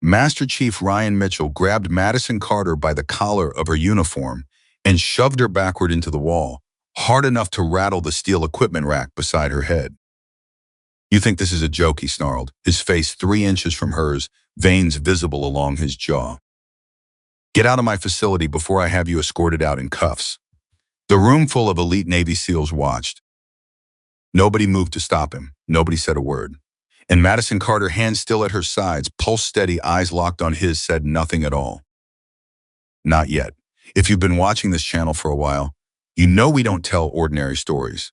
Master Chief Ryan Mitchell grabbed Madison Carter by the collar of her uniform and shoved her backward into the wall, hard enough to rattle the steel equipment rack beside her head. "You think this is a joke?" he snarled, his face 3 inches from hers, veins visible along his jaw. "Get out of my facility before I have you escorted out in cuffs." The room full of elite Navy SEALs watched. Nobody moved to stop him. Nobody said a word. And Madison Carter, hands still at her sides, pulse steady, eyes locked on his, said nothing at all. "Not yet. If you've been watching this channel for a while, you know we don't tell ordinary stories.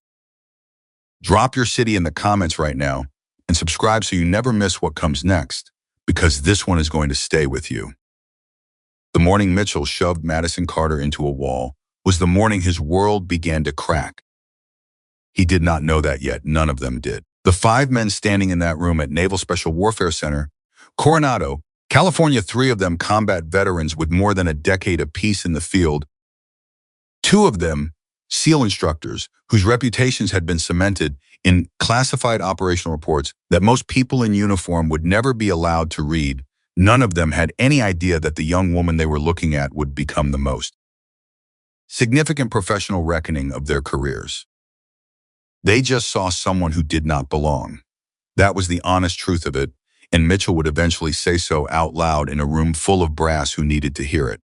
Drop your city in the comments right now and subscribe so you never miss what comes next, because this one is going to stay with you." The morning Mitchell shoved Madison Carter into a wall was the morning his world began to crack. He did not know that yet. None of them did. The 5 men standing in that room at Naval Special Warfare Center, Coronado, California, 3 of them combat veterans with more than a decade apiece in the field, 2 of them SEAL instructors whose reputations had been cemented in classified operational reports that most people in uniform would never be allowed to read. None of them had any idea that the young woman they were looking at would become the most significant professional reckoning of their careers. They just saw someone who did not belong. That was the honest truth of it, and Mitchell would eventually say so out loud in a room full of brass who needed to hear it.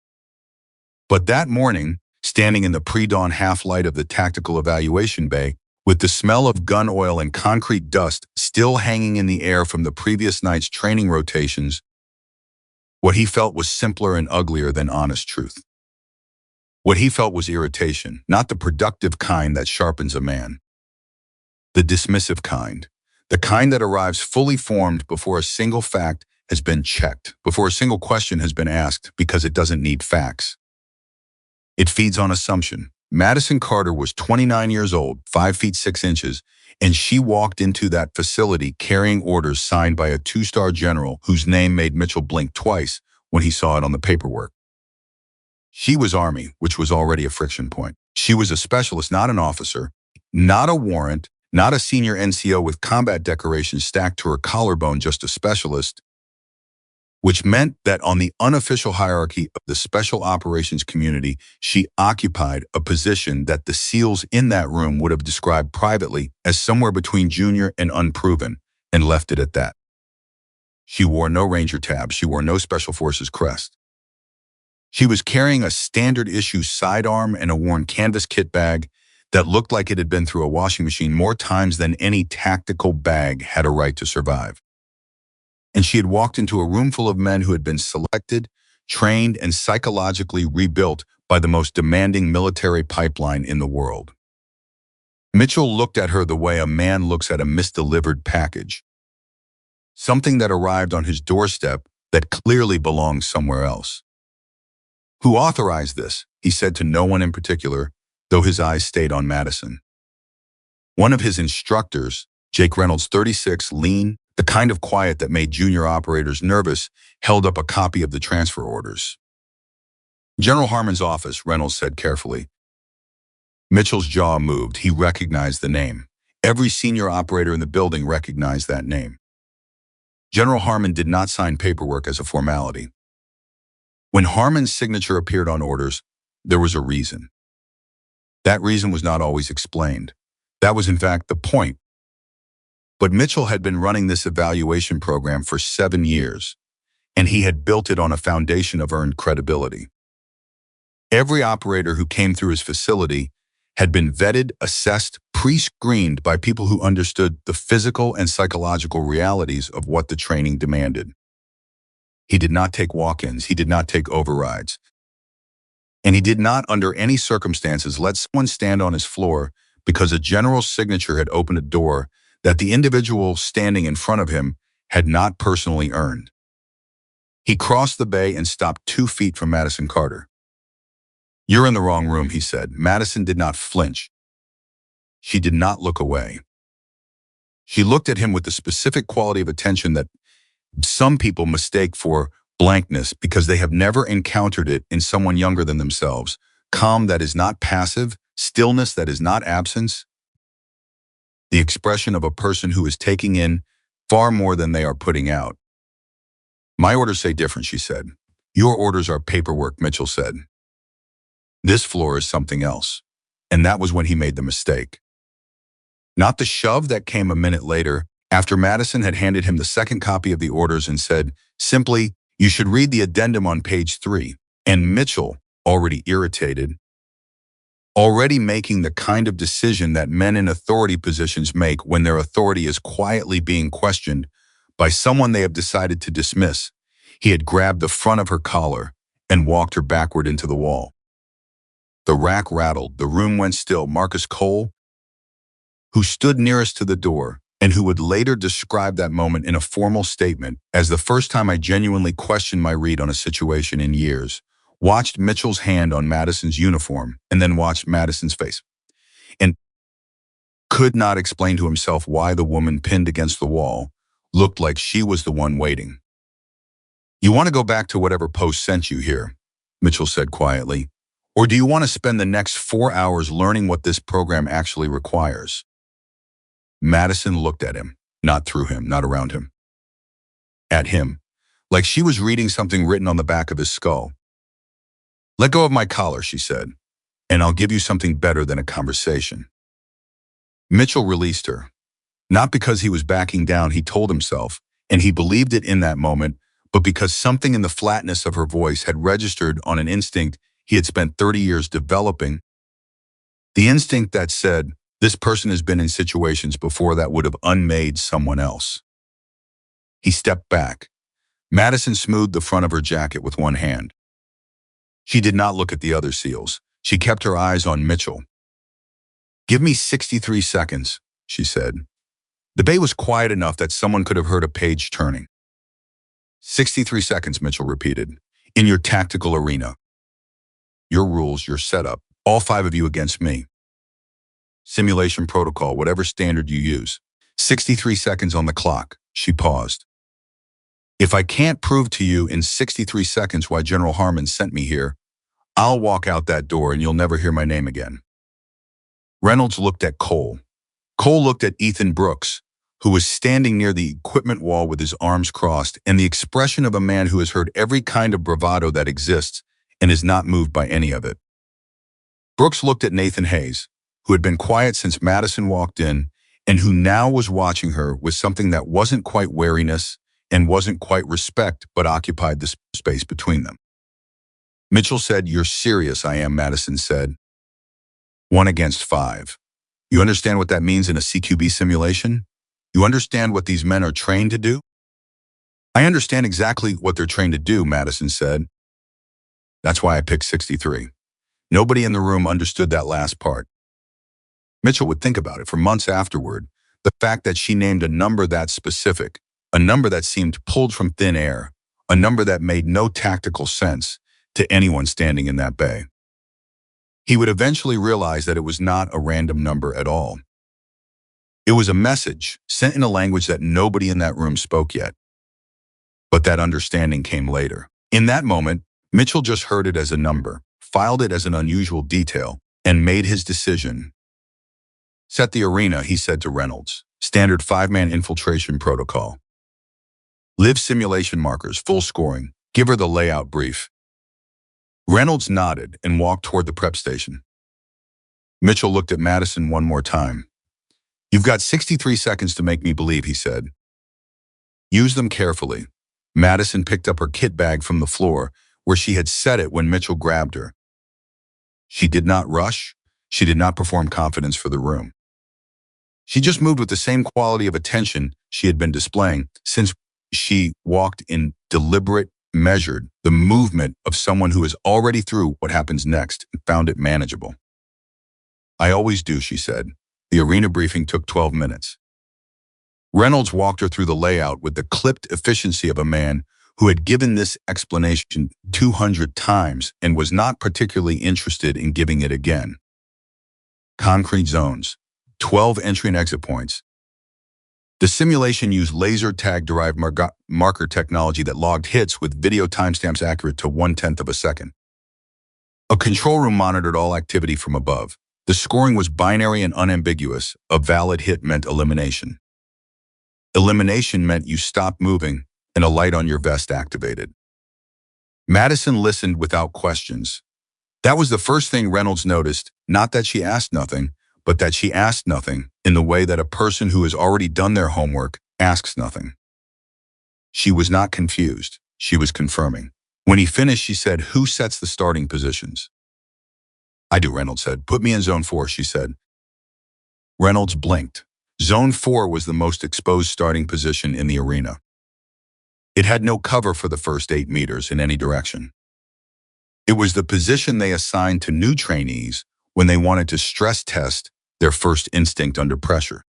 But that morning, standing in the pre-dawn half-light of the tactical evaluation bay, with the smell of gun oil and concrete dust still hanging in the air from the previous night's training rotations, what he felt was simpler and uglier than honest truth. What he felt was irritation, not the productive kind that sharpens a man. The dismissive kind. The kind that arrives fully formed before a single fact has been checked, before a single question has been asked, because it doesn't need facts. It feeds on assumption. Madison Carter was 29 years old, 5 feet 6 inches, and she walked into that facility carrying orders signed by a 2-star general whose name made Mitchell blink twice when he saw it on the paperwork. She was Army, which was already a friction point. She was a specialist, not an officer, not a warrant, not a senior NCO with combat decorations stacked to her collarbone, just a specialist, which meant that on the unofficial hierarchy of the special operations community, she occupied a position that the SEALs in that room would have described privately as somewhere between junior and unproven, and left it at that. She wore no Ranger tab. She wore no Special Forces crest. She was carrying a standard-issue sidearm and a worn canvas kit bag that looked like it had been through a washing machine more times than any tactical bag had a right to survive. And she had walked into a room full of men who had been selected, trained, and psychologically rebuilt by the most demanding military pipeline in the world. Mitchell looked at her the way a man looks at a misdelivered package. Something that arrived on his doorstep that clearly belongs somewhere else. "Who authorized this?" he said to no one in particular, though his eyes stayed on Madison. One of his instructors, Jake Reynolds, 36, lean, the kind of quiet that made junior operators nervous, held up a copy of the transfer orders. "General Harmon's office," Reynolds said carefully. Mitchell's jaw moved. He recognized the name. Every senior operator in the building recognized that name. General Harmon did not sign paperwork as a formality. When Harmon's signature appeared on orders, there was a reason. That reason was not always explained. That was, in fact, the point. But Mitchell had been running this evaluation program for 7 years, and he had built it on a foundation of earned credibility. Every operator who came through his facility had been vetted, assessed, pre-screened by people who understood the physical and psychological realities of what the training demanded. He did not take walk-ins. He did not take overrides. And he did not, under any circumstances, let someone stand on his floor because a general's signature had opened a door that the individual standing in front of him had not personally earned. He crossed the bay and stopped 2 feet from Madison Carter. "You're in the wrong room," he said. Madison did not flinch. She did not look away. She looked at him with the specific quality of attention that some people mistake for blankness because they have never encountered it in someone younger than themselves. Calm that is not passive, stillness that is not absence. The expression of a person who is taking in far more than they are putting out. My orders say different, she said. Your orders are paperwork, Mitchell said. This floor is something else. And that was when he made the mistake. Not the shove that came a minute later, after Madison had handed him the second copy of the orders and said, simply, you should read the addendum on page 3. And Mitchell, already irritated, already making the kind of decision that men in authority positions make when their authority is quietly being questioned by someone they have decided to dismiss, he had grabbed the front of her collar and walked her backward into the wall. The rack rattled, the room went still. Marcus Cole, who stood nearest to the door, and who would later describe that moment in a formal statement as the first time I genuinely questioned my read on a situation in years, watched Mitchell's hand on Madison's uniform and then watched Madison's face, and could not explain to himself why the woman pinned against the wall looked like she was the one waiting. You want to go back to whatever post sent you here, Mitchell said quietly, or do you want to spend the next 4 hours learning what this program actually requires? Madison looked at him, not through him, not around him. At him, like she was reading something written on the back of his skull. Let go of my collar, she said, and I'll give you something better than a conversation. Mitchell released her. Not because he was backing down, he told himself, and he believed it in that moment, but because something in the flatness of her voice had registered on an instinct he had spent 30 years developing. The instinct that said, this person has been in situations before that would have unmade someone else. He stepped back. Madison smoothed the front of her jacket with one hand. She did not look at the other seals. She kept her eyes on Mitchell. Give me 63 seconds, she said. The bay was quiet enough that someone could have heard a page turning. 63 seconds, Mitchell repeated, in your tactical arena. Your rules, your setup, all 5 of you against me. Simulation protocol, whatever standard you use. 63 seconds on the clock. She paused. If I can't prove to you in 63 seconds why General Harmon sent me here, I'll walk out that door and you'll never hear my name again. Reynolds looked at Cole. Cole looked at Ethan Brooks, who was standing near the equipment wall with his arms crossed and the expression of a man who has heard every kind of bravado that exists and is not moved by any of it. Brooks looked at Nathan Hayes, who had been quiet since Madison walked in and who now was watching her with something that wasn't quite wariness and wasn't quite respect but occupied the space between them. Mitchell said, "You're serious, I am," Madison said. 1 against 5. You understand what that means in a CQB simulation? You understand what these men are trained to do? I understand exactly what they're trained to do, Madison said. That's why I picked 63. Nobody in the room understood that last part. Mitchell would think about it for months afterward, the fact that she named a number that specific, a number that seemed pulled from thin air, a number that made no tactical sense to anyone standing in that bay. He would eventually realize that it was not a random number at all. It was a message sent in a language that nobody in that room spoke yet. But that understanding came later. In that moment, Mitchell just heard it as a number, filed it as an unusual detail, and made his decision. Set the arena, he said to Reynolds. Standard 5-man infiltration protocol. Live simulation markers, full scoring. Give her the layout brief. Reynolds nodded and walked toward the prep station. Mitchell looked at Madison one more time. You've got 63 seconds to make me believe, he said. Use them carefully. Madison picked up her kit bag from the floor where she had set it when Mitchell grabbed her. She did not rush. She did not perform confidence for the room. She just moved with the same quality of attention she had been displaying since she walked in deliberate, measured, the movement of someone who is already through what happens next and found it manageable. I always do, she said. The arena briefing took 12 minutes. Reynolds walked her through the layout with the clipped efficiency of a man who had given this explanation 200 times and was not particularly interested in giving it again. Concrete zones, 12 entry and exit points. The simulation used laser tag-derived marker technology that logged hits with video timestamps accurate to 1/10 of a second. A control room monitored all activity from above. The scoring was binary and unambiguous. A valid hit meant elimination. Elimination meant you stopped moving, and a light on your vest activated. Madison listened without questions. That was the first thing Reynolds noticed, not that she asked nothing, but that she asked nothing in the way that a person who has already done their homework asks nothing. She was not confused. She was confirming. When he finished, she said, "Who sets the starting positions?" "I do," Reynolds said. "Put me in zone 4, she said. Reynolds blinked. Zone 4 was the most exposed starting position in the arena. It had no cover for the first 8 meters in any direction. It was the position they assigned to new trainees when they wanted to stress test their first instinct under pressure.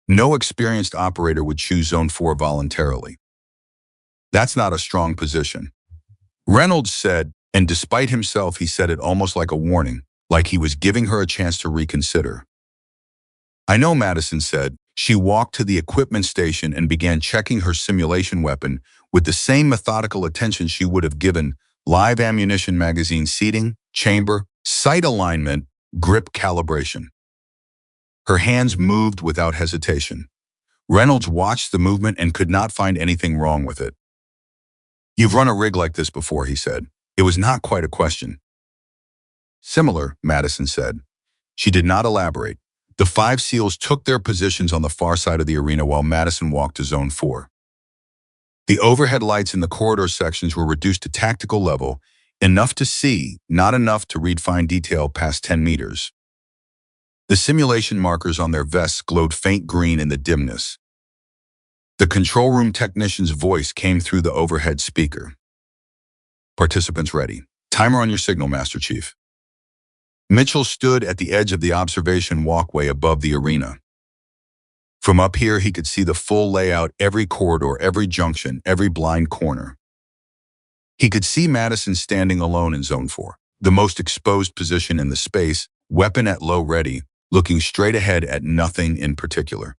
No experienced operator would choose Zone 4 voluntarily. That's not a strong position, Reynolds said, and despite himself, he said it almost like a warning, like he was giving her a chance to reconsider. "I know," Madison said. She walked to the equipment station and began checking her simulation weapon with the same methodical attention she would have given live ammunition magazine seating, chamber, sight alignment, grip calibration. Her hands moved without hesitation. Reynolds watched the movement and could not find anything wrong with it. "You've run a rig like this before," he said. It was not quite a question. "Similar," Madison said. She did not elaborate. The 5 SEALs took their positions on the far side of the arena while Madison walked to Zone 4. The overhead lights in the corridor sections were reduced to tactical level, enough to see, not enough to read fine detail past 10 meters. The simulation markers on their vests glowed faint green in the dimness. The control room technician's voice came through the overhead speaker. "Participants ready. Timer on your signal, Master Chief." Mitchell stood at the edge of the observation walkway above the arena. From up here, he could see the full layout, every corridor, every junction, every blind corner. He could see Madison standing alone in Zone 4, the most exposed position in the space, weapon at low ready, looking straight ahead at nothing in particular.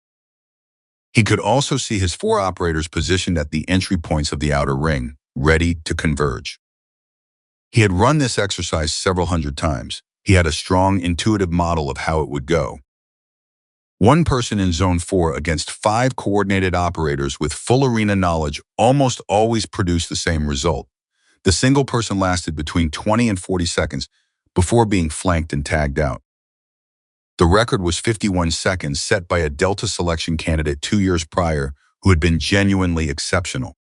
He could also see his 4 operators positioned at the entry points of the outer ring, ready to converge. He had run this exercise several hundred times. He had a strong, intuitive model of how it would go. One person in Zone 4 against 5 coordinated operators with full arena knowledge almost always produced the same result. The single person lasted between 20 and 40 seconds before being flanked and tagged out. The record was 51 seconds, set by a Delta selection candidate 2 years prior who had been genuinely exceptional.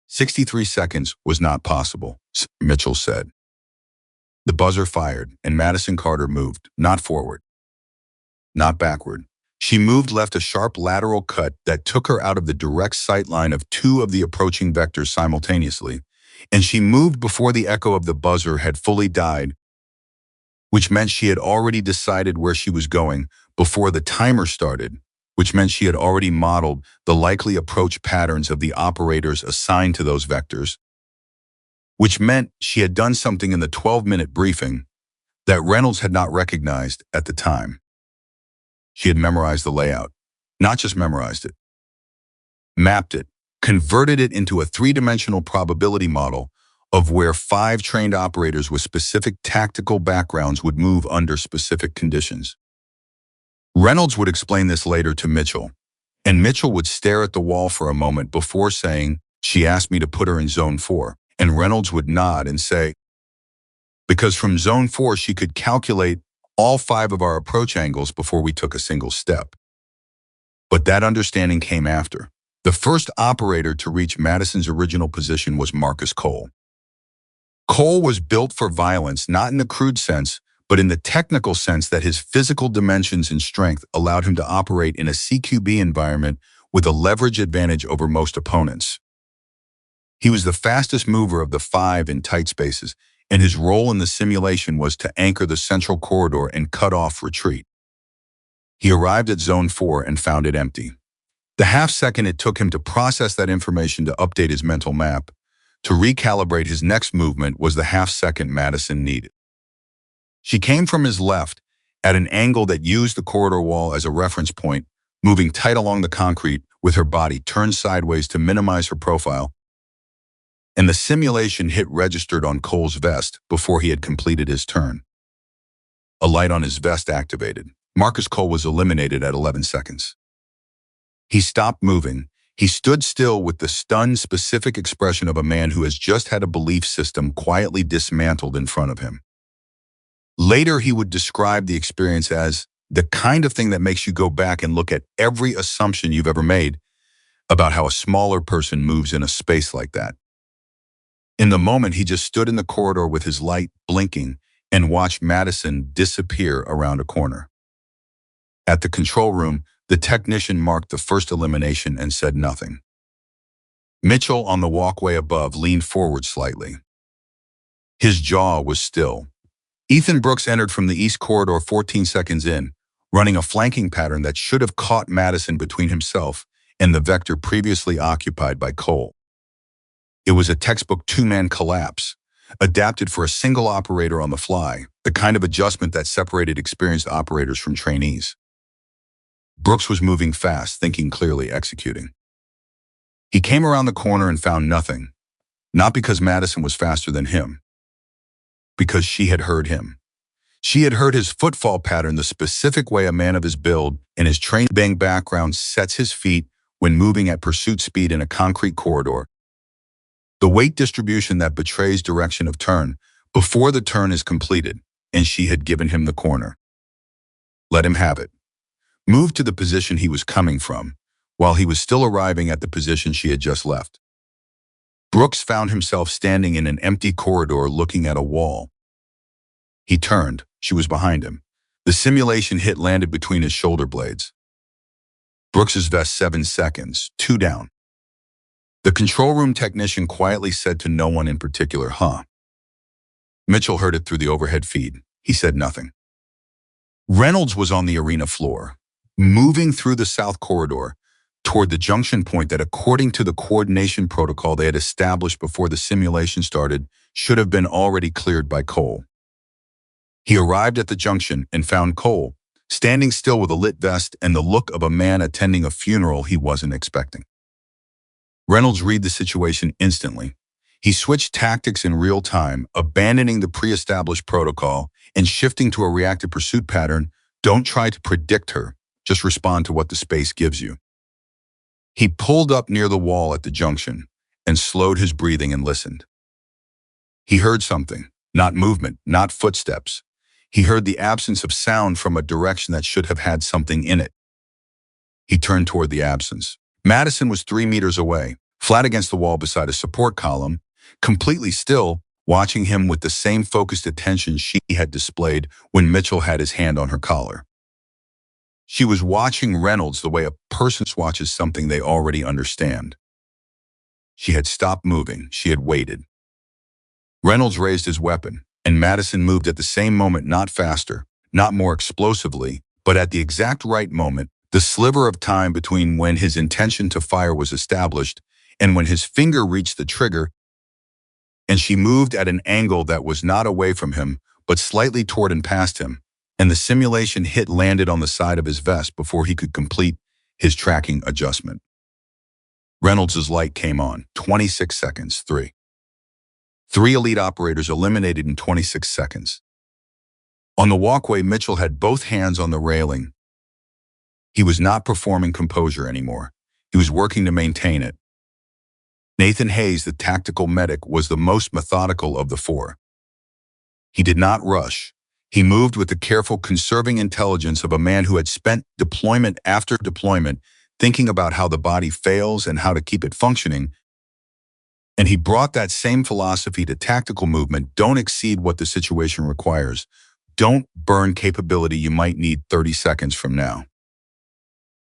63 seconds was not possible, Mitchell said. The buzzer fired, and Madison Carter moved, not forward, not backward. She moved left, a sharp lateral cut that took her out of the direct sight line of 2 of the approaching vectors simultaneously, and she moved before the echo of the buzzer had fully died, which meant she had already decided where she was going before the timer started, which meant she had already modeled the likely approach patterns of the operators assigned to those vectors, which meant she had done something in the 12-minute briefing that Reynolds had not recognized at the time. She had memorized the layout, not just memorized it, mapped it, converted it into a 3-dimensional probability model of where 5 trained operators with specific tactical backgrounds would move under specific conditions. Reynolds would explain this later to Mitchell, and Mitchell would stare at the wall for a moment before saying, "She asked me to put her in Zone 4. And Reynolds would nod and say, "Because from Zone 4 she could calculate all 5 of our approach angles before we took a single step." But that understanding came after. The first operator to reach Madison's original position was Marcus Cole. Cole was built for violence, not in the crude sense, but in the technical sense that his physical dimensions and strength allowed him to operate in a CQB environment with a leverage advantage over most opponents. He was the fastest mover of the 5 in tight spaces, and his role in the simulation was to anchor the central corridor and cut off retreat. He arrived at Zone 4 and found it empty. The half-second it took him to process that information to update his mental map, to recalibrate his next movement, was the half-second Madison needed. She came from his left, at an angle that used the corridor wall as a reference point, moving tight along the concrete with her body turned sideways to minimize her profile, and the simulation hit registered on Cole's vest before he had completed his turn. A light on his vest activated. Marcus Cole was eliminated at 11 seconds. He stopped moving. He stood still with the stunned, specific expression of a man who has just had a belief system quietly dismantled in front of him. Later, he would describe the experience as the kind of thing that makes you go back and look at every assumption you've ever made about how a smaller person moves in a space like that. In the moment, he just stood in the corridor with his light blinking and watched Madison disappear around a corner. At the control room, the technician marked the first elimination and said nothing. Mitchell, on the walkway above, leaned forward slightly. His jaw was still. Ethan Brooks entered from the east corridor 14 seconds in, running a flanking pattern that should have caught Madison between himself and the vector previously occupied by Cole. It was a textbook two-man collapse, adapted for a single operator on the fly, the kind of adjustment that separated experienced operators from trainees. Brooks was moving fast, thinking clearly, executing. He came around the corner and found nothing, not because Madison was faster than him, because she had heard him. She had heard his footfall pattern, the specific way a man of his build and his train-bang background sets his feet when moving at pursuit speed in a concrete corridor. The weight distribution that betrays direction of turn before the turn is completed, and she had given him the corner. Let him have it. Move to the position he was coming from, while he was still arriving at the position she had just left. Brooks found himself standing in an empty corridor looking at a wall. He turned. She was behind him. The simulation hit landed between his shoulder blades. Brooks's vest 7 seconds, 2 down. The control room technician quietly said to no one in particular, "Huh." Mitchell heard it through the overhead feed. He said nothing. Reynolds was on the arena floor, moving through the south corridor toward the junction point that, according to the coordination protocol they had established before the simulation started, should have been already cleared by Cole. He arrived at the junction and found Cole standing still with a lit vest and the look of a man attending a funeral he wasn't expecting. Reynolds read the situation instantly. He switched tactics in real time, abandoning the pre-established protocol and shifting to a reactive pursuit pattern. Don't try to predict her, just respond to what the space gives you. He pulled up near the wall at the junction and slowed his breathing and listened. He heard something, not movement, not footsteps. He heard the absence of sound from a direction that should have had something in it. He turned toward the absence. Madison was 3 meters away, flat against the wall beside a support column, completely still, watching him with the same focused attention she had displayed when Mitchell had his hand on her collar. She was watching Reynolds the way a person watches something they already understand. She had stopped moving. She had waited. Reynolds raised his weapon, and Madison moved at the same moment, not faster, not more explosively, but at the exact right moment, the sliver of time between when his intention to fire was established and when his finger reached the trigger, and she moved at an angle that was not away from him, but slightly toward and past him, and the simulation hit landed on the side of his vest before he could complete his tracking adjustment. Reynolds' light came on. 26 seconds, 3. 3 elite operators eliminated in 26 seconds. On the walkway, Mitchell had both hands on the railing. He was not performing composure anymore. He was working to maintain it. Nathan Hayes, the tactical medic, was the most methodical of the 4. He did not rush. He moved with the careful, conserving intelligence of a man who had spent deployment after deployment thinking about how the body fails and how to keep it functioning. And he brought that same philosophy to tactical movement. Don't exceed what the situation requires. Don't burn capability you might need 30 seconds from now.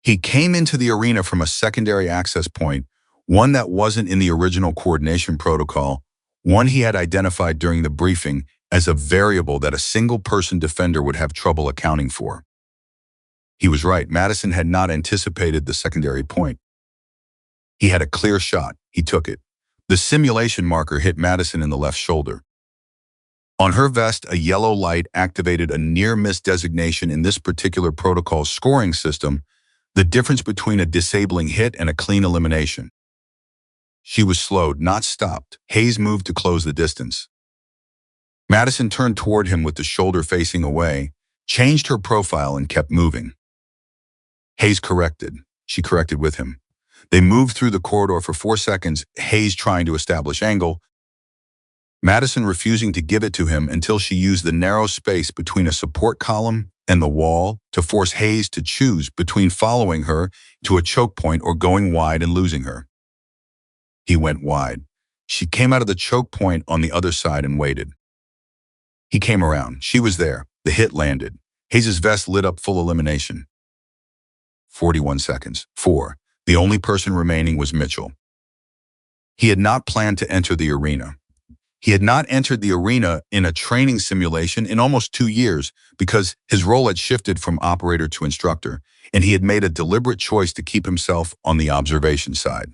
He came into the arena from a secondary access point, one that wasn't in the original coordination protocol, one he had identified during the briefing as a variable that a single-person defender would have trouble accounting for. He was right. Madison had not anticipated the secondary point. He had a clear shot. He took it. The simulation marker hit Madison in the left shoulder. On her vest, a yellow light activated a near-miss designation in this particular protocol's scoring system, the difference between a disabling hit and a clean elimination. She was slowed, not stopped. Hayes moved to close the distance. Madison turned toward him with the shoulder facing away, changed her profile, and kept moving. Hayes corrected. She corrected with him. They moved through the corridor for 4 seconds, Hayes trying to establish angle, Madison refusing to give it to him until she used the narrow space between a support column and the wall to force Hayes to choose between following her to a choke point or going wide and losing her. He went wide. She came out of the choke point on the other side and waited. He came around. She was there. The hit landed. Hayes' vest lit up full elimination. 41 seconds. 4. The only person remaining was Mitchell. He had not planned to enter the arena. He had not entered the arena in a training simulation in almost 2 years because his role had shifted from operator to instructor, and he had made a deliberate choice to keep himself on the observation side.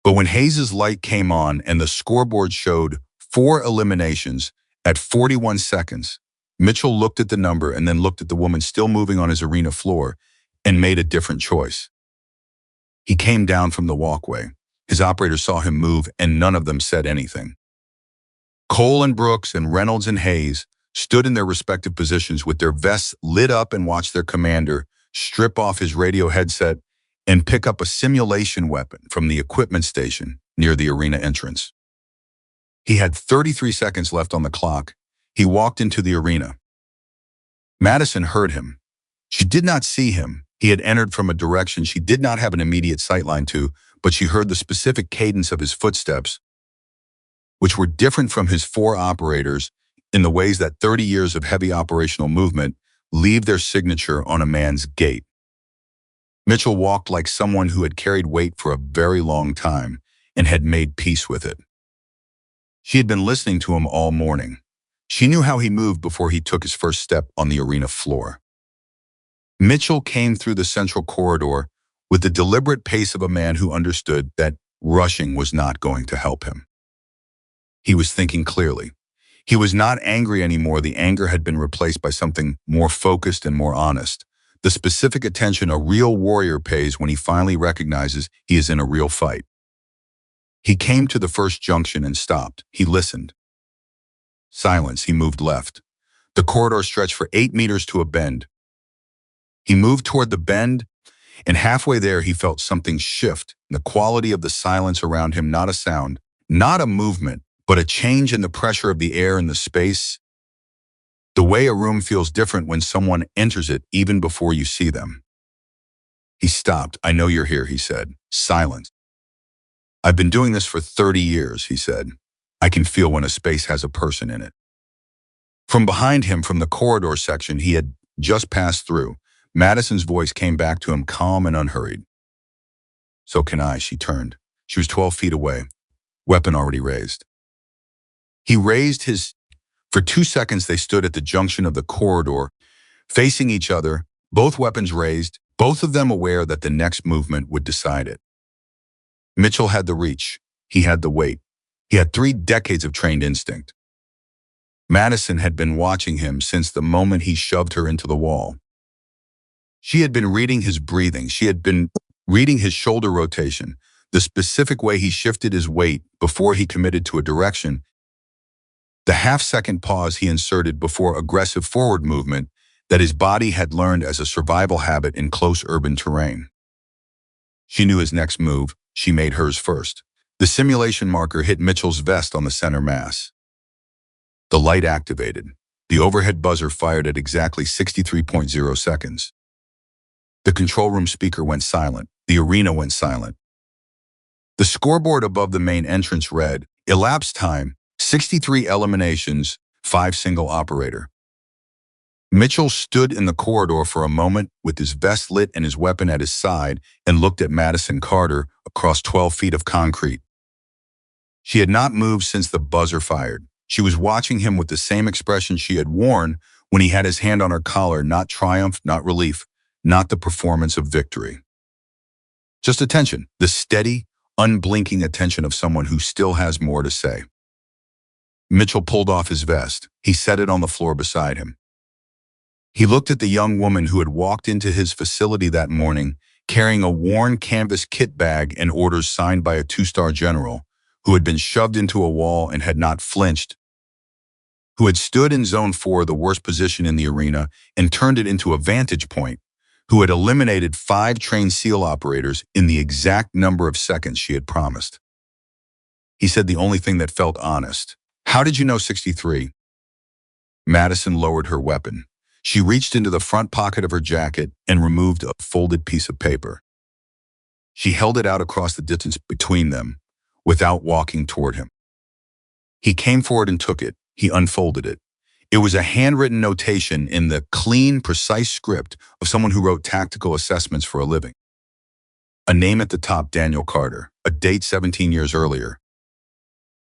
But when Hayes' light came on and the scoreboard showed 4 eliminations at 41 seconds, Mitchell looked at the number and then looked at the woman still moving on his arena floor and made a different choice. He came down from the walkway. His operator saw him move and none of them said anything. Cole and Brooks and Reynolds and Hayes stood in their respective positions with their vests lit up and watched their commander strip off his radio headset and pick up a simulation weapon from the equipment station near the arena entrance. He had 33 seconds left on the clock. He walked into the arena. Madison heard him. She did not see him. He had entered from a direction she did not have an immediate sightline to, but she heard the specific cadence of his footsteps, which were different from his 4 operators in the ways that 30 years of heavy operational movement leave their signature on a man's gait. Mitchell walked like someone who had carried weight for a very long time and had made peace with it. She had been listening to him all morning. She knew how he moved before he took his first step on the arena floor. Mitchell came through the central corridor with the deliberate pace of a man who understood that rushing was not going to help him. He was thinking clearly. He was not angry anymore. The anger had been replaced by something more focused and more honest. The specific attention a real warrior pays when he finally recognizes he is in a real fight. He came to the first junction and stopped. He listened. Silence. He moved left. The corridor stretched for 8 meters to a bend. He moved toward the bend, and halfway there he felt something shift. The quality of the silence around him, not a sound, not a movement, but a change in the pressure of the air in the space. The way a room feels different when someone enters it even before you see them. He stopped. I know you're here, he said. Silence. I've been doing this for 30 years, he said. I can feel when a space has a person in it. From behind him, from the corridor section he had just passed through, Madison's voice came back to him calm and unhurried. So can I, she turned. She was 12 feet away, weapon already raised. He raised his. For 2 seconds they stood at the junction of the corridor, facing each other, both weapons raised, both of them aware that the next movement would decide it. Mitchell had the reach. He had the weight. He had 3 decades of trained instinct. Madison had been watching him since the moment he shoved her into the wall. She had been reading his breathing. She had been reading his shoulder rotation, the specific way he shifted his weight before he committed to a direction, the half-second pause he inserted before aggressive forward movement that his body had learned as a survival habit in close urban terrain. She knew his next move. She made hers first. The simulation marker hit Mitchell's vest on the center mass. The light activated. The overhead buzzer fired at exactly 63.0 seconds. The control room speaker went silent. The arena went silent. The scoreboard above the main entrance read, elapsed time, 63 eliminations, 5 single operator. Mitchell stood in the corridor for a moment with his vest lit and his weapon at his side and looked at Madison Carter across 12 feet of concrete. She had not moved since the buzzer fired. She was watching him with the same expression she had worn when he had his hand on her collar, not triumph, not relief, not the performance of victory. Just attention, the steady, unblinking attention of someone who still has more to say. Mitchell pulled off his vest. He set it on the floor beside him. He looked at the young woman who had walked into his facility that morning carrying a worn canvas kit bag and orders signed by a 2-star general, who had been shoved into a wall and had not flinched, who had stood in Zone 4, the worst position in the arena, and turned it into a vantage point, who had eliminated 5 trained SEAL operators in the exact number of seconds she had promised. He said the only thing that felt honest. How did you know 63? Madison lowered her weapon. She reached into the front pocket of her jacket and removed a folded piece of paper. She held it out across the distance between them, without walking toward him. He came forward and took it. He unfolded it. It was a handwritten notation in the clean, precise script of someone who wrote tactical assessments for a living. A name at the top, Daniel Carter, a date 17 years earlier.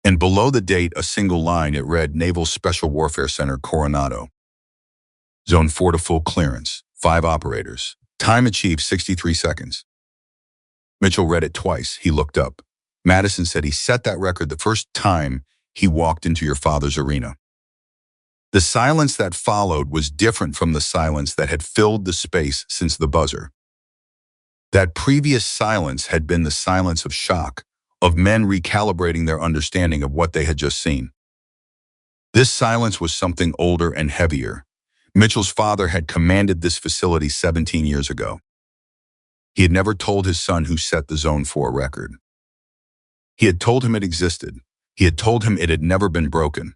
And below the date, a single line, it read, Naval Special Warfare Center, Coronado. Zone 4 to full clearance, 5 operators. Time achieved 63 seconds. Mitchell read it twice. He looked up. Madison said he set that record the first time he walked into your father's arena. The silence that followed was different from the silence that had filled the space since the buzzer. That previous silence had been the silence of shock, of men recalibrating their understanding of what they had just seen. This silence was something older and heavier. Mitchell's father had commanded this facility 17 years ago. He had never told his son who set the Zone 4 record. He had told him it existed. He had told him it had never been broken.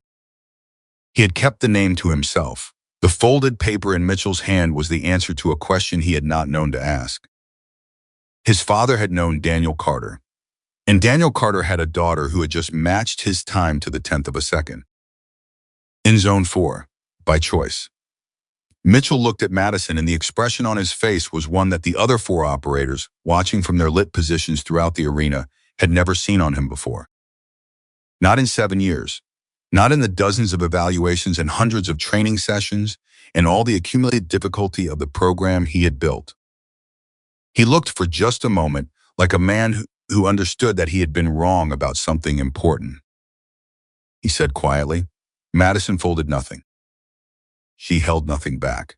He had kept the name to himself. The folded paper in Mitchell's hand was the answer to a question he had not known to ask. His father had known Daniel Carter, and Daniel Carter had a daughter who had just matched his time to the 10th of a second. In Zone 4, by choice. Mitchell looked at Madison, and the expression on his face was one that the other 4 operators, watching from their lit positions throughout the arena, had never seen on him before. Not in 7 years. Not in the dozens of evaluations and hundreds of training sessions and all the accumulated difficulty of the program he had built. He looked for just a moment like a man who understood that he had been wrong about something important. He said quietly. Madison folded nothing. She held nothing back.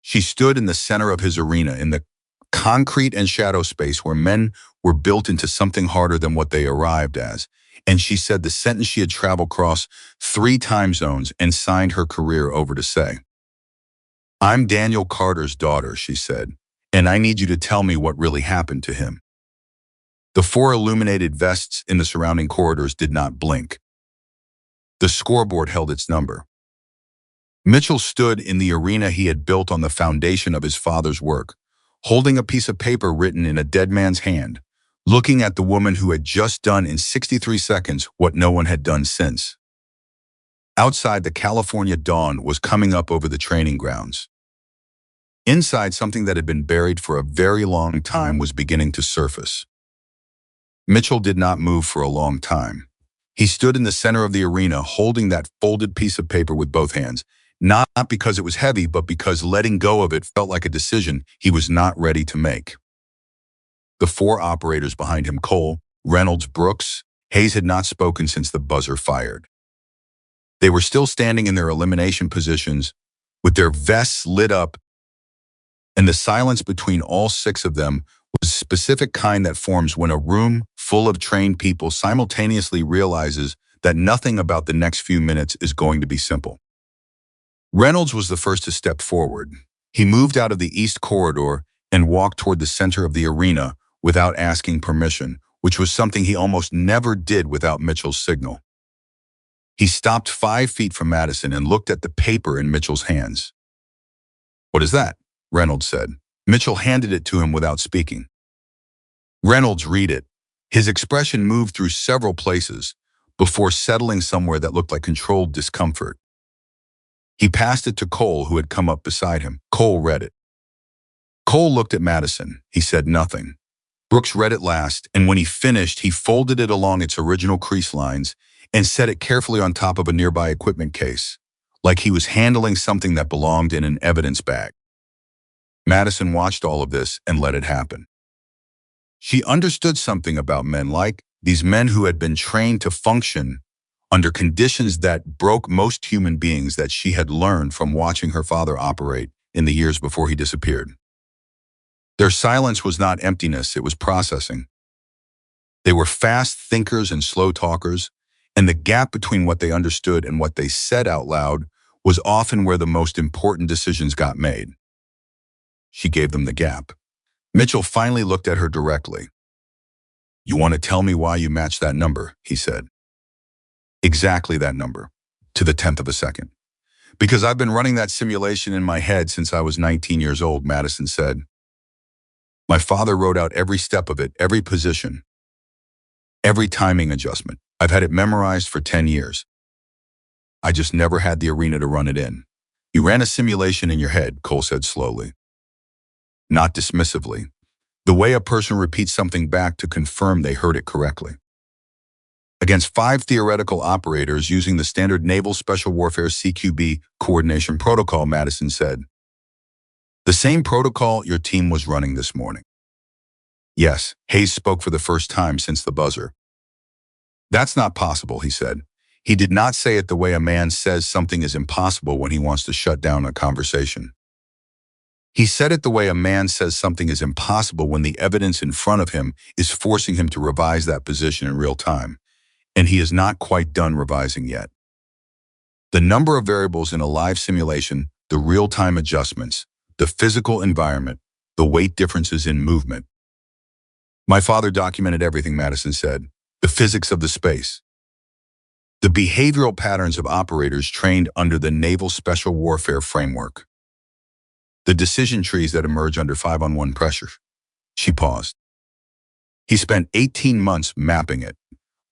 She stood in the center of his arena, in the concrete and shadow space where men were built into something harder than what they arrived as, and she said the sentence she had traveled across 3 time zones and signed her career over to say. I'm Daniel Carter's daughter, she said, and I need you to tell me what really happened to him. The 4 illuminated vests in the surrounding corridors did not blink. The scoreboard held its number. Mitchell stood in the arena he had built on the foundation of his father's work, holding a piece of paper written in a dead man's hand, looking at the woman who had just done in 63 seconds what no one had done since. Outside, the California dawn was coming up over the training grounds. Inside, something that had been buried for a very long time was beginning to surface. Mitchell did not move for a long time. He stood in the center of the arena holding that folded piece of paper with both hands, not because it was heavy, but because letting go of it felt like a decision he was not ready to make. The 4 operators behind him, Cole, Reynolds, Brooks, Hayes, had not spoken since the buzzer fired. They were still standing in their elimination positions with their vests lit up, and the silence between all 6 of them was a specific kind that forms when a room full of trained people simultaneously realizes that nothing about the next few minutes is going to be simple. Reynolds was the first to step forward. He moved out of the east corridor and walked toward the center of the arena without asking permission, which was something he almost never did without Mitchell's signal. He stopped 5 feet from Madison and looked at the paper in Mitchell's hands. What is that? Reynolds said. Mitchell handed it to him without speaking. Reynolds read it. His expression moved through several places before settling somewhere that looked like controlled discomfort. He passed it to Cole, who had come up beside him. Cole read it. Cole looked at Madison. He said nothing. Brooks read it last, and when he finished, he folded it along its original crease lines and set it carefully on top of a nearby equipment case, like he was handling something that belonged in an evidence bag. Madison watched all of this and let it happen. She understood something about men like these men who had been trained to function under conditions that broke most human beings that she had learned from watching her father operate in the years before he disappeared. Their silence was not emptiness, it was processing. They were fast thinkers and slow talkers, and the gap between what they understood and what they said out loud was often where the most important decisions got made. She gave them the gap. Mitchell finally looked at her directly. "You want to tell me why you matched that number?" he said. "Exactly that number, to the 10th of a second. Because I've been running that simulation in my head since I was 19 years old," Madison said. "My father wrote out every step of it, every position, every timing adjustment. I've had it memorized for 10 years. I just never had the arena to run it in." "You ran a simulation in your head," Cole said slowly, not dismissively, the way a person repeats something back to confirm they heard it correctly. "Against 5 theoretical operators using the standard Naval Special Warfare CQB coordination protocol," Madison said. "The same protocol your team was running this morning." "Yes," Hayes spoke for the first time since the buzzer. "That's not possible," he said. He did not say it the way a man says something is impossible when he wants to shut down a conversation. He said it the way a man says something is impossible when the evidence in front of him is forcing him to revise that position in real time, and he is not quite done revising yet. The number of variables in a live simulation, the real-time adjustments, the physical environment, the weight differences in movement. "My father documented everything," Madison said. "The physics of the space. The behavioral patterns of operators trained under the Naval Special Warfare framework. The decision trees that emerge under 5-on-1 pressure." She paused. "He spent 18 months mapping it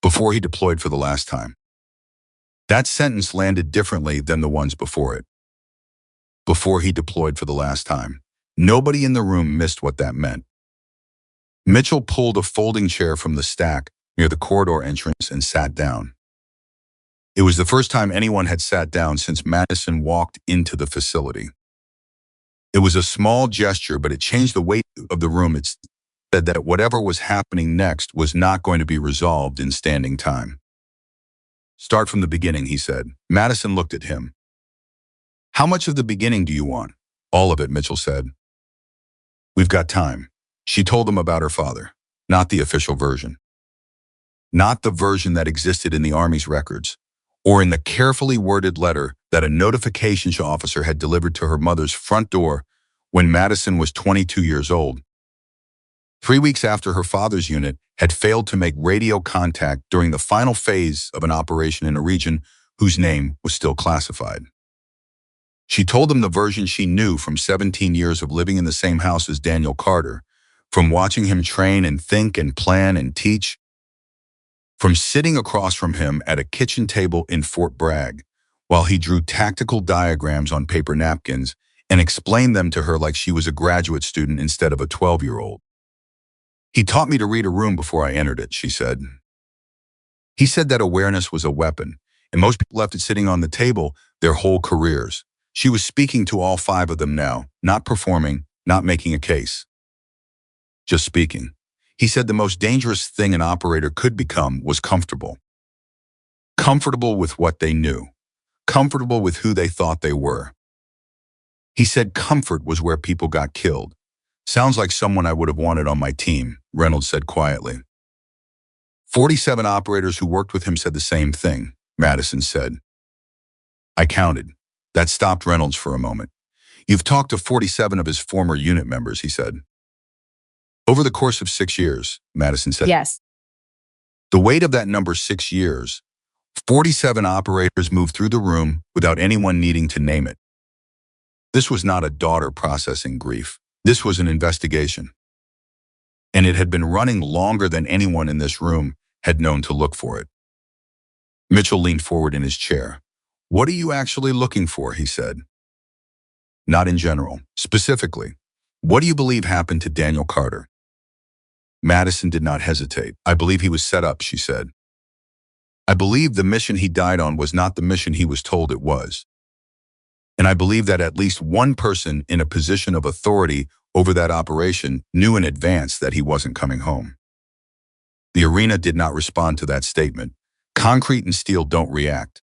before he deployed for the last time." That sentence landed differently than the ones before it. Before he deployed for the last time. Nobody in the room missed what that meant. Mitchell pulled a folding chair from the stack near the corridor entrance and sat down. It was the first time anyone had sat down since Madison walked into the facility. It was a small gesture, but it changed the weight of the room. It said that whatever was happening next was not going to be resolved in standing time. "Start from the beginning," he said. Madison looked at him. "How much of the beginning do you want?" "All of it," Mitchell said. "We've got time." She told him about her father, not the official version. Not the version that existed in the Army's records, or in the carefully worded letter that a notification officer had delivered to her mother's front door when Madison was 22 years old. 3 weeks after her father's unit had failed to make radio contact during the final phase of an operation in a region whose name was still classified. She told them the version she knew from 17 years of living in the same house as Daniel Carter, from watching him train and think and plan and teach, from sitting across from him at a kitchen table in Fort Bragg while he drew tactical diagrams on paper napkins and explained them to her like she was a graduate student instead of a 12-year-old. "He taught me to read a room before I entered it," she said. "He said that awareness was a weapon, and most people left it sitting on the table their whole careers." She was speaking to all 5 of them now, not performing, not making a case. Just speaking. He said the most dangerous thing an operator could become was comfortable. Comfortable with what they knew. Comfortable with who they thought they were. He said comfort was where people got killed. "Sounds like someone I would have wanted on my team," Reynolds said quietly. 47 operators who worked with him said the same thing, Madison said. "I counted." That stopped Reynolds for a moment. "You've talked to 47 of his former unit members," he said. "Over the course of 6 years," Madison said. "Yes." The weight of that number, 6 years, 47 operators moved through the room without anyone needing to name it. This was not a daughter processing grief. This was an investigation. And it had been running longer than anyone in this room had known to look for it. Mitchell leaned forward in his chair. "What are you actually looking for?" he said. "Not in general. Specifically, what do you believe happened to Daniel Carter?" Madison did not hesitate. "I believe he was set up," she said. "I believe the mission he died on was not the mission he was told it was. And I believe that at least one person in a position of authority over that operation knew in advance that he wasn't coming home." The arena did not respond to that statement. Concrete and steel don't react.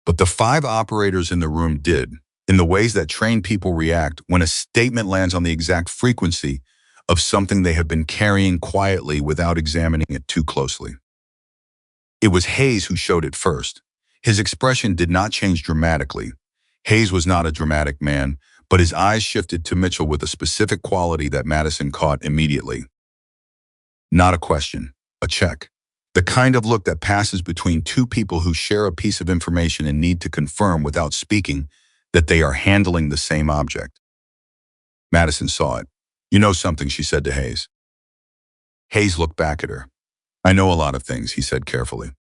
But the 5 operators in the room did, in the ways that trained people react when a statement lands on the exact frequency of something they have been carrying quietly without examining it too closely. It was Hayes who showed it first. His expression did not change dramatically. Hayes was not a dramatic man, but his eyes shifted to Mitchell with a specific quality that Madison caught immediately. Not a question, a check. The kind of look that passes between two people who share a piece of information and need to confirm without speaking that they are handling the same object. Madison saw it. "You know something," she said to Hayes. Hayes looked back at her. "I know a lot of things," he said carefully.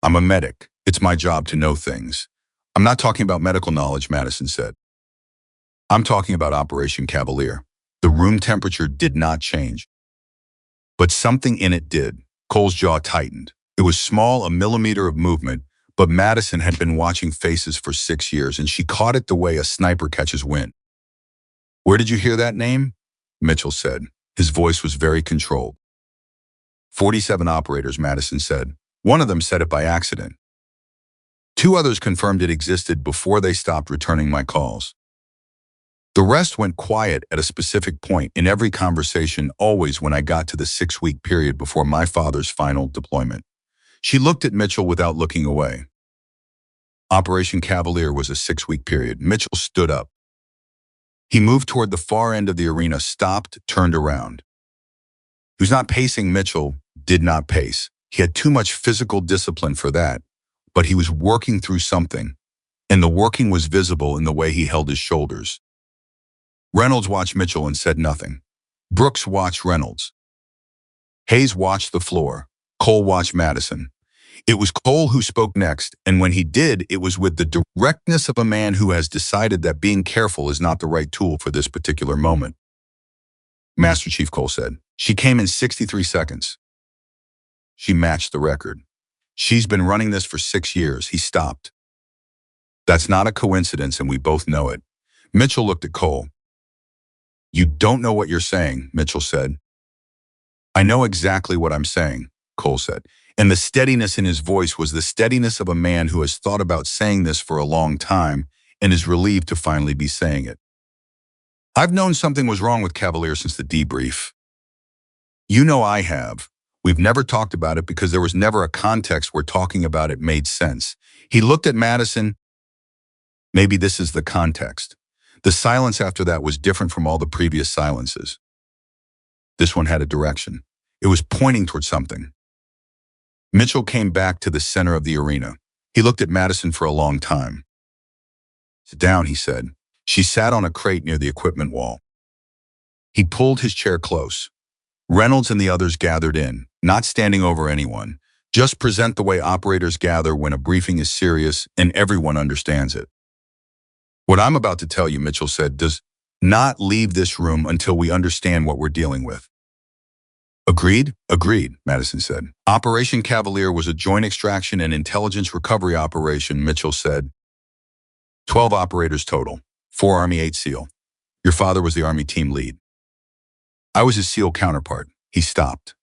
"I'm a medic. It's my job to know things." "I'm not talking about medical knowledge," Madison said. "I'm talking about Operation Cavalier." The room temperature did not change, but something in it did. Cole's jaw tightened. It was small, a millimeter of movement, but Madison had been watching faces for 6 years, and she caught it the way a sniper catches wind. "Where did you hear that name?" Mitchell said. His voice was very controlled. 47 operators, Madison said. One of them said it by accident. 2 others confirmed it existed before they stopped returning my calls. The rest went quiet at a specific point in every conversation, always when I got to the 6-week period before my father's final deployment. She looked at Mitchell without looking away. Operation Cavalier was a 6-week period. Mitchell stood up. He moved toward the far end of the arena, stopped, turned around. He was not pacing. Mitchell did not pace. He had too much physical discipline for that, but he was working through something, and the working was visible in the way he held his shoulders. Reynolds watched Mitchell and said nothing. Brooks watched Reynolds. Hayes watched the floor. Cole watched Madison. It was Cole who spoke next, and when he did, it was with the directness of a man who has decided that being careful is not the right tool for this particular moment. "Master Chief," Cole said. "She came in 63 seconds. She matched the record. She's been running this for 6 years." He stopped. "That's not a coincidence, and we both know it." Mitchell looked at Cole. "You don't know what you're saying," Mitchell said. "I know exactly what I'm saying," Cole said. And the steadiness in his voice was the steadiness of a man who has thought about saying this for a long time and is relieved to finally be saying it. "I've known something was wrong with Cavalier since the debrief. You know I have. We've never talked about it because there was never a context where talking about it made sense." He looked at Madison. "Maybe this is the context." The silence after that was different from all the previous silences. This one had a direction. It was pointing toward something. Mitchell came back to the center of the arena. He looked at Madison for a long time. "Sit down," he said. She sat on a crate near the equipment wall. He pulled his chair close. Reynolds and the others gathered in, not standing over anyone. Just present the way operators gather when a briefing is serious and everyone understands it. "What I'm about to tell you," Mitchell said, "does not leave this room until we understand what we're dealing with." "Agreed?" "Agreed," Madison said. "Operation Cavalier was a joint extraction and intelligence recovery operation," Mitchell said. 12 operators total, 4 Army, 8 SEAL. Your father was the Army team lead. I was his SEAL counterpart." He stopped.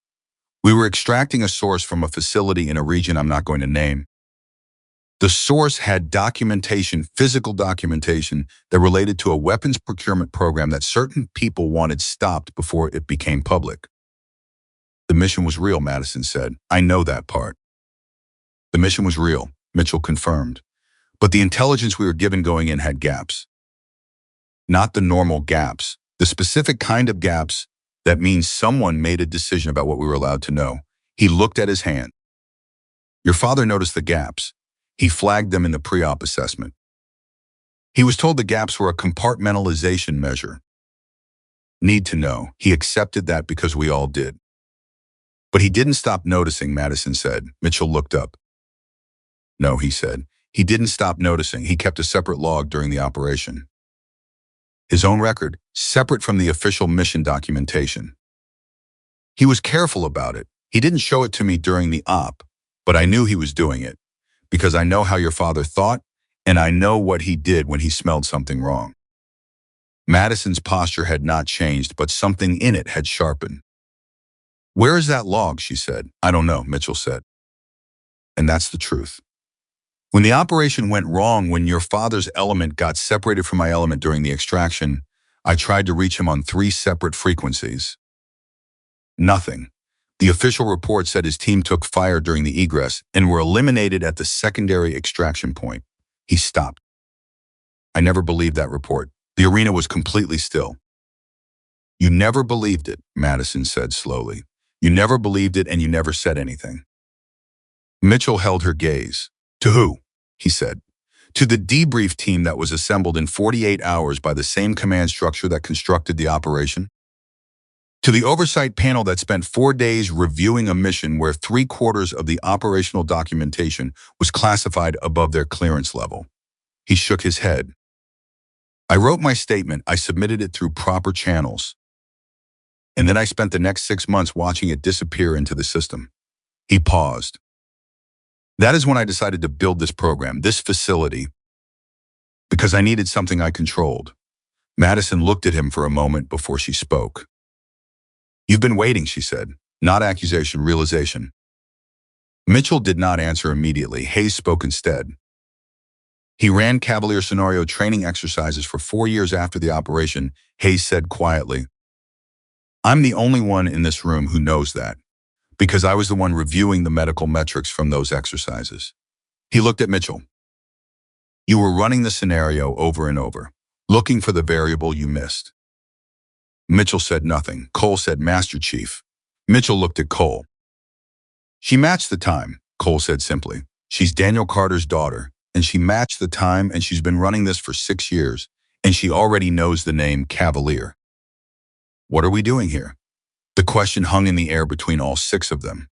"We were extracting a source from a facility in a region I'm not going to name. The source had documentation, physical documentation, that related to a weapons procurement program that certain people wanted stopped before it became public. The mission was real," Madison said. "I know that part." "The mission was real," Mitchell confirmed. "But the intelligence we were given going in had gaps. Not the normal gaps, the specific kind of gaps that means someone made a decision about what we were allowed to know." He looked at his hand. "Your father noticed the gaps. He flagged them in the pre-op assessment. He was told the gaps were a compartmentalization measure. Need to know. He accepted that because we all did." "But he didn't stop noticing," Madison said. Mitchell looked up. "No," he said. "He didn't stop noticing. He kept a separate log during the operation. His own record, separate from the official mission documentation. He was careful about it. He didn't show it to me during the op, but I knew he was doing it, because I know how your father thought, and I know what he did when he smelled something wrong." Madison's posture had not changed, but something in it had sharpened. "Where is that log?" she said. "I don't know," Mitchell said. "And that's the truth. When the operation went wrong, when your father's element got separated from my element during the extraction, I tried to reach him on 3 separate frequencies. Nothing. The official report said his team took fire during the egress and were eliminated at the secondary extraction point." He stopped. "I never believed that report." The arena was completely still. You never believed it, Madison said slowly. You never believed it and you never said anything. Mitchell held her gaze. To who? He said. To the debrief team that was assembled in 48 hours by the same command structure that constructed the operation. To the oversight panel that spent 4 days reviewing a mission where 3/4 of the operational documentation was classified above their clearance level. He shook his head. I wrote my statement, I submitted it through proper channels. And then I spent the next 6 months watching it disappear into the system. He paused. That is when I decided to build this program, this facility, because I needed something I controlled. Madison looked at him for a moment before she spoke. You've been waiting, she said. Not accusation, realization. Mitchell did not answer immediately. Hayes spoke instead. He ran Cavalier scenario training exercises for 4 years after the operation, Hayes said quietly. I'm the only one in this room who knows that, because I was the one reviewing the medical metrics from those exercises. He looked at Mitchell. You were running the scenario over and over, looking for the variable you missed. Mitchell said nothing. Cole said, Master Chief. Mitchell looked at Cole. She matched the time, Cole said simply. She's Daniel Carter's daughter, and she matched the time, and she's been running this for 6 years, and she already knows the name Cavalier. What are we doing here? The question hung in the air between all 6 of them.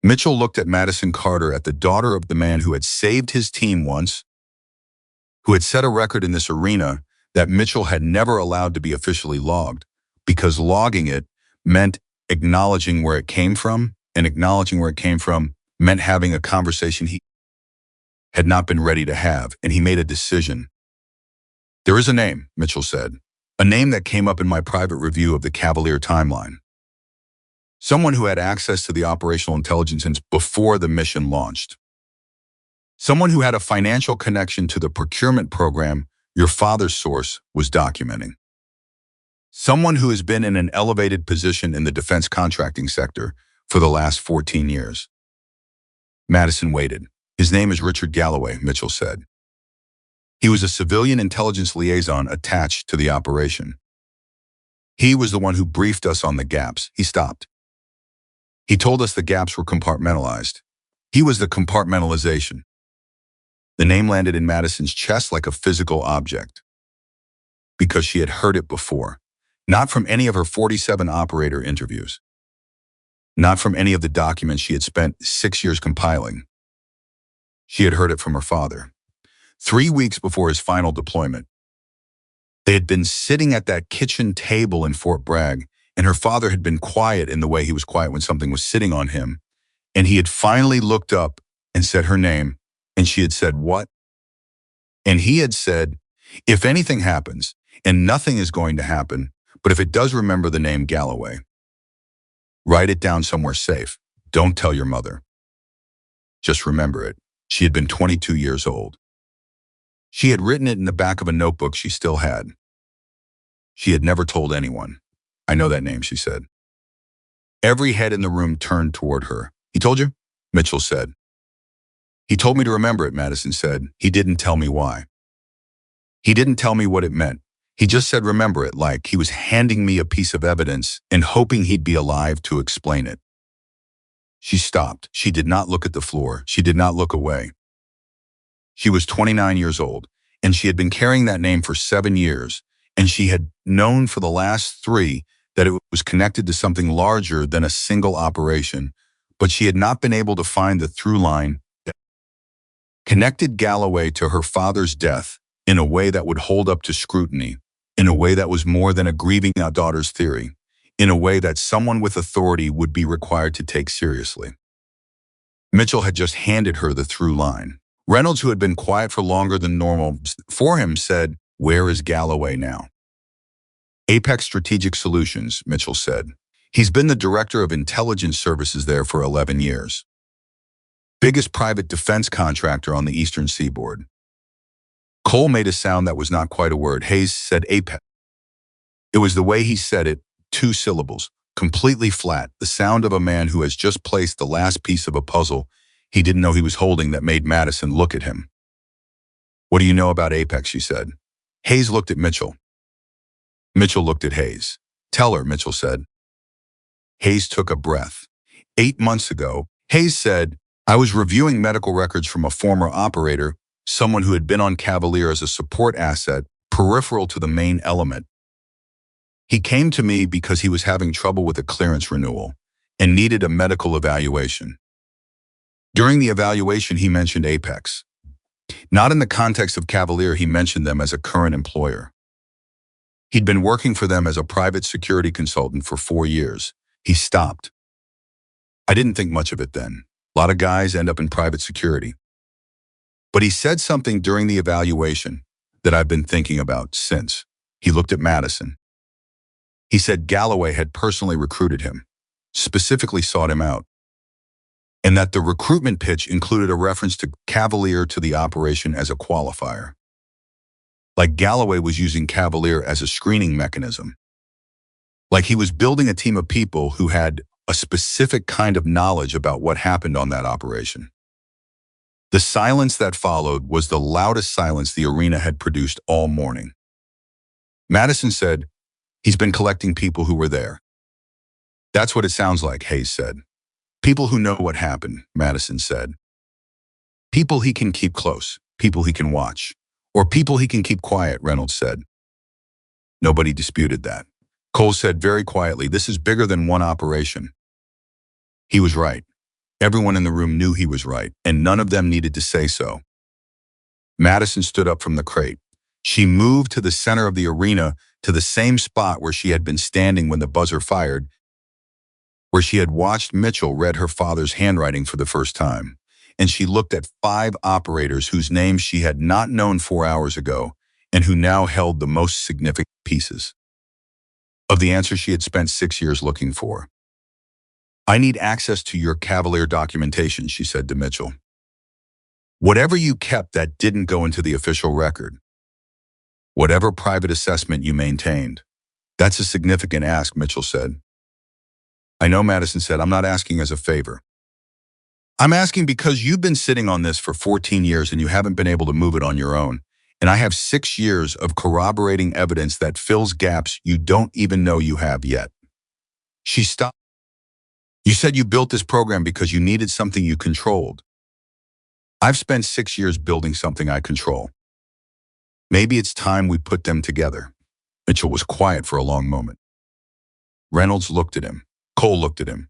Mitchell looked at Madison Carter, at the daughter of the man who had saved his team once, who had set a record in this arena that Mitchell had never allowed to be officially logged, because logging it meant acknowledging where it came from, and acknowledging where it came from meant having a conversation he had not been ready to have, and he made a decision. There is a name, Mitchell said, a name that came up in my private review of the Cavalier timeline. Someone who had access to the operational intelligence since before the mission launched. Someone who had a financial connection to the procurement program your father's source was documenting. Someone who has been in an elevated position in the defense contracting sector for the last 14 years. Madison waited. His name is Richard Galloway, Mitchell said. He was a civilian intelligence liaison attached to the operation. He was the one who briefed us on the gaps. He stopped. He told us the gaps were compartmentalized. He was the compartmentalization. The name landed in Madison's chest like a physical object, because she had heard it before, not from any of her 47 operator interviews, not from any of the documents she had spent 6 years compiling. She had heard it from her father, 3 weeks before his final deployment. They had been sitting at that kitchen table in Fort Bragg, and her father had been quiet in the way he was quiet when something was sitting on him, and he had finally looked up and said her name. And she had said, what? And he had said, if anything happens, and nothing is going to happen, but if it does, remember the name Galloway. Write it down somewhere safe. Don't tell your mother. Just remember it. She had been 22 years old. She had written it in the back of a notebook she still had. She had never told anyone. I know that name, she said. Every head in the room turned toward her. He told you? Mitchell said. He told me to remember it, Madison said. He didn't tell me why. He didn't tell me what it meant. He just said remember it, like he was handing me a piece of evidence and hoping he'd be alive to explain it. She stopped. She did not look at the floor. She did not look away. She was 29 years old, and she had been carrying that name for 7 years, and she had known for the last 3 that it was connected to something larger than a single operation, but she had not been able to find the through line that connected Galloway to her father's death in a way that would hold up to scrutiny, in a way that was more than a grieving out daughter's theory, in a way that someone with authority would be required to take seriously. Mitchell had just handed her the through line. Reynolds, who had been quiet for longer than normal for him, said, where is Galloway now? Apex Strategic Solutions, Mitchell said. He's been the director of intelligence services there for 11 years. Biggest private defense contractor on the eastern seaboard. Cole made a sound that was not quite a word. Hayes said Apex. It was the way he said it, 2 syllables, completely flat, the sound of a man who has just placed the last piece of a puzzle he didn't know he was holding, that made Madison look at him. What do you know about Apex, she said. Hayes looked at Mitchell. Mitchell looked at Hayes. Tell her, Mitchell said. Hayes took a breath. 8 months ago, Hayes said, I was reviewing medical records from a former operator, someone who had been on Cavalier as a support asset, peripheral to the main element. He came to me because he was having trouble with a clearance renewal and needed a medical evaluation. During the evaluation, he mentioned Apex. Not in the context of Cavalier, he mentioned them as a current employer. He'd been working for them as a private security consultant for 4 years. He stopped. I didn't think much of it then. A lot of guys end up in private security. But he said something during the evaluation that I've been thinking about since. He looked at Madison. He said Galloway had personally recruited him, specifically sought him out, and that the recruitment pitch included a reference to Cavalier to the operation as a qualifier. Like Galloway was using Cavalier as a screening mechanism. Like he was building a team of people who had a specific kind of knowledge about what happened on that operation. The silence that followed was the loudest silence the arena had produced all morning. Madison said, he's been collecting people who were there. That's what it sounds like, Hayes said. People who know what happened, Madison said. People he can keep close, people he can watch, or people he can keep quiet, Reynolds said. Nobody disputed that. Cole said very quietly, this is bigger than one operation. He was right. Everyone in the room knew he was right, and none of them needed to say so. Madison stood up from the crate. She moved to the center of the arena, to the same spot where she had been standing when the buzzer fired, where she had watched Mitchell read her father's handwriting for the first time, and she looked at 5 operators whose names she had not known 4 hours ago and who now held the most significant pieces of the answer she had spent 6 years looking for. I need access to your Cavalier documentation, she said to Mitchell. Whatever you kept that didn't go into the official record. Whatever private assessment you maintained. That's a significant ask, Mitchell said. I know, Madison said, I'm not asking as a favor. I'm asking because you've been sitting on this for 14 years and you haven't been able to move it on your own. And I have 6 years of corroborating evidence that fills gaps you don't even know you have yet. She stopped. You said you built this program because you needed something you controlled. I've spent 6 years building something I control. Maybe it's time we put them together. Mitchell was quiet for a long moment. Reynolds looked at him. Cole looked at him.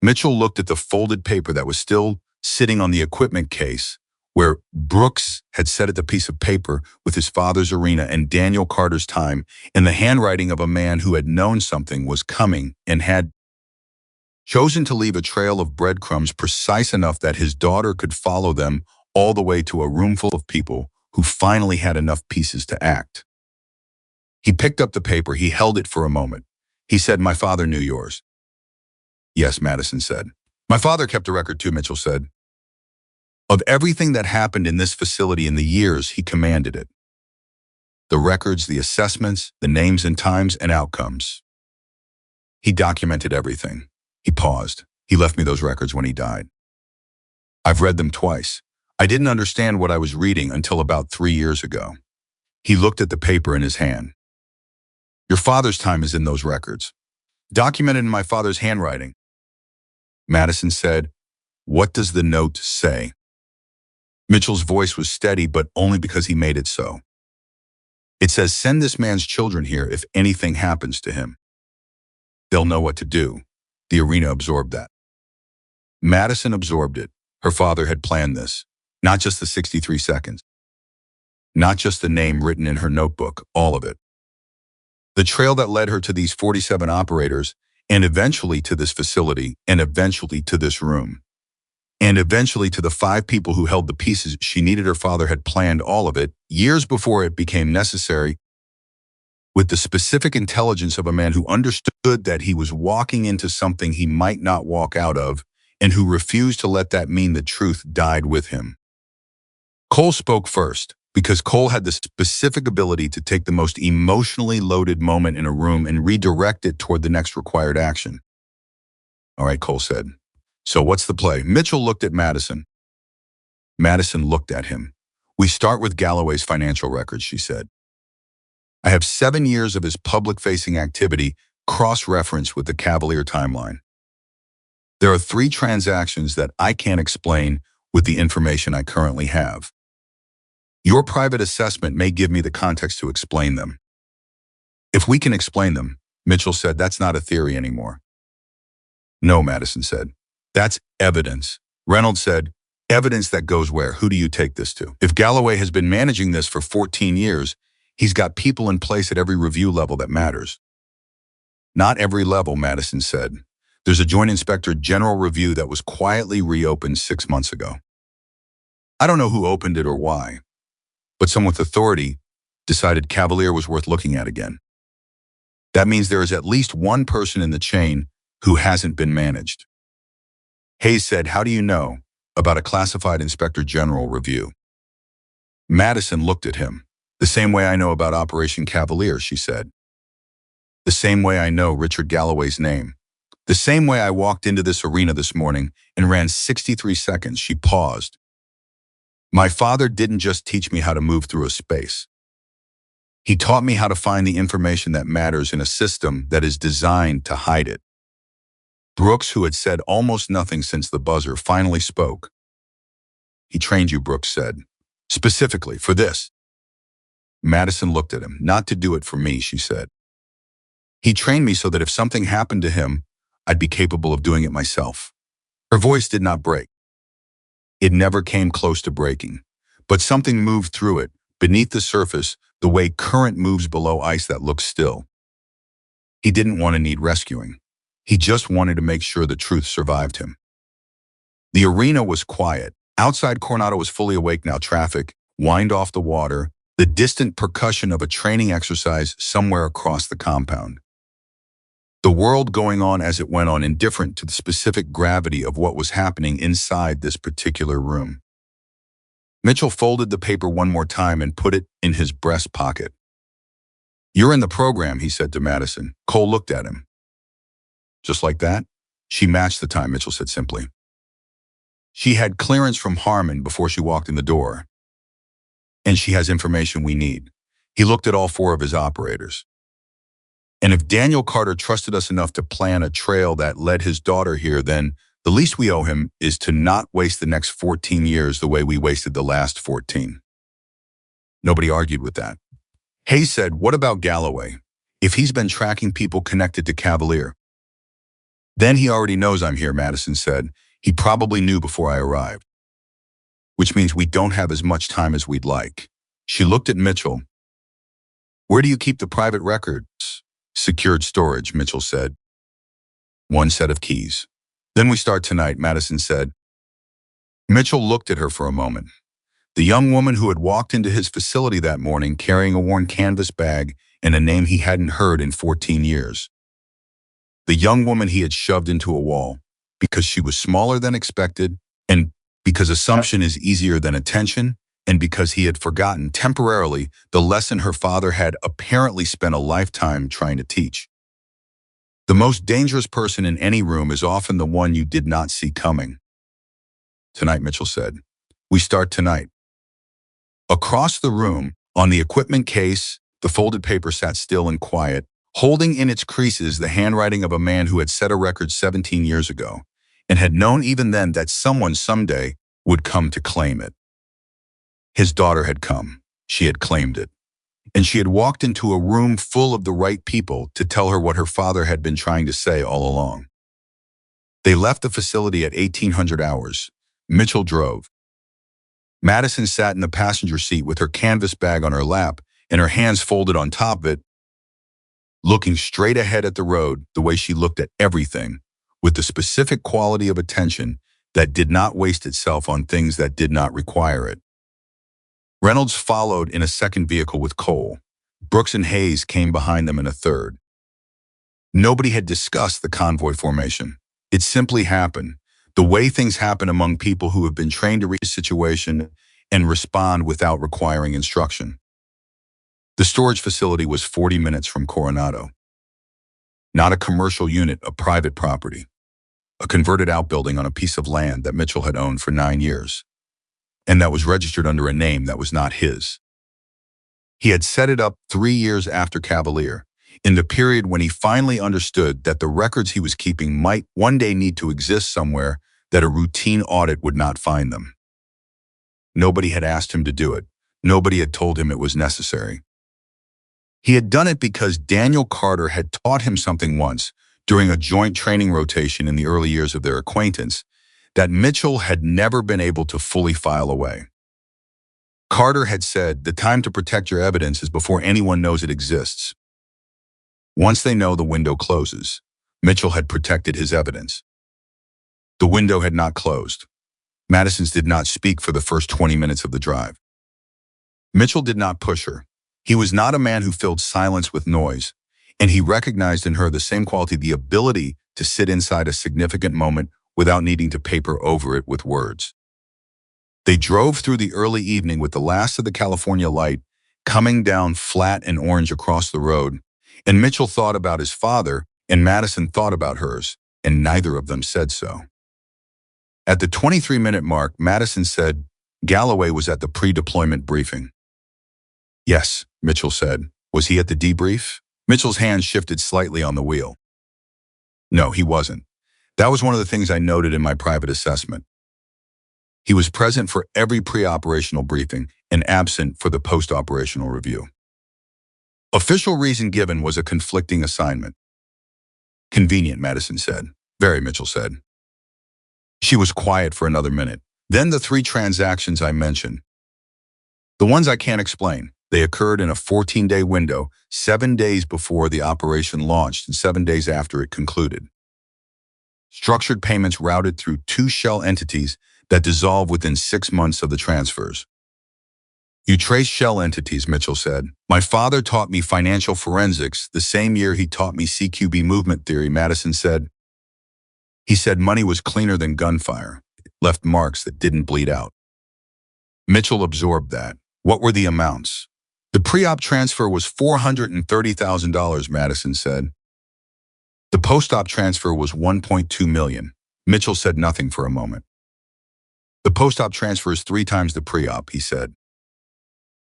Mitchell looked at the folded paper that was still sitting on the equipment case where Brooks had set at the piece of paper with his father's arena and Daniel Carter's time in the handwriting of a man who had known something was coming and had chosen to leave a trail of breadcrumbs precise enough that his daughter could follow them all the way to a room full of people who finally had enough pieces to act. He picked up the paper. He held it for a moment. He said, my father knew yours. Yes, Madison said. My father kept a record too, Mitchell said. Of everything that happened in this facility in the years he commanded it. The records, the assessments, the names and times and outcomes. He documented everything. He paused. He left me those records when he died. I've read them twice. I didn't understand what I was reading until about 3 years ago. He looked at the paper in his hand. Your father's time is in those records, documented in my father's handwriting. Madison said, what does the note say? Mitchell's voice was steady, but only because he made it so. It says, send this man's children here if anything happens to him. They'll know what to do. The arena absorbed that. Madison absorbed it. Her father had planned this. Not just the 63 seconds. Not just the name written in her notebook, all of it. The trail that led her to these 47 operators, and eventually to this facility, and eventually to this room. And eventually to the 5 people who held the pieces she needed. Her father had planned all of it, years before it became necessary, with the specific intelligence of a man who understood that he was walking into something he might not walk out of, and who refused to let that mean the truth died with him. Cole spoke first, because Cole had the specific ability to take the most emotionally loaded moment in a room and redirect it toward the next required action. All right, Cole said. So what's the play? Mitchell looked at Madison. Madison looked at him. We start with Galloway's financial records, she said. I have 7 years of his public-facing activity cross-referenced with the Cavalier timeline. There are 3 transactions that I can't explain with the information I currently have. Your private assessment may give me the context to explain them. If we can explain them, Mitchell said, that's not a theory anymore. No, Madison said. That's evidence. Reynolds said, evidence that goes where? Who do you take this to? If Galloway has been managing this for 14 years, he's got people in place at every review level that matters. Not every level, Madison said. There's a Joint Inspector General review that was quietly reopened 6 months ago. I don't know who opened it or why, but someone with authority decided Cavalier was worth looking at again. That means there is at least one person in the chain who hasn't been managed. Hayes said, how do you know about a classified Inspector General review? Madison looked at him. The same way I know about Operation Cavalier, she said. The same way I know Richard Galloway's name. The same way I walked into this arena this morning and ran 63 seconds, she paused. My father didn't just teach me how to move through a space. He taught me how to find the information that matters in a system that is designed to hide it. Brooks, who had said almost nothing since the buzzer, finally spoke. He trained you, Brooks said. Specifically for this. Madison looked at him. Not to do it for me, she said. He trained me so that if something happened to him, I'd be capable of doing it myself. Her voice did not break. It never came close to breaking, but something moved through it, beneath the surface, the way current moves below ice that looks still. He didn't want to need rescuing. He just wanted to make sure the truth survived him. The arena was quiet. Outside Coronado was fully awake now. Traffic whined off the water, the distant percussion of a training exercise somewhere across the compound. The world going on as it went on, indifferent to the specific gravity of what was happening inside this particular room. Mitchell folded the paper one more time and put it in his breast pocket. You're in the program, he said to Madison. Cole looked at him. Just like that? She matched the time, Mitchell said simply. She had clearance from Harmon before she walked in the door. And she has information we need. He looked at all 4 of his operators. And if Daniel Carter trusted us enough to plan a trail that led his daughter here, then the least we owe him is to not waste the next 14 years the way we wasted the last 14. Nobody argued with that. Hayes said, what about Galloway? If he's been tracking people connected to Cavalier? Then he already knows I'm here, Madison said. He probably knew before I arrived. Which means we don't have as much time as we'd like. She looked at Mitchell. Where do you keep the private records? Secured storage, Mitchell said. 1 set of keys. Then we start tonight, Madison said. Mitchell looked at her for a moment. The young woman who had walked into his facility that morning carrying a worn canvas bag and a name he hadn't heard in 14 years. The young woman he had shoved into a wall because she was smaller than expected, and because assumption is easier than attention, and because he had forgotten temporarily the lesson her father had apparently spent a lifetime trying to teach. The most dangerous person in any room is often the one you did not see coming. Tonight, Mitchell said. We start tonight. Across the room, on the equipment case, the folded paper sat still and quiet, holding in its creases the handwriting of a man who had set a record 17 years ago, and had known even then that someone someday would come to claim it. His daughter had come. She had claimed it. And she had walked into a room full of the right people to tell her what her father had been trying to say all along. They left the facility at 1800 hours. Mitchell drove. Madison sat in the passenger seat with her canvas bag on her lap and her hands folded on top of it, looking straight ahead at the road the way she looked at everything, with the specific quality of attention that did not waste itself on things that did not require it. Reynolds followed in a second vehicle with Cole. Brooks and Hayes came behind them in a third. Nobody had discussed the convoy formation. It simply happened, the way things happen among people who have been trained to read a situation and respond without requiring instruction. The storage facility was 40 minutes from Coronado. Not a commercial unit, a private property. A converted outbuilding on a piece of land that Mitchell had owned for 9 years. and that was registered under a name that was not his. He had set it up 3 years after Cavalier, in the period when he finally understood that the records he was keeping might one day need to exist somewhere, that a routine audit would not find them. Nobody had asked him to do it. Nobody had told him it was necessary. He had done it because Daniel Carter had taught him something once, during a joint training rotation in the early years of their acquaintance, that Mitchell had never been able to fully file away. Carter had said, the time to protect your evidence is before anyone knows it exists. Once they know, the window closes. Mitchell had protected his evidence. The window had not closed. Madison's did not speak for the first 20 minutes of the drive. Mitchell did not push her. He was not a man who filled silence with noise, and he recognized in her the same quality, the ability to sit inside a significant moment without needing to paper over it with words. They drove through the early evening with the last of the California light coming down flat and orange across the road, and Mitchell thought about his father, and Madison thought about hers, and neither of them said so. At the 23-minute mark, Madison said, Galloway was at the pre-deployment briefing. Yes, Mitchell said. Was he at the debrief? Mitchell's hand shifted slightly on the wheel. No, he wasn't. That was one of the things I noted in my private assessment. He was present for every pre-operational briefing and absent for the post-operational review. Official reason given was a conflicting assignment. Convenient, Madison said. Very, Mitchell said. She was quiet for another minute. Then the 3 transactions I mentioned. The ones I can't explain. They occurred in a 14-day window, 7 days before the operation launched and 7 days after it concluded. Structured payments routed through 2 shell entities that dissolve within 6 months of the transfers. You trace shell entities, Mitchell said. My father taught me financial forensics the same year he taught me CQB movement theory, Madison said. He said money was cleaner than gunfire. It left marks that didn't bleed out. Mitchell absorbed that. What were the amounts? The pre-op transfer was $430,000, Madison said. The post-op transfer was $1.2 million. Mitchell said nothing for a moment. The post-op transfer is 3 times the pre-op, he said.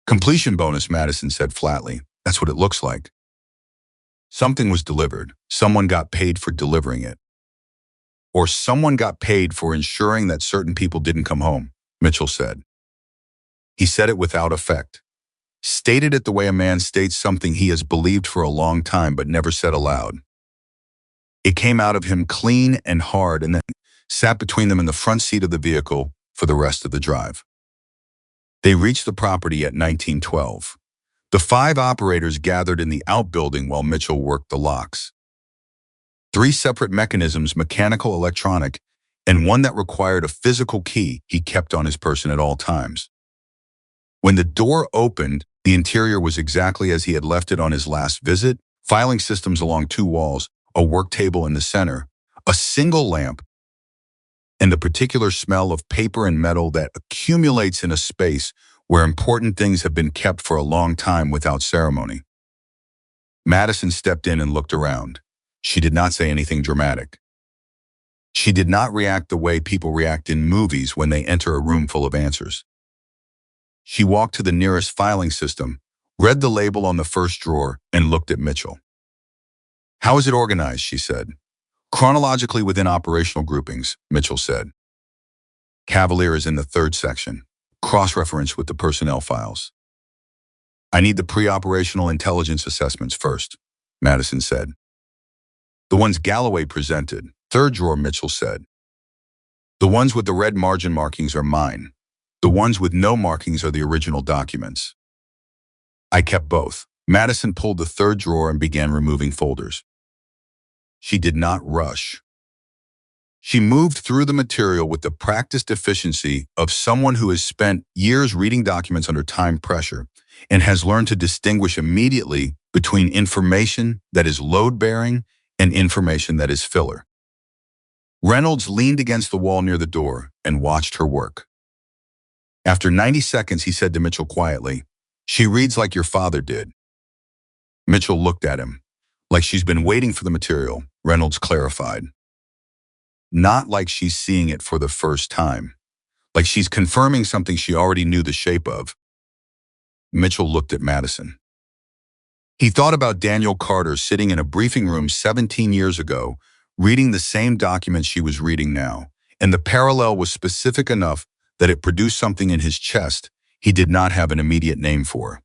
Completion bonus, Madison said flatly. That's what it looks like. Something was delivered. Someone got paid for delivering it. Or someone got paid for ensuring that certain people didn't come home, Mitchell said. He said it without effect. Stated it the way a man states something he has believed for a long time but never said aloud. It came out of him clean and hard, and then sat between them in the front seat of the vehicle for the rest of the drive. They reached the property at 1912. The 5 operators gathered in the outbuilding while Mitchell worked the locks. 3 separate mechanisms, mechanical, electronic, and one that required a physical key he kept on his person at all times. When the door opened, the interior was exactly as he had left it on his last visit, filing systems along 2 walls, a work table in the center, a single lamp, and the particular smell of paper and metal that accumulates in a space where important things have been kept for a long time without ceremony. Madison stepped in and looked around. She did not say anything dramatic. She did not react the way people react in movies when they enter a room full of answers. She walked to the nearest filing system, read the label on the first drawer, and looked at Mitchell. How is it organized, she said. Chronologically within operational groupings, Mitchell said. Cavalier is in the 3rd section, cross-reference with the personnel files. I need the pre-operational intelligence assessments first, Madison said. The ones Galloway presented, 3rd drawer, Mitchell said. The ones with the red margin markings are mine. The ones with no markings are the original documents. I kept both. Madison pulled the 3rd drawer and began removing folders. She did not rush. She moved through the material with the practiced efficiency of someone who has spent years reading documents under time pressure and has learned to distinguish immediately between information that is load-bearing and information that is filler. Reynolds leaned against the wall near the door and watched her work. After 90 seconds, he said to Mitchell quietly, "She reads like your father did." Mitchell looked at him. Like she's been waiting for the material, Reynolds clarified. Not like she's seeing it for the first time. like she's confirming something she already knew the shape of. Mitchell looked at Madison. He thought about Daniel Carter sitting in a briefing room 17 years ago, reading the same document she was reading now, and the parallel was specific enough that it produced something in his chest he did not have an immediate name for.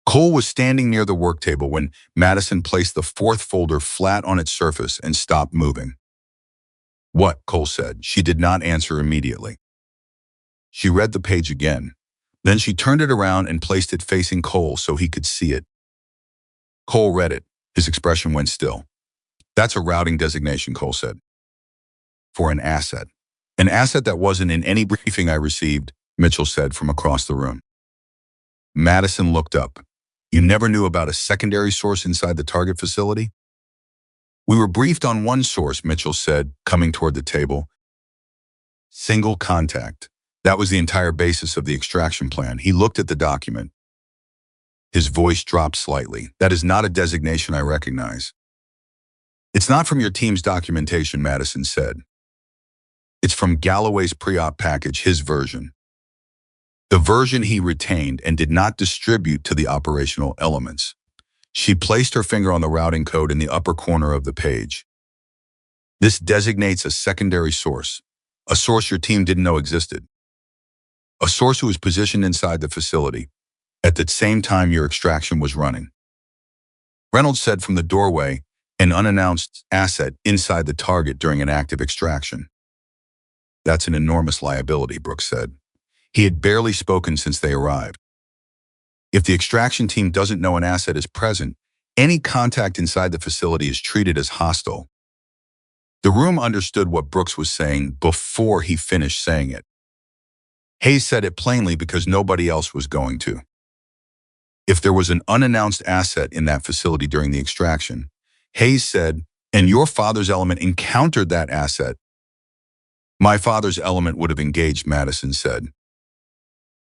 Cole was standing near the work table when Madison placed the fourth folder flat on its surface and stopped moving. "What?" Cole said. She did not answer immediately. She read the page again. Then she turned it around and placed it facing Cole so he could see it. Cole read it. His expression went still. "That's a routing designation," Cole said. "For an asset. An asset that wasn't in any briefing I received," Mitchell said from across the room. Madison looked up. "You never knew about a secondary source inside the target facility?" "We were briefed on one source," Mitchell said, coming toward the table. "Single contact. That was the entire basis of the extraction plan." He looked at the document. His voice dropped slightly. "That is not a designation I recognize." "It's not from your team's documentation," Madison said. "It's from Galloway's pre-op package, his version. The version he retained and did not distribute to the operational elements." She placed her finger on the routing code in the upper corner of the page. "This designates a secondary source, a source your team didn't know existed. A source who was positioned inside the facility at the same time your extraction was running." Reynolds said from the doorway, "An unannounced asset inside the target during an active extraction." "That's an enormous liability," Brooks said. He had barely spoken since they arrived. "If the extraction team doesn't know an asset is present, any contact inside the facility is treated as hostile." The room understood what Brooks was saying before he finished saying it. Hayes said it plainly because nobody else was going to. "If there was an unannounced asset in that facility during the extraction," Hayes said, "and your father's element encountered that asset." "My father's element would have engaged," Madison said.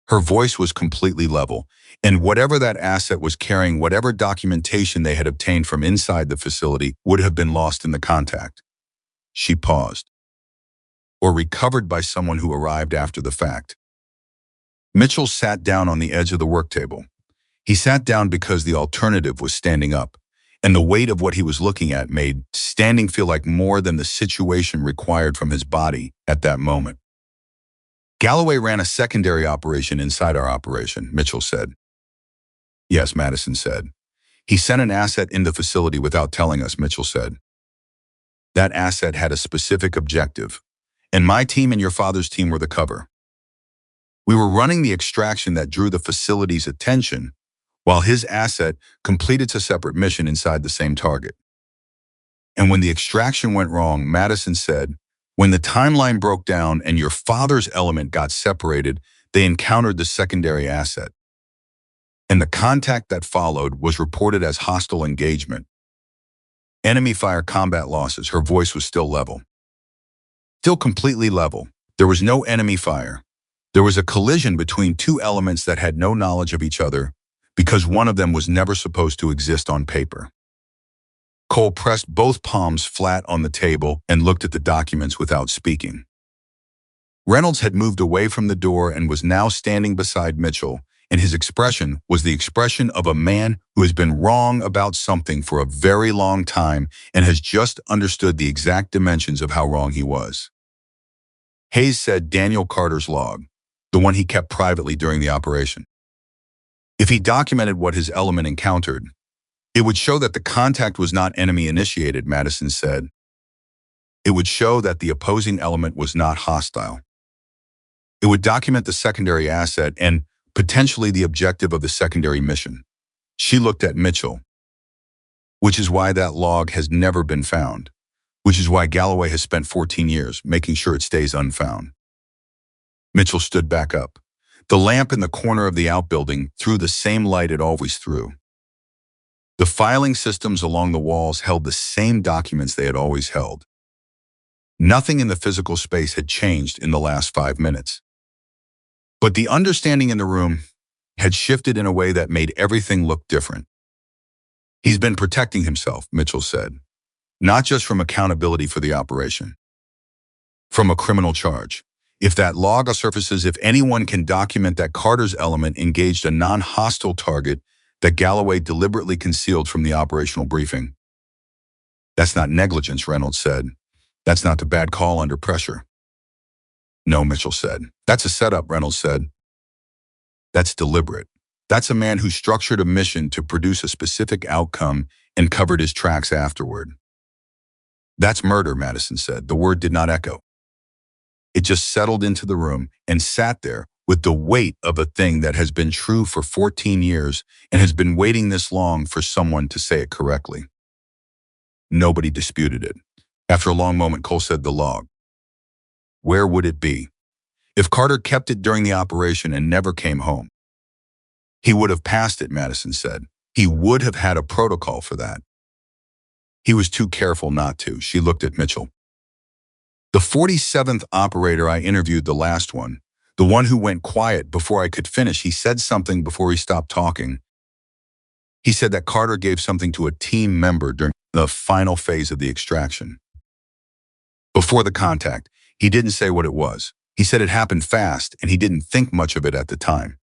Her voice was completely level, and whatever that asset was carrying, whatever documentation they had obtained from inside the facility, would have been lost in the contact. She paused. "Or recovered by someone who arrived after the fact." Mitchell sat down on the edge of the work table. He sat down because the alternative was standing up, and the weight of what he was looking at made standing feel like more than the situation required from his body at that moment. "Galloway ran a secondary operation inside our operation," Mitchell said. "Yes," Madison said. "He sent an asset in the facility without telling us," Mitchell said. "That asset had a specific objective, and my team and your father's team were the cover. We were running the extraction that drew the facility's attention, while his asset completed a separate mission inside the same target. And when the extraction went wrong," Madison said, "when the timeline broke down and your father's element got separated, they encountered the secondary asset. And the contact that followed was reported as hostile engagement. Enemy fire combat losses." Her voice was still level. Still completely level. "There was no enemy fire. There was a collision between two elements that had no knowledge of each other because one of them was never supposed to exist on paper." Cole pressed both palms flat on the table and looked at the documents without speaking. Reynolds had moved away from the door and was now standing beside Mitchell, and his expression was the expression of a man who has been wrong about something for a very long time and has just understood the exact dimensions of how wrong he was. Hayes said Daniel Carter's log, the one he kept privately during the operation. If he documented what his element encountered, it would show that the contact was not enemy-initiated, Madison said. It would show that the opposing element was not hostile. It would document the secondary asset and potentially the objective of the secondary mission. She looked at Mitchell. "Which is why that log has never been found. Which is why Galloway has spent 14 years making sure it stays unfound." Mitchell stood back up. The lamp in the corner of the outbuilding threw the same light it always threw. The filing systems along the walls held the same documents they had always held. Nothing in the physical space had changed in the last 5 minutes. But the understanding in the room had shifted in a way that made everything look different. "He's been protecting himself," Mitchell said, "not just from accountability for the operation. From a criminal charge. If that log surfaces, if anyone can document that Carter's element engaged a non-hostile target that Galloway deliberately concealed from the operational briefing. That's not negligence, Reynolds said. That's not the bad call under pressure. No, Mitchell said. That's a setup, Reynolds said. That's deliberate. That's a man who structured a mission to produce a specific outcome and covered his tracks afterward. That's murder, Madison said. The word did not echo. It just settled into the room and sat there with the weight of a thing that has been true for 14 years and has been waiting this long for someone to say it correctly. Nobody disputed it. After a long moment, Cole said, the log. Where would it be? If Carter kept it during the operation and never came home, he would have passed it, Madison said. He would have had a protocol for that. He was too careful not to. She looked at Mitchell. The 47th operator I interviewed, the last one, the one who went quiet before I could finish, he said something before he stopped talking. He said that Carter gave something to a team member during the final phase of the extraction. Before the contact, he didn't say what it was. He said it happened fast, and he didn't think much of it at the time.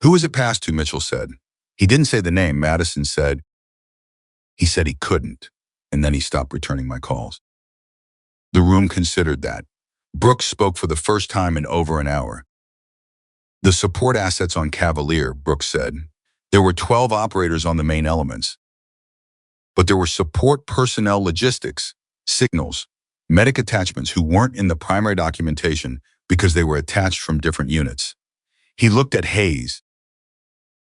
Who was it passed to, Mitchell said. He didn't say the name, Madison said. He said he couldn't, and then he stopped returning my calls. The room considered that. Brooks spoke for the first time in over an hour. The support assets on Cavalier, Brooks said. There were 12 operators on the main elements. But there were support personnel, logistics, signals, medic attachments who weren't in the primary documentation because they were attached from different units. He looked at Hayes.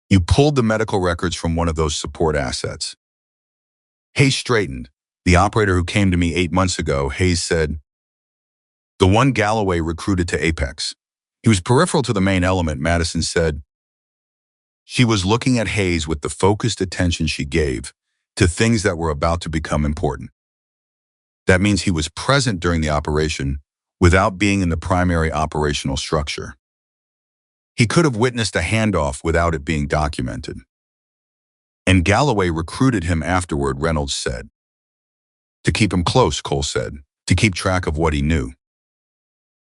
You pulled the medical records from one of those support assets. Hayes straightened. The operator who came to me 8 months ago, Hayes said, the one Galloway recruited to Apex. He was peripheral to the main element, Madison said. She was looking at Hayes with the focused attention she gave to things that were about to become important. That means he was present during the operation without being in the primary operational structure. He could have witnessed a handoff without it being documented. And Galloway recruited him afterward, Reynolds said. To keep him close, Cole said. To keep track of what he knew.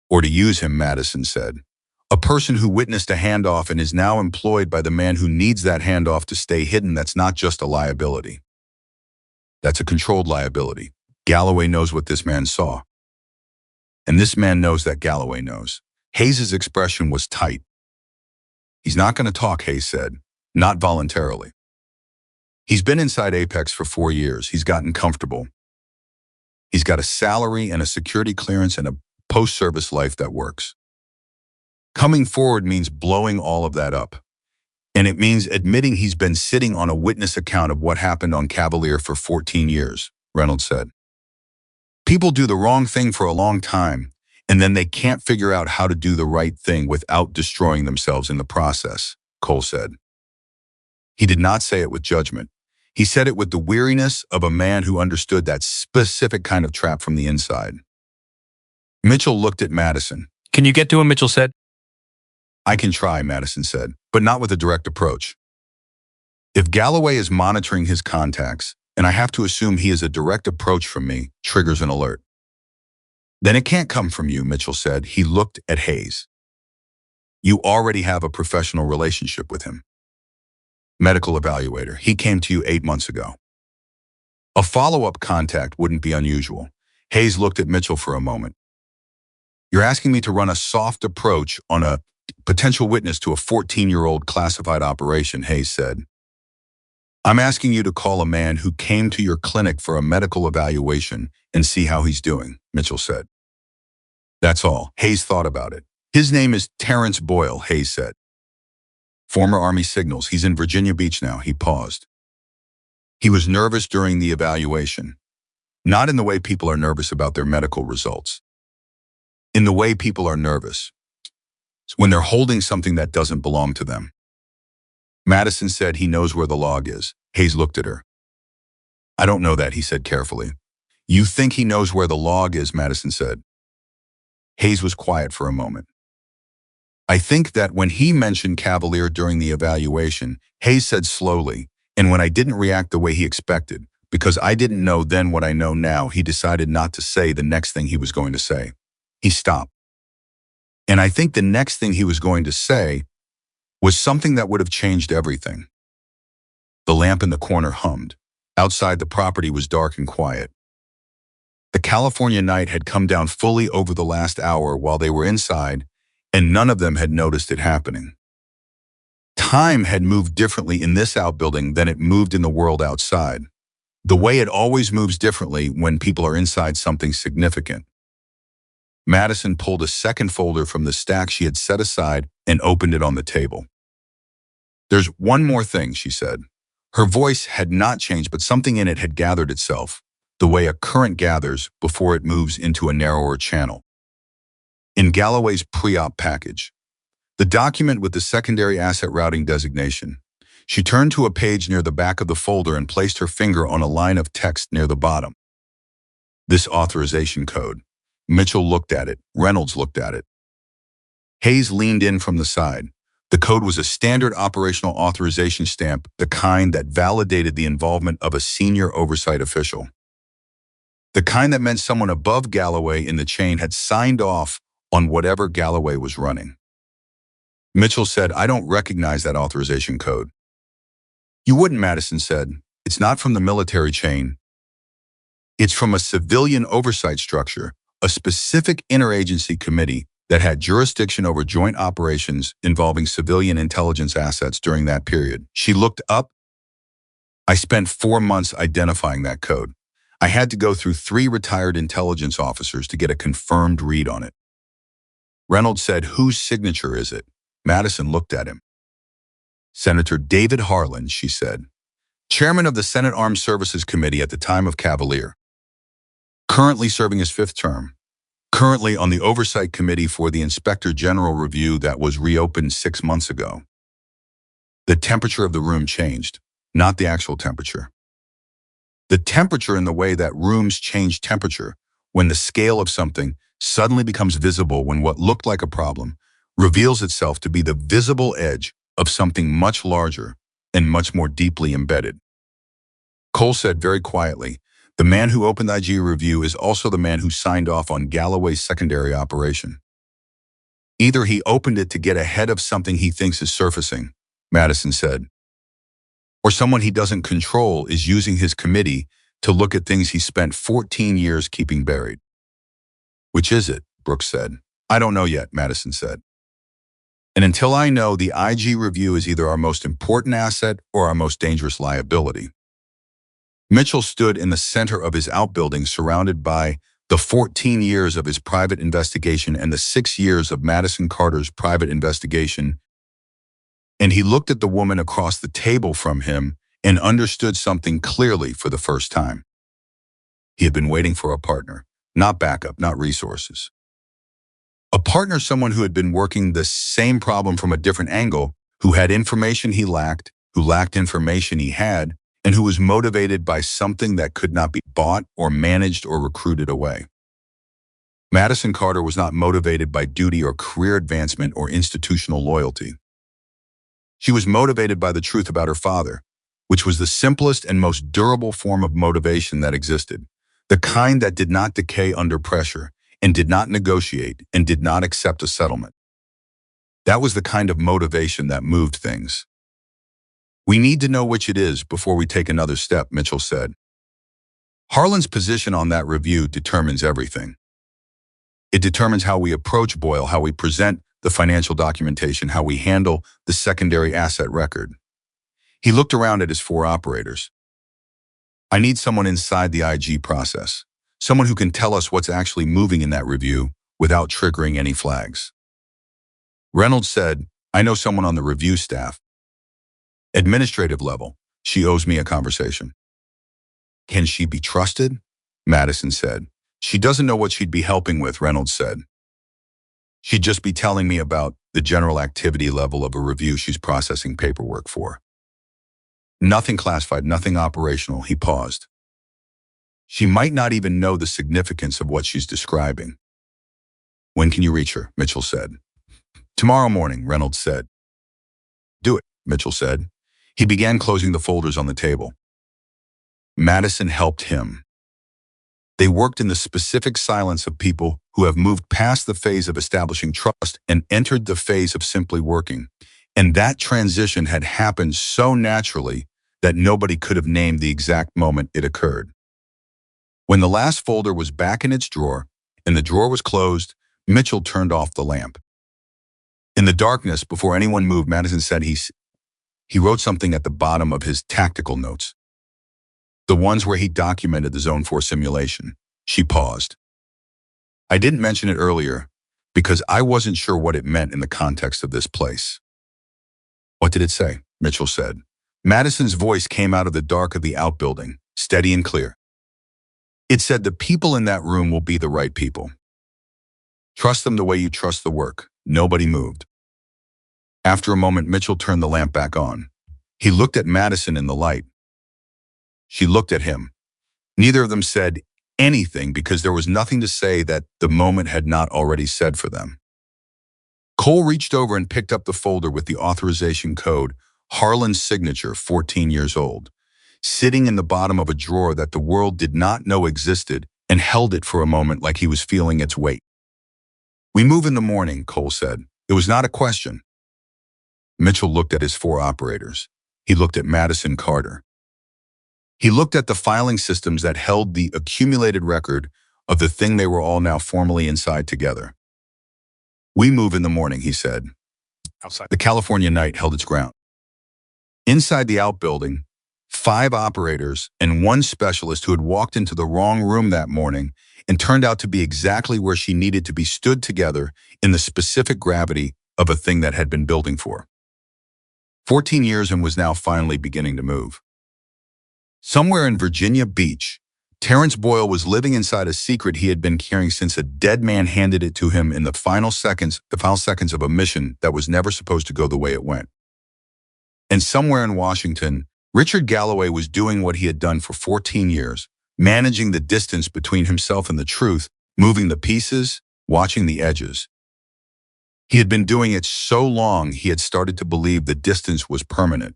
Or to use him, Madison said. A person who witnessed a handoff and is now employed by the man who needs that handoff to stay hidden, that's not just a liability. That's a controlled liability. Galloway knows what this man saw. And this man knows that Galloway knows. Hayes' expression was tight. He's not going to talk, Hayes said. Not voluntarily. He's been inside Apex for 4 years. He's gotten comfortable. He's got a salary and a security clearance and a post-service life that works. Coming forward means blowing all of that up. And it means admitting he's been sitting on a witness account of what happened on Cavalier for 14 years, Reynolds said. People do the wrong thing for a long time, and then they can't figure out how to do the right thing without destroying themselves in the process, Cole said. He did not say it with judgment. He said it with the weariness of a man who understood that specific kind of trap from the inside. Mitchell looked at Madison. Can you get to him, Mitchell said. I can try, Madison said, but not with a direct approach. If Galloway is monitoring his contacts, and I have to assume he is a direct approach from me, triggers an alert. Then it can't come from you, Mitchell said. He looked at Hayes. You already have a professional relationship with him. Medical evaluator. He came to you 8 months ago. A follow-up contact wouldn't be unusual. Hayes looked at Mitchell for a moment. You're asking me to run a soft approach on a potential witness to a 14-year-old classified operation, Hayes said. I'm asking you to call a man who came to your clinic for a medical evaluation and see how he's doing, Mitchell said. That's all. Hayes thought about it. His name is Terrence Boyle, Hayes said. Former Army signals. He's in Virginia Beach now. He paused. He was nervous during the evaluation. Not in the way people are nervous about their medical results. In the way people are nervous when they're holding something that doesn't belong to them. Madison said he knows where the log is. Hayes looked at her. I don't know that, he said carefully. You think he knows where the log is, Madison said. Hayes was quiet for a moment. I think that when he mentioned Cavalier during the evaluation, Hayes said slowly, and when I didn't react the way he expected, because I didn't know then what I know now, he decided not to say the next thing he was going to say. He stopped. And I think the next thing he was going to say was something that would have changed everything. The lamp in the corner hummed. Outside, the property was dark and quiet. The California night had come down fully over the last hour while they were inside, and none of them had noticed it happening. Time had moved differently in this outbuilding than it moved in the world outside. The way it always moves differently when people are inside something significant. Madison pulled a second folder from the stack she had set aside and opened it on the table. "There's one more thing," she said. Her voice had not changed, but something in it had gathered itself, the way a current gathers before it moves into a narrower channel. In Galloway's pre-op package, the document with the secondary asset routing designation, she turned to a page near the back of the folder and placed her finger on a line of text near the bottom. "This authorization code." Mitchell looked at it. Reynolds looked at it. Hayes leaned in from the side. The code was a standard operational authorization stamp, the kind that validated the involvement of a senior oversight official. The kind that meant someone above Galloway in the chain had signed off on whatever Galloway was running. Mitchell said, "I don't recognize that authorization code." "You wouldn't," Madison said. "It's not from the military chain. It's from a civilian oversight structure, a specific interagency committee that had jurisdiction over joint operations involving civilian intelligence assets during that period." She looked up. "I spent 4 months identifying that code. I had to go through 3 retired intelligence officers to get a confirmed read on it." Reynolds said, "Whose signature is it?" Madison looked at him. "Senator David Harlan," she said, "chairman of the Senate Armed Services Committee at the time of Cavalier. Currently serving his 5th term. Currently on the Oversight Committee for the Inspector General review that was reopened 6 months ago." The temperature of the room changed, not the actual temperature. The temperature in the way that rooms change temperature, when the scale of something suddenly becomes visible when what looked like a problem reveals itself to be the visible edge of something much larger and much more deeply embedded. Cole said very quietly, "The man who opened the IG review is also the man who signed off on Galloway's secondary operation. Either he opened it to get ahead of something he thinks is surfacing," Madison said, "or someone he doesn't control is using his committee to look at things he spent 14 years keeping buried." "Which is it?" Brooks said. "I don't know yet," Madison said. "And until I know, the IG review is either our most important asset or our most dangerous liability." Mitchell stood in the center of his outbuilding, surrounded by the 14 years of his private investigation and the 6 years of Madison Carter's private investigation, and he looked at the woman across the table from him and understood something clearly for the first time. He had been waiting for a partner, not backup, not resources. A partner, someone who had been working the same problem from a different angle, who had information he lacked, who lacked information he had, and who was motivated by something that could not be bought or managed or recruited away. Madison Carter was not motivated by duty or career advancement or institutional loyalty. She was motivated by the truth about her father, which was the simplest and most durable form of motivation that existed, the kind that did not decay under pressure and did not negotiate and did not accept a settlement. That was the kind of motivation that moved things. "We need to know which it is before we take another step," Mitchell said. "Harlan's position on that review determines everything. It determines how we approach Boyle, how we present the financial documentation, how we handle the secondary asset record." He looked around at his 4 operators. "I need someone inside the IG process, someone who can tell us what's actually moving in that review without triggering any flags." Reynolds said, "I know someone on the review staff. Administrative level. She owes me a conversation." "Can she be trusted?" Madison said. "She doesn't know what she'd be helping with," Reynolds said. "She'd just be telling me about the general activity level of a review she's processing paperwork for. Nothing classified, nothing operational." He paused. "She might not even know the significance of what she's describing." "When can you reach her?" Mitchell said. "Tomorrow morning," Reynolds said. "Do it," Mitchell said. He began closing the folders on the table. Madison helped him. They worked in the specific silence of people who have moved past the phase of establishing trust and entered the phase of simply working. And that transition had happened so naturally that nobody could have named the exact moment it occurred. When the last folder was back in its drawer and the drawer was closed, Mitchell turned off the lamp. In the darkness, before anyone moved, Madison said he wrote something at the bottom of his tactical notes, the ones where he documented the Zone 4 simulation. She paused. I didn't mention it earlier because I wasn't sure what it meant in the context of this place. What did it say? Mitchell said. Madison's voice came out of the dark of the outbuilding, steady and clear. It said the people in that room will be the right people. Trust them the way you trust the work. Nobody moved. After a moment, Mitchell turned the lamp back on. He looked at Madison in the light. She looked at him. Neither of them said anything because there was nothing to say that the moment had not already said for them. Cole reached over and picked up the folder with the authorization code, Harlan's signature, 14 years old, sitting in the bottom of a drawer that the world did not know existed, and held it for a moment like he was feeling its weight. We move in the morning, Cole said. It was not a question. Mitchell looked at his 4 operators. He looked at Madison Carter. He looked at the filing systems that held the accumulated record of the thing they were all now formally inside together. We move in the morning, he said. Outside, the California night held its ground. Inside the outbuilding, 5 operators and 1 specialist who had walked into the wrong room that morning and turned out to be exactly where she needed to be stood together in the specific gravity of a thing that had been building for 14 years and was now finally beginning to move. Somewhere in Virginia Beach, Terrence Boyle was living inside a secret he had been carrying since a dead man handed it to him in the final seconds of a mission that was never supposed to go the way it went. And somewhere in Washington, Richard Galloway was doing what he had done for 14 years, managing the distance between himself and the truth, moving the pieces, watching the edges. He had been doing it so long he had started to believe the distance was permanent.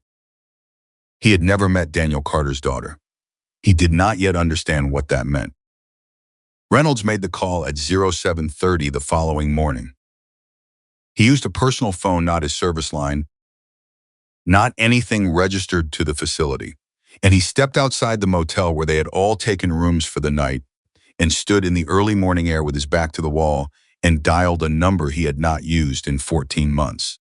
He had never met Daniel Carter's daughter. He did not yet understand what that meant. Reynolds made the call at 07:30 the following morning. He used a personal phone, not his service line, not anything registered to the facility, and he stepped outside the motel where they had all taken rooms for the night and stood in the early morning air with his back to the wall and dialed a number he had not used in 14 months.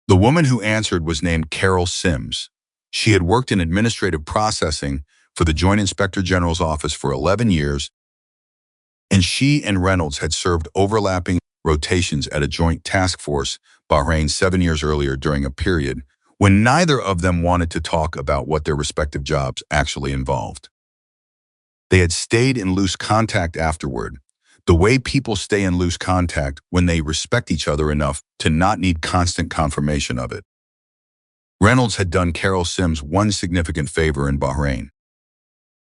The woman who answered was named Carol Sims. She had worked in administrative processing for the Joint Inspector General's office for 11 years, and she and Reynolds had served overlapping rotations at a joint task force, Bahrain, 7 years earlier during a period when neither of them wanted to talk about what their respective jobs actually involved. They had stayed in loose contact afterward, the way people stay in loose contact when they respect each other enough to not need constant confirmation of it. Reynolds had done Carol Sims one significant favor in Bahrain.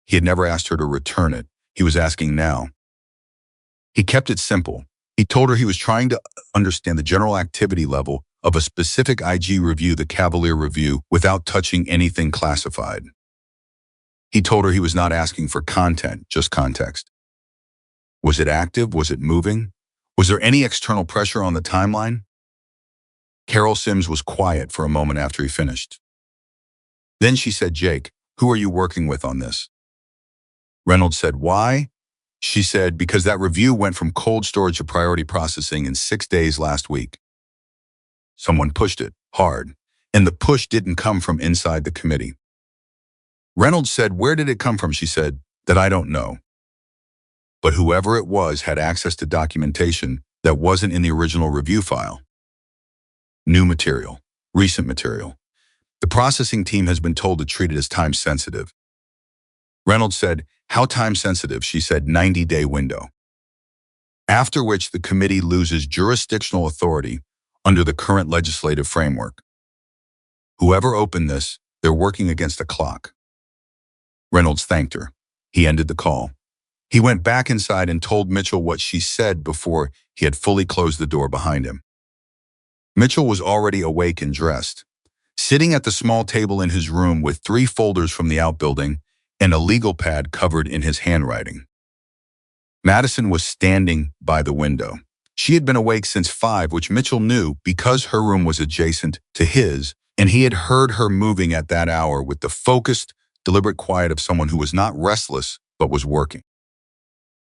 He had never asked her to return it. He was asking now. He kept it simple. He told her he was trying to understand the general activity level of a specific IG review, the Cavalier Review, without touching anything classified. He told her he was not asking for content, just context. Was it active? Was it moving? Was there any external pressure on the timeline? Carol Sims was quiet for a moment after he finished. Then she said, Jake, who are you working with on this? Reynolds said, why? She said, because that review went from cold storage to priority processing in 6 days last week. Someone pushed it hard, and the push didn't come from inside the committee. Reynolds said, where did it come from? She said, that I don't know. But whoever it was had access to documentation that wasn't in the original review file. New material, recent material. The processing team has been told to treat it as time sensitive. Reynolds said, how time sensitive? She said, 90-day window. After which the committee loses jurisdictional authority under the current legislative framework. Whoever opened this, they're working against a clock. Reynolds thanked her. He ended the call. He went back inside and told Mitchell what she said before he had fully closed the door behind him. Mitchell was already awake and dressed, sitting at the small table in his room with 3 folders from the outbuilding and a legal pad covered in his handwriting. Madison was standing by the window. She had been awake since 5, which Mitchell knew because her room was adjacent to his, and he had heard her moving at that hour with the focused, deliberate quiet of someone who was not restless but was working.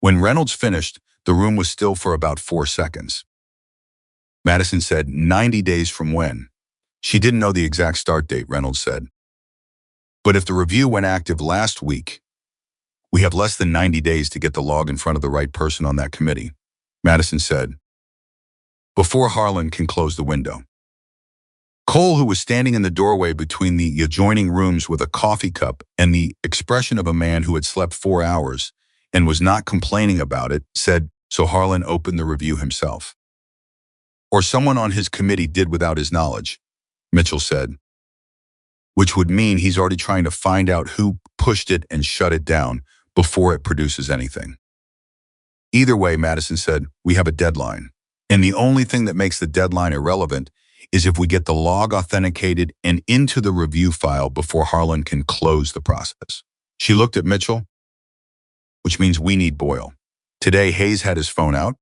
When Reynolds finished, the room was still for about 4 seconds. Madison said, 90 days from when? She didn't know the exact start date, Reynolds said. But if the review went active last week, we have less than 90 days to get the log in front of the right person on that committee, Madison said, before Harlan can close the window. Cole, who was standing in the doorway between the adjoining rooms with a coffee cup and the expression of a man who had slept 4 hours and was not complaining about it, said, so Harlan opened the review himself. Or someone on his committee did without his knowledge, Mitchell said, which would mean he's already trying to find out who pushed it and shut it down before it produces anything. Either way, Madison said, we have a deadline. And the only thing that makes the deadline irrelevant is if we get the log authenticated and into the review file before Harlan can close the process. She looked at Mitchell, which means we need Boyle. Today, Hayes had his phone out.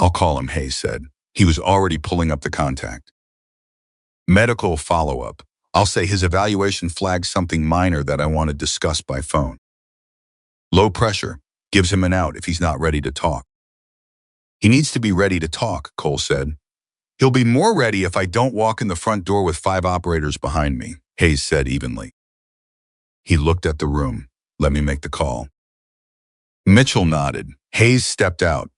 I'll call him, Hayes said. He was already pulling up the contact. Medical follow-up. I'll say his evaluation flagged something minor that I want to discuss by phone. Low pressure. Gives him an out if he's not ready to talk. He needs to be ready to talk, Cole said. He'll be more ready if I don't walk in the front door with 5 operators behind me, Hayes said evenly. He looked at the room. Let me make the call. Mitchell nodded. Hayes stepped out.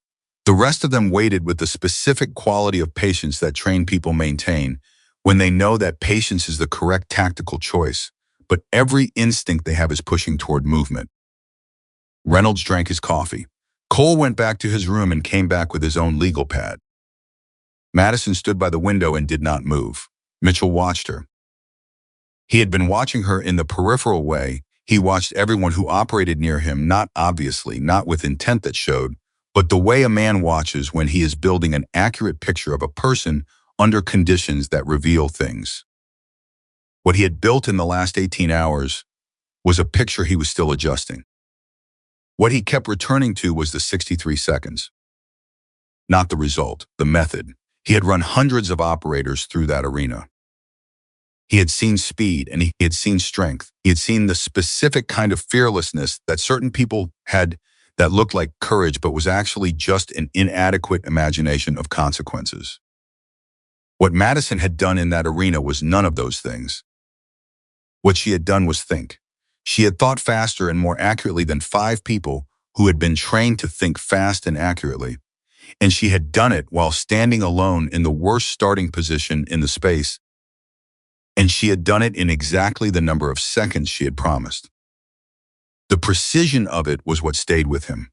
The rest of them waited with the specific quality of patience that trained people maintain when they know that patience is the correct tactical choice, but every instinct they have is pushing toward movement. Reynolds drank his coffee. Cole went back to his room and came back with his own legal pad. Madison stood by the window and did not move. Mitchell watched her. He had been watching her in the peripheral way. He watched everyone who operated near him, not obviously, not with intent that showed, but the way a man watches when he is building an accurate picture of a person under conditions that reveal things. What he had built in the last 18 hours was a picture he was still adjusting. What he kept returning to was the 63 seconds. Not the result, the method. He had run hundreds of operators through that arena. He had seen speed and he had seen strength. He had seen the specific kind of fearlessness that certain people had that looked like courage but was actually just an inadequate imagination of consequences. What Madison had done in that arena was none of those things. What she had done was think. She had thought faster and more accurately than 5 people who had been trained to think fast and accurately. And she had done it while standing alone in the worst starting position in the space. And she had done it in exactly the number of seconds she had promised. The precision of it was what stayed with him.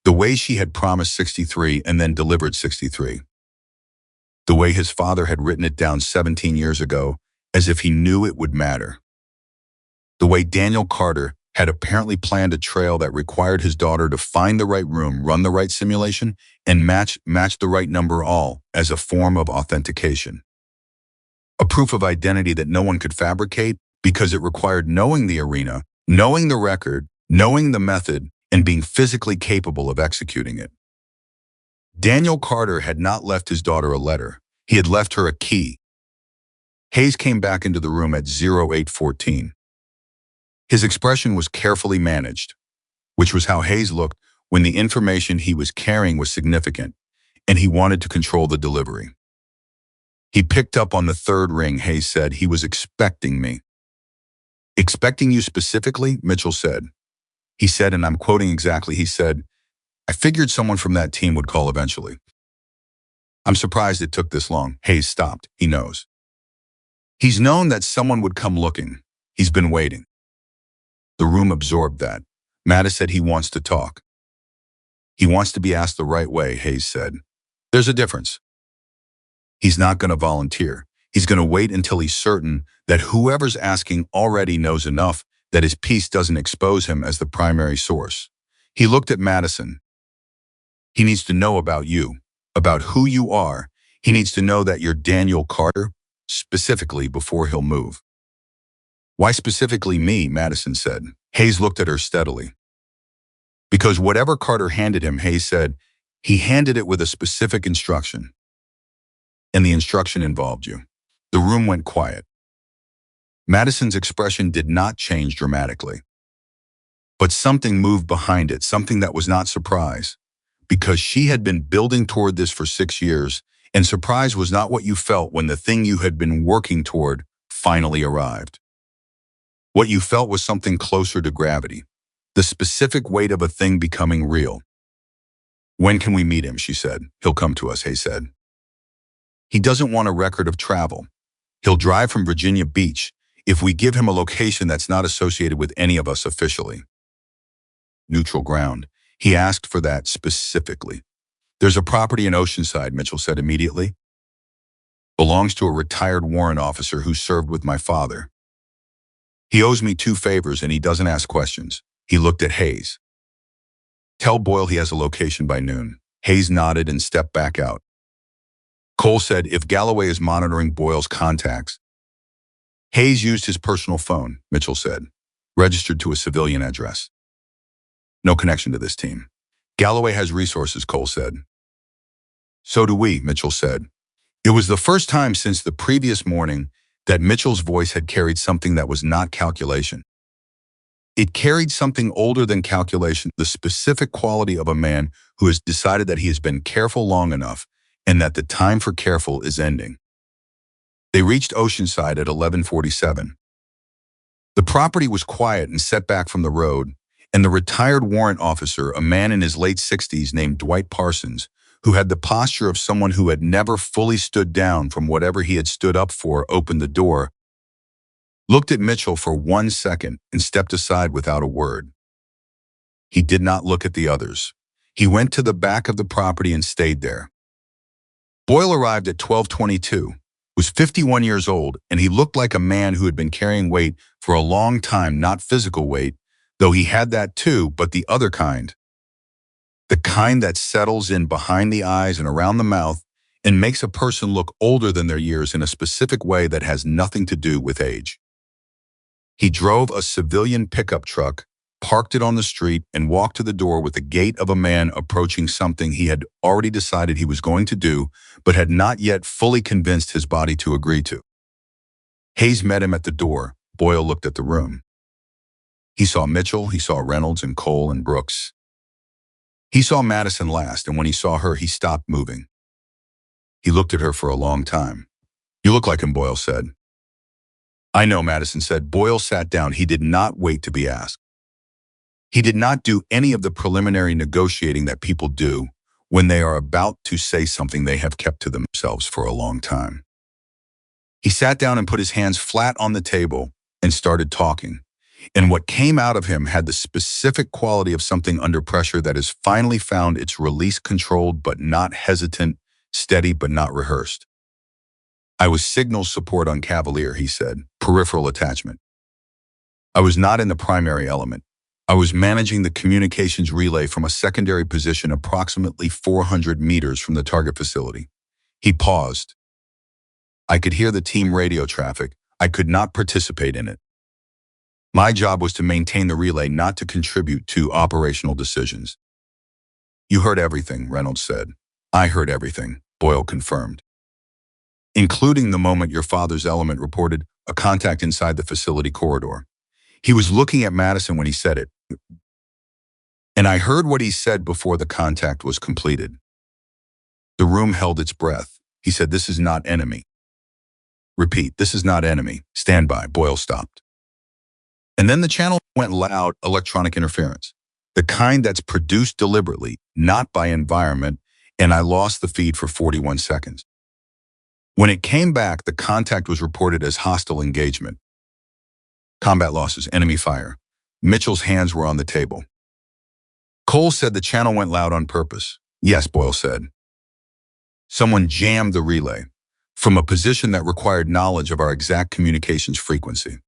The way she had promised 63 and then delivered 63. The way his father had written it down 17 years ago, as if he knew it would matter. The way Daniel Carter had apparently planned a trail that required his daughter to find the right room, run the right simulation, and match the right number, all as a form of authentication. A proof of identity that no one could fabricate because it required knowing the arena, knowing the record, knowing the method, and being physically capable of executing it. Daniel Carter had not left his daughter a letter. He had left her a key. Hayes came back into the room at 08:14. His expression was carefully managed, which was how Hayes looked when the information he was carrying was significant, and he wanted to control the delivery. He picked up on the 3rd ring, Hayes said. He was expecting me. Expecting you specifically, Mitchell said. He said, and I'm quoting exactly, he said, I figured someone from that team would call eventually. I'm surprised it took this long. Hayes stopped. He knows. He's known that someone would come looking. He's been waiting. The room absorbed that. Mattis said he wants to talk. He wants to be asked the right way, Hayes said. There's a difference. He's not going to volunteer. He's going to wait until he's certain that whoever's asking already knows enough that his piece doesn't expose him as the primary source. He looked at Madison. He needs to know about you, about who you are. He needs to know that you're Daniel Carter, specifically before he'll move. Why specifically me? Madison said. Hayes looked at her steadily. Because whatever Carter handed him, Hayes said, he handed it with a specific instruction. And the instruction involved you. The room went quiet. Madison's expression did not change dramatically. But something moved behind it, something that was not surprise. Because she had been building toward this for 6 years, and surprise was not what you felt when the thing you had been working toward finally arrived. What you felt was something closer to gravity, the specific weight of a thing becoming real. When can we meet him, she said. He'll come to us, Hayes said. He doesn't want a record of travel. He'll drive from Virginia Beach if we give him a location that's not associated with any of us officially. Neutral ground. He asked for that specifically. There's a property in Oceanside, Mitchell said immediately. Belongs to a retired warrant officer who served with my father. He owes me 2 favors and he doesn't ask questions. He looked at Hayes. Tell Boyle he has a location by noon. Hayes nodded and stepped back out. Cole said if Galloway is monitoring Boyle's contacts. Hayes used his personal phone, Mitchell said, registered to a civilian address. No connection to this team. Galloway has resources, Cole said. So do we, Mitchell said. It was the first time since the previous morning that Mitchell's voice had carried something that was not calculation. It carried something older than calculation, the specific quality of a man who has decided that he has been careful long enough and that the time for careful is ending. They reached Oceanside at 11:47. The property was quiet and set back from the road, and the retired warrant officer, a man in his late 60s named Dwight Parsons, who had the posture of someone who had never fully stood down from whatever he had stood up for, opened the door, looked at Mitchell for 1 second, and stepped aside without a word. He did not look at the others. He went to the back of the property and stayed there. Boyle arrived at 12:22, was 51 years old, and he looked like a man who had been carrying weight for a long time, not physical weight, though he had that too, but the other kind. The kind that settles in behind the eyes and around the mouth and makes a person look older than their years in a specific way that has nothing to do with age. He drove a civilian pickup truck, parked it on the street, and walked to the door with the gait of a man approaching something he had already decided he was going to do, but had not yet fully convinced his body to agree to. Hayes met him at the door. Boyle looked at the room. He saw Mitchell, he saw Reynolds and Cole and Brooks. He saw Madison last, and when he saw her, he stopped moving. He looked at her for a long time. You look like him, Boyle said. I know, Madison said. Boyle sat down. He did not wait to be asked. He did not do any of the preliminary negotiating that people do when they are about to say something they have kept to themselves for a long time. He sat down and put his hands flat on the table and started talking. And what came out of him had the specific quality of something under pressure that has finally found its release, controlled but not hesitant, steady but not rehearsed. I was signals support on Cavalier, he said, peripheral attachment. I was not in the primary element. I was managing the communications relay from a secondary position approximately 400 meters from the target facility. He paused. I could hear the team radio traffic. I could not participate in it. My job was to maintain the relay, not to contribute to operational decisions. You heard everything, Reynolds said. I heard everything, Boyle confirmed. Including the moment your father's element reported a contact inside the facility corridor. He was looking at Madison when he said it. And I heard what he said before the contact was completed. The room held its breath. He said, this is not enemy. Repeat, this is not enemy. Stand by. Boyle stopped. And then the channel went loud, electronic interference. The kind that's produced deliberately, not by environment, and I lost the feed for 41 seconds. When it came back, the contact was reported as hostile engagement. Combat losses, enemy fire. Mitchell's hands were on the table. Cole said the channel went loud on purpose. Yes, Boyle said. Someone jammed the relay from a position that required knowledge of our exact communications frequency.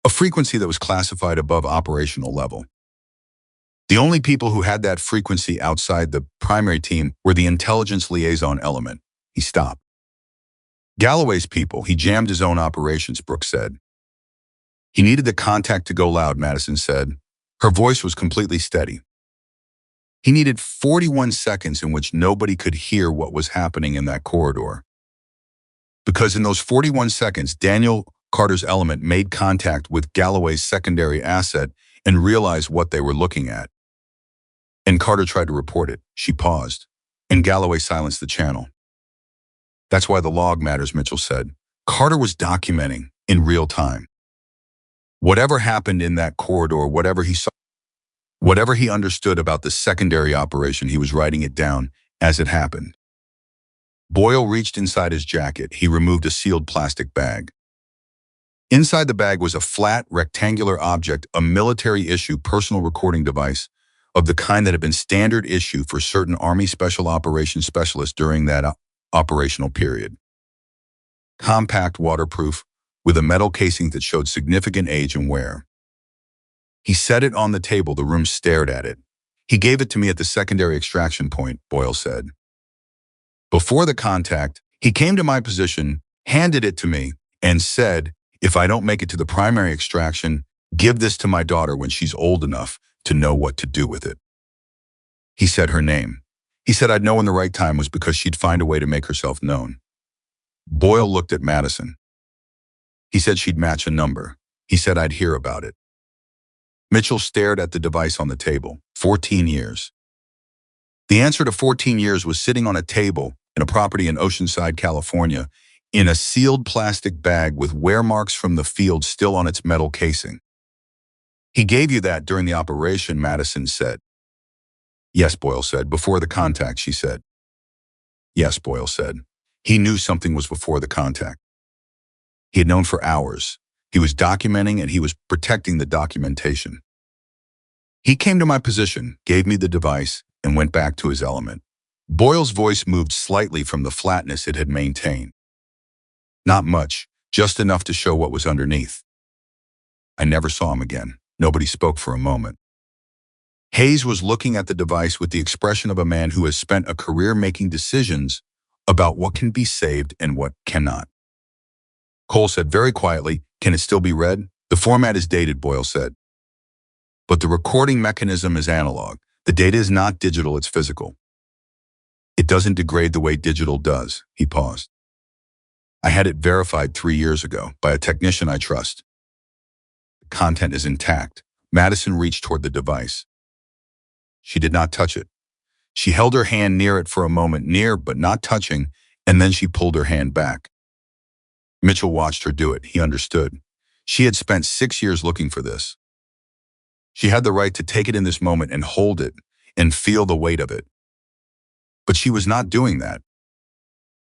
A frequency that was classified above operational level. The only people who had that frequency outside the primary team were the intelligence liaison element. He stopped. Galloway's people, he jammed his own operations, Brooks said. He needed the contact to go loud, Madison said. Her voice was completely steady. He needed 41 seconds in which nobody could hear what was happening in that corridor. Because in those 41 seconds, Daniel Carter's element made contact with Galloway's secondary asset and realized what they were looking at. And Carter tried to report it. She paused, and Galloway silenced the channel. That's why the log matters, Mitchell said. Carter was documenting in real time. Whatever happened in that corridor, whatever he saw, whatever he understood about the secondary operation, he was writing it down as it happened. Boyle reached inside his jacket. He removed a sealed plastic bag. Inside the bag was a flat, rectangular object, a military-issue personal recording device of the kind that had been standard issue for certain Army Special Operations specialists during that operational period. Compact, waterproof, with a metal casing that showed significant age and wear. He set it on the table. The room stared at it. He gave it to me at the secondary extraction point, Boyle said. Before the contact, he came to my position, handed it to me, and said, if I don't make it to the primary extraction, give this to my daughter when she's old enough to know what to do with it. He said her name. He said I'd know when the right time was because she'd find a way to make herself known. Boyle looked at Madison. He said she'd match a number. He said I'd hear about it. Mitchell stared at the device on the table. 14 years. The answer to 14 years was sitting on a table in a property in Oceanside, California, in a sealed plastic bag with wear marks from the field still on its metal casing. He gave you that during the operation, Madison said. Yes, Boyle said. Before the contact, she said. Yes, Boyle said. He knew something was before the contact. He had known for hours. He was documenting and he was protecting the documentation. He came to my position, gave me the device, and went back to his element. Boyle's voice moved slightly from the flatness it had maintained. Not much, just enough to show what was underneath. I never saw him again. Nobody spoke for a moment. Hayes was looking at the device with the expression of a man who has spent a career making decisions about what can be saved and what cannot. Cole said very quietly, "Can it still be read?" "The format is dated," Boyle said. "But the recording mechanism is analog. The data is not digital, it's physical. It doesn't degrade the way digital does." He paused. "I had it verified 3 years ago by a technician I trust. The content is intact." Madison reached toward the device. She did not touch it. She held her hand near it for a moment, near but not touching, and then she pulled her hand back. Mitchell watched her do it. He understood. She had spent 6 years looking for this. She had the right to take it in this moment and hold it and feel the weight of it. But she was not doing that.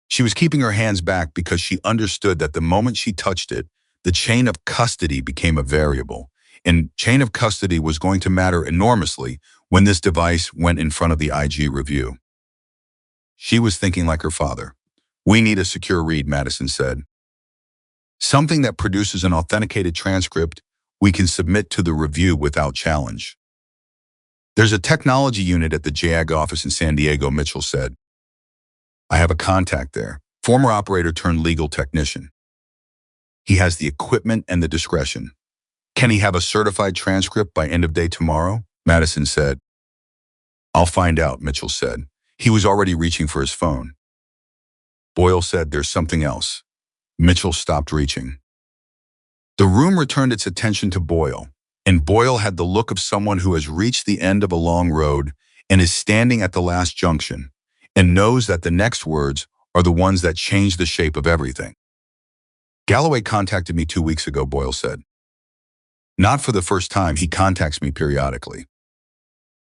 She was keeping her hands back because she understood that the moment she touched it, the chain of custody became a variable, and chain of custody was going to matter enormously when this device went in front of the IG review. She was thinking like her father. "We need a secure read," Madison said. "Something that produces an authenticated transcript we can submit to the review without challenge." "There's a technology unit at the JAG office in San Diego," Mitchell said. "I have a contact there, former operator turned legal technician. He has the equipment and the discretion. Can he have a certified transcript by end of day tomorrow?" Madison said. "I'll find out," Mitchell said. He was already reaching for his phone. Boyle said, "There's something else." Mitchell stopped reaching. The room returned its attention to Boyle, and Boyle had the look of someone who has reached the end of a long road and is standing at the last junction and knows that the next words are the ones that change the shape of everything. "Galloway contacted me 2 weeks ago," Boyle said. "Not for the first time. He contacts me periodically.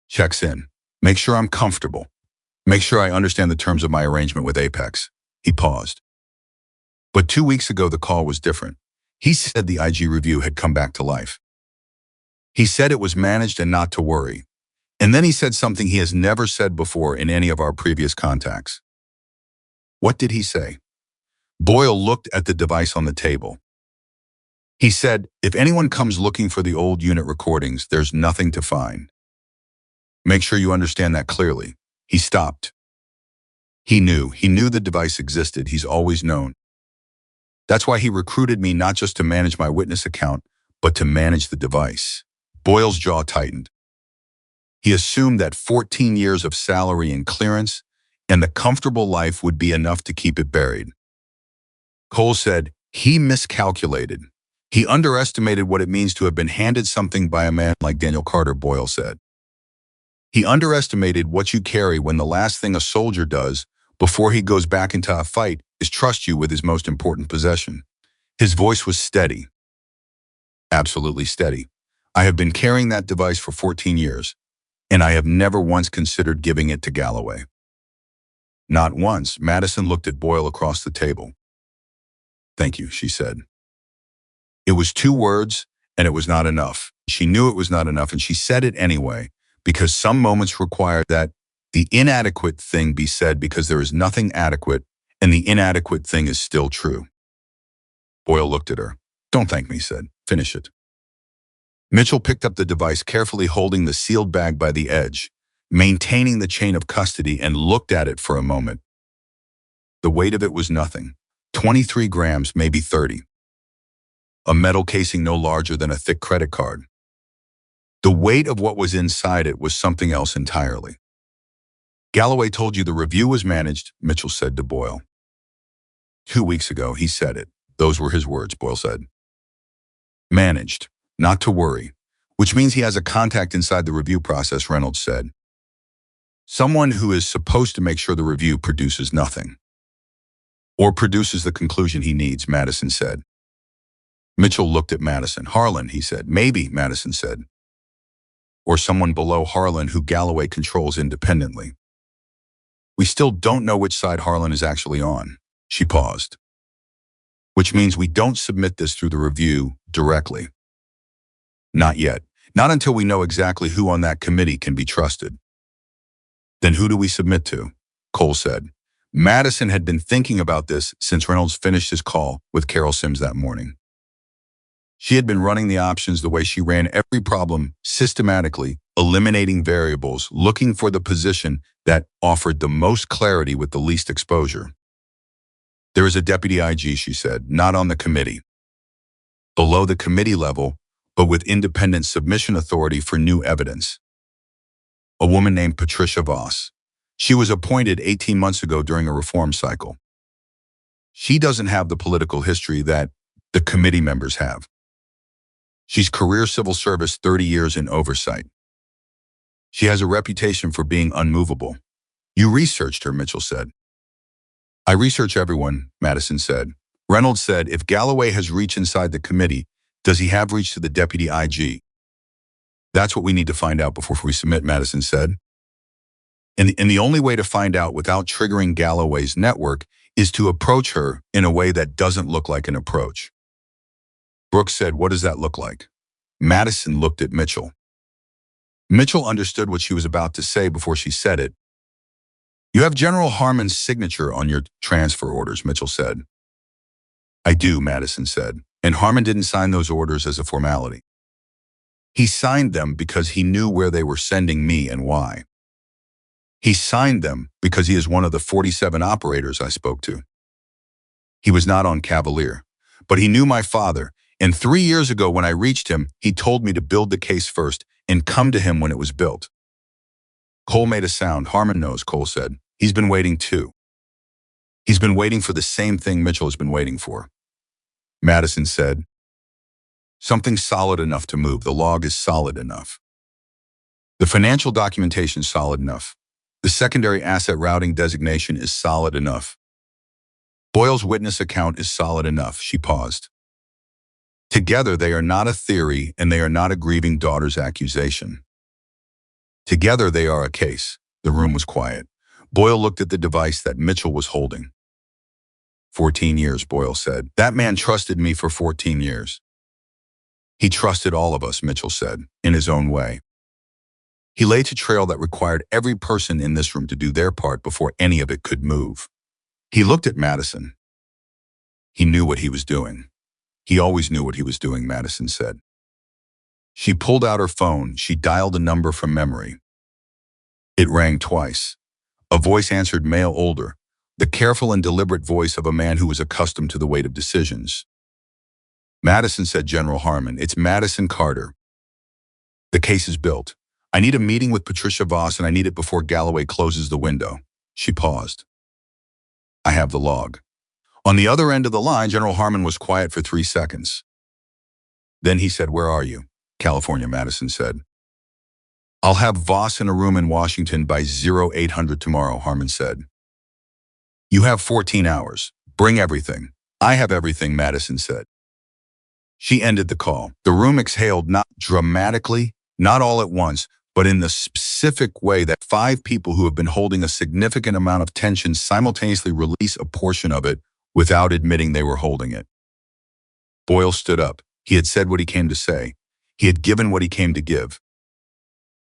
Checks in. Make sure I'm comfortable. Make sure I understand the terms of my arrangement with Apex." He paused. But 2 weeks ago, the call was different. He said the IG review had come back to life. He said it was managed and not to worry. And then he said something he has never said before in any of our previous contacts. What did he say? Boyle looked at the device on the table. He said, "If anyone comes looking for the old unit recordings, there's nothing to find. Make sure you understand that clearly." He stopped. He knew the device existed. He's always known. That's why he recruited me not just to manage my witness account, but to manage the device. Boyle's jaw tightened. He assumed that 14 years of salary and clearance and the comfortable life would be enough to keep it buried. Cole said, he miscalculated. He underestimated what it means to have been handed something by a man like Daniel Carter, Boyle said. He underestimated what you carry when the last thing a soldier does before he goes back into a fight is trust you with his most important possession. His voice was steady. Absolutely steady. I have been carrying that device for 14 years, and I have never once considered giving it to Galloway. Not once. Madison looked at Boyle across the table. Thank you, she said. It was 2 words, and it was not enough. She knew it was not enough, and she said it anyway, because some moments require that the inadequate thing be said because there is nothing adequate, and the inadequate thing is still true. Boyle looked at her. Don't thank me, he said. Finish it. Mitchell picked up the device, carefully holding the sealed bag by the edge, maintaining the chain of custody, and looked at it for a moment. The weight of it was nothing. 23 grams, maybe 30. A metal casing no larger than a thick credit card. The weight of what was inside it was something else entirely. Galloway told you the review was managed, Mitchell said to Boyle. 2 weeks ago, he said it. Those were his words, Boyle said. Managed, not to worry, which means he has a contact inside the review process, Reynolds said. Someone who is supposed to make sure the review produces nothing. Or produces the conclusion he needs, Madison said. Mitchell looked at Madison. Harlan, he said. Maybe, Madison said. Or someone below Harlan who Galloway controls independently. We still don't know which side Harlan is actually on. She paused. Which means we don't submit this through the review directly. Not yet. Not until we know exactly who on that committee can be trusted. Then who do we submit to? Cole said. Madison had been thinking about this since Reynolds finished his call with Carol Sims that morning. She had been running the options the way she ran every problem, systematically, eliminating variables, looking for the position that offered the most clarity with the least exposure. There is a deputy IG, she said, not on the committee. Below the committee level, but with independent submission authority for new evidence. A woman named Patricia Voss. She was appointed 18 months ago during a reform cycle. She doesn't have the political history that the committee members have. She's career civil service, 30 years in oversight. She has a reputation for being unmovable. You researched her, Mitchell said. I research everyone, Madison said. Reynolds said, if Galloway has reach inside the committee, does he have reach to the deputy IG? That's what we need to find out before we submit, Madison said. And the only way to find out without triggering Galloway's network is to approach her in a way that doesn't look like an approach. Brooks said, what does that look like? Madison looked at Mitchell. Mitchell understood what she was about to say before she said it. You have General Harmon's signature on your transfer orders, Mitchell said. I do, Madison said, and Harmon didn't sign those orders as a formality. He signed them because he knew where they were sending me and why. He signed them because he is one of the 47 operators I spoke to. He was not on Cavalier, but he knew my father, and 3 years ago when I reached him, he told me to build the case first and come to him when it was built. Cole made a sound. Harmon knows, Cole said. He's been waiting too. He's been waiting for the same thing Mitchell has been waiting for. Madison said, something solid enough to move. The log is solid enough. The financial documentation is solid enough. The secondary asset routing designation is solid enough. Boyle's witness account is solid enough. She paused. Together, they are not a theory and they are not a grieving daughter's accusation. Together, they are a case. The room was quiet. Boyle looked at the device that Mitchell was holding. 14 years, Boyle said. That man trusted me for 14 years. He trusted all of us, Mitchell said, in his own way. He laid a trail that required every person in this room to do their part before any of it could move. He looked at Madison. He knew what he was doing. He always knew what he was doing, Madison said. She pulled out her phone. She dialed a number from memory. It rang twice. A voice answered, male, older, the careful and deliberate voice of a man who was accustomed to the weight of decisions. Madison, said General Harmon. It's Madison Carter. The case is built. I need a meeting with Patricia Voss, and I need it before Galloway closes the window. She paused. I have the log. On the other end of the line, General Harmon was quiet for 3 seconds. Then he said, where are you? California, Madison said. I'll have Voss in a room in Washington by 0800 tomorrow, Harmon said. You have 14 hours. Bring everything. I have everything, Madison said. She ended the call. The room exhaled, not dramatically, not all at once, but in the specific way that 5 people who have been holding a significant amount of tension simultaneously release a portion of it without admitting they were holding it. Boyle stood up. He had said what he came to say. He had given what he came to give.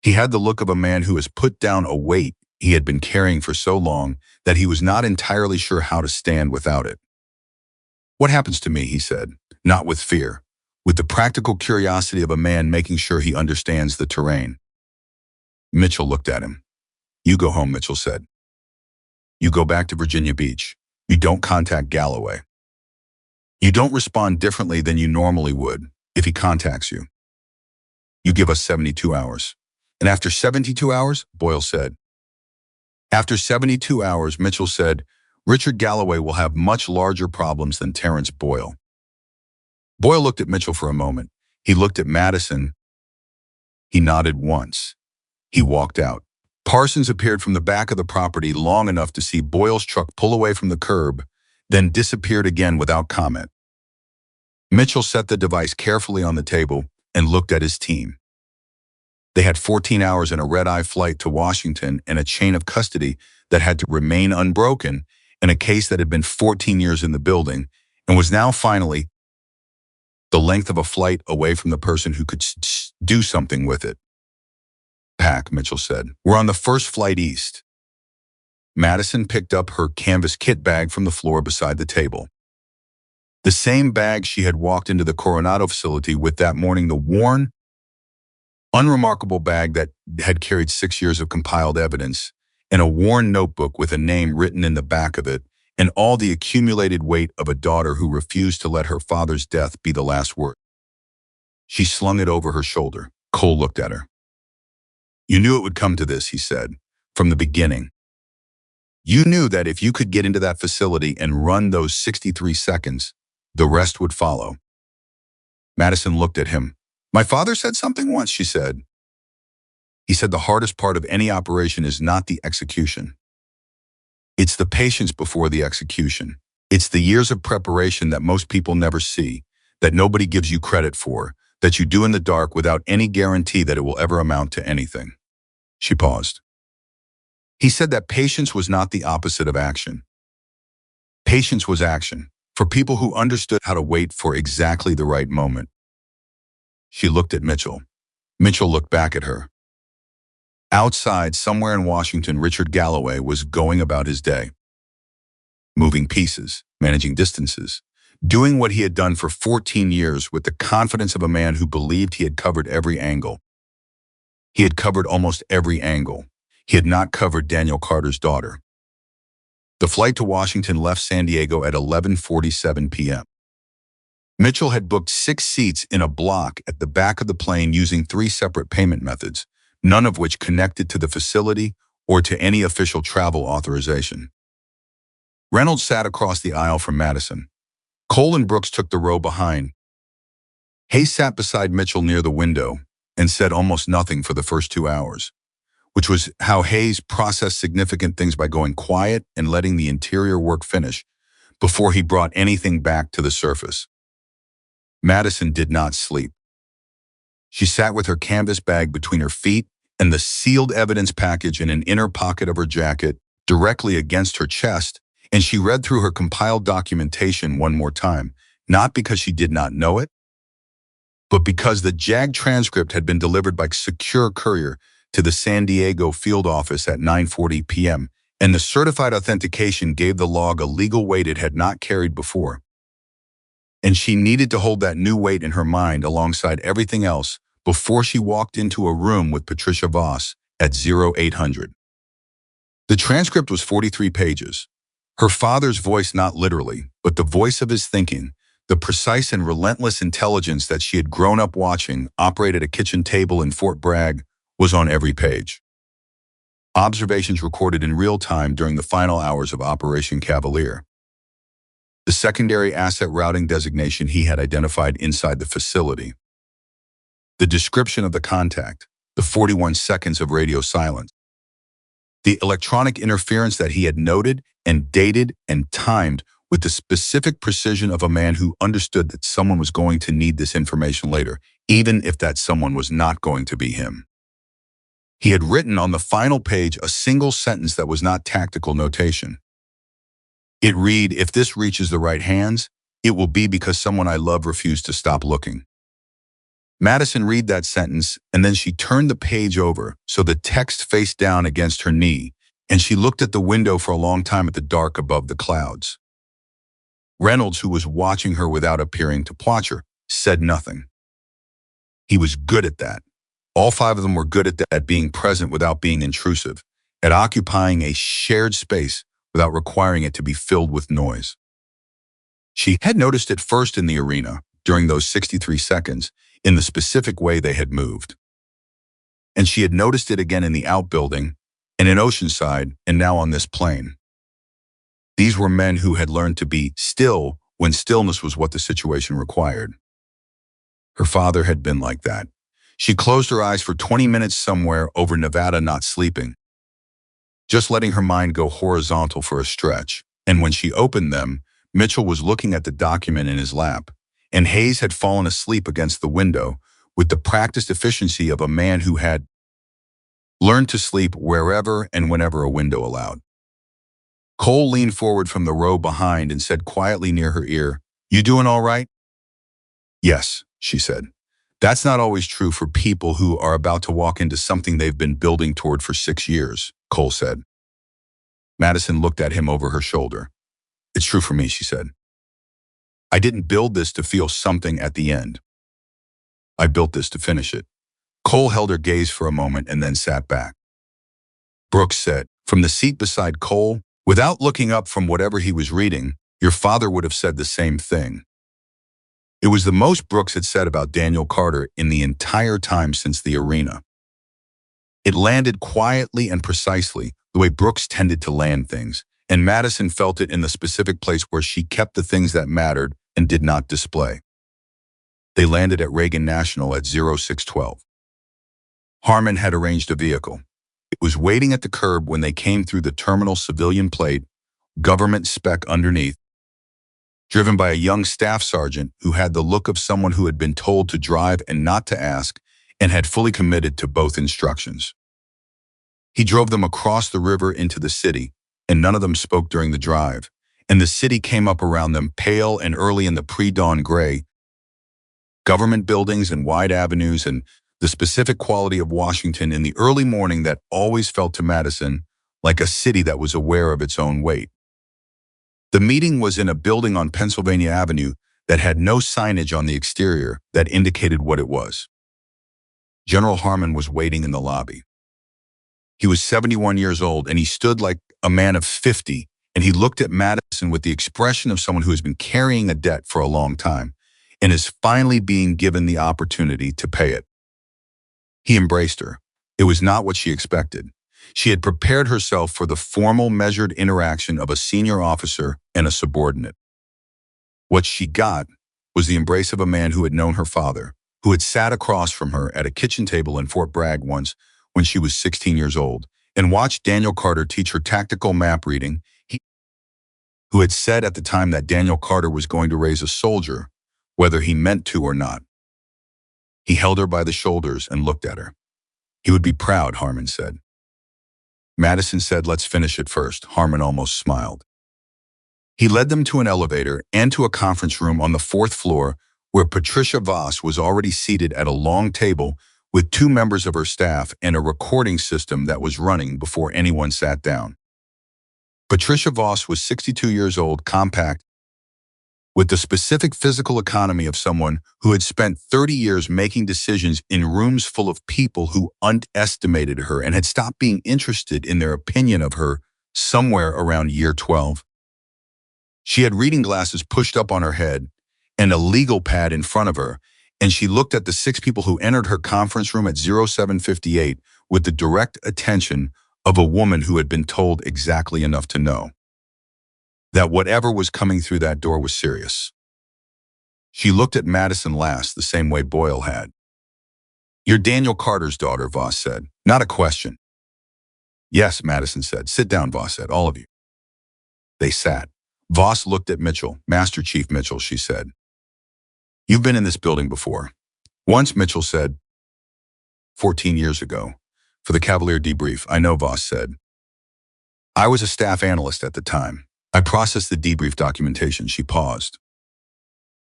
He had the look of a man who has put down a weight he had been carrying for so long that he was not entirely sure how to stand without it. What happens to me, he said, not with fear, with the practical curiosity of a man making sure he understands the terrain. Mitchell looked at him. You go home, Mitchell said. You go back to Virginia Beach. You don't contact Galloway. You don't respond differently than you normally would if he contacts you. You give us 72 hours. And after 72 hours, Boyle said. After 72 hours, Mitchell said, Richard Galloway will have much larger problems than Terrence Boyle. Boyle looked at Mitchell for a moment. He looked at Madison. He nodded once. He walked out. Parsons appeared from the back of the property long enough to see Boyle's truck pull away from the curb, then disappeared again without comment. Mitchell set the device carefully on the table and looked at his team. They had 14 hours in a red-eye flight to Washington and a chain of custody that had to remain unbroken in a case that had been 14 years in the building and was now finally the length of a flight away from the person who could do something with it. Pack, Mitchell said. We're on the first flight east. Madison picked up her canvas kit bag from the floor beside the table. The same bag she had walked into the Coronado facility with that morning, the worn, unremarkable bag that had carried 6 years of compiled evidence, and a worn notebook with a name written in the back of it, and all the accumulated weight of a daughter who refused to let her father's death be the last word. She slung it over her shoulder. Cole looked at her. You knew it would come to this, he said, from the beginning. You knew that if you could get into that facility and run those 63 seconds, the rest would follow. Madison looked at him. My father said something once, she said. He said the hardest part of any operation is not the execution. It's the patience before the execution. It's the years of preparation that most people never see, that nobody gives you credit for, that you do in the dark without any guarantee that it will ever amount to anything. She paused. He said that patience was not the opposite of action. Patience was action, for people who understood how to wait for exactly the right moment. She looked at Mitchell. Mitchell looked back at her. Outside, somewhere in Washington, Richard Galloway was going about his day. Moving pieces, managing distances, doing what he had done for 14 years with the confidence of a man who believed he had covered every angle. He had covered almost every angle. He had not covered Daniel Carter's daughter. The flight to Washington left San Diego at 11:47 p.m. Mitchell had booked 6 seats in a block at the back of the plane using 3 separate payment methods, none of which connected to the facility or to any official travel authorization. Reynolds sat across the aisle from Madison. Cole and Brooks took the row behind. Hayes sat beside Mitchell near the window and said almost nothing for the first 2 hours, which was how Hayes processed significant things by going quiet and letting the interior work finish before he brought anything back to the surface. Madison did not sleep. She sat with her canvas bag between her feet and the sealed evidence package in an inner pocket of her jacket directly against her chest, and she read through her compiled documentation one more time, not because she did not know it, but because the JAG transcript had been delivered by secure courier to the San Diego field office at 9:40 p.m., and the certified authentication gave the log a legal weight it had not carried before. And she needed to hold that new weight in her mind alongside everything else before she walked into a room with Patricia Voss at 0800. The transcript was 43 pages. Her father's voice, not literally, but the voice of his thinking, The precise and relentless intelligence that she had grown up watching operate at a kitchen table in Fort Bragg was on every page. Observations recorded in real time during the final hours of Operation Cavalier. The secondary asset routing designation he had identified inside the facility. The description of the contact, the 41 seconds of radio silence. The electronic interference that he had noted and dated and timed with the specific precision of a man who understood that someone was going to need this information later, even if that someone was not going to be him. He had written on the final page a single sentence that was not tactical notation. It read, "If this reaches the right hands, it will be because someone I love refused to stop looking." Madison read that sentence, and then she turned the page over so the text faced down against her knee, and she looked at the window for a long time at the dark above the clouds. Reynolds, who was watching her without appearing to watch her, said nothing. He was good at that. All five of them were good at that, at being present without being intrusive, at occupying a shared space without requiring it to be filled with noise. She had noticed it first in the arena, during those 63 seconds, in the specific way they had moved. And she had noticed it again in the outbuilding, and in Oceanside, and now on this plane. These were men who had learned to be still when stillness was what the situation required. Her father had been like that. She closed her eyes for 20 minutes somewhere over Nevada, not sleeping, just letting her mind go horizontal for a stretch. And when she opened them, Mitchell was looking at the document in his lap, and Hayes had fallen asleep against the window with the practiced efficiency of a man who had learned to sleep wherever and whenever a window allowed. Cole leaned forward from the row behind and said quietly near her ear, "You doing all right?" "Yes," she said. "That's not always true for people who are about to walk into something they've been building toward for 6 years," Cole said. Madison looked at him over her shoulder. "It's true for me," she said. "I didn't build this to feel something at the end. I built this to finish it." Cole held her gaze for a moment and then sat back. Brooks said, from the seat beside Cole, without looking up from whatever he was reading, "Your father would have said the same thing." It was the most Brooks had said about Daniel Carter in the entire time since the arena. It landed quietly and precisely, the way Brooks tended to land things, and Madison felt it in the specific place where she kept the things that mattered and did not display. They landed at Reagan National at 0612. Harmon had arranged a vehicle. It was waiting at the curb when they came through the terminal civilian plate, government spec underneath, driven by a young staff sergeant who had the look of someone who had been told to drive and not to ask, and had fully committed to both instructions. He drove them across the river into the city, and none of them spoke during the drive, and the city came up around them pale and early in the pre-dawn gray, government buildings and wide avenues, and the specific quality of Washington in the early morning that always felt to Madison like a city that was aware of its own weight. The meeting was in a building on Pennsylvania Avenue that had no signage on the exterior that indicated what it was. General Harmon was waiting in the lobby. He was 71 years old, and he stood like a man of 50, and he looked at Madison with the expression of someone who has been carrying a debt for a long time and is finally being given the opportunity to pay it. He embraced her. It was not what she expected. She had prepared herself for the formal, measured interaction of a senior officer and a subordinate. What she got was the embrace of a man who had known her father, who had sat across from her at a kitchen table in Fort Bragg once when she was 16 years old, and watched Daniel Carter teach her tactical map reading, who had said at the time that Daniel Carter was going to raise a soldier, whether he meant to or not. He held her by the shoulders and looked at her. "He would be proud," Harmon said. Madison said, "Let's finish it first." Harmon almost smiled. He led them to an elevator and to a conference room on the 4th floor where Patricia Voss was already seated at a long table with 2 members of her staff and a recording system that was running before anyone sat down. Patricia Voss was 62 years old, compact, with the specific physical economy of someone who had spent 30 years making decisions in rooms full of people who underestimated her and had stopped being interested in their opinion of her somewhere around year 12. She had reading glasses pushed up on her head, and a legal pad in front of her, and she looked at the 6 people who entered her conference room at 0758 with the direct attention of a woman who had been told exactly enough to know that whatever was coming through that door was serious. She looked at Madison last the same way Boyle had. "You're Daniel Carter's daughter," Voss said. "Not a question." "Yes," Madison said. "Sit down," Voss said. "All of you." They sat. Voss looked at Mitchell. "Master Chief Mitchell," she said. "You've been in this building before." "Once," Mitchell said. 14 years ago. For the Cavalier debrief, I know," Voss said. "I was a staff analyst at the time. I processed the debrief documentation." She paused.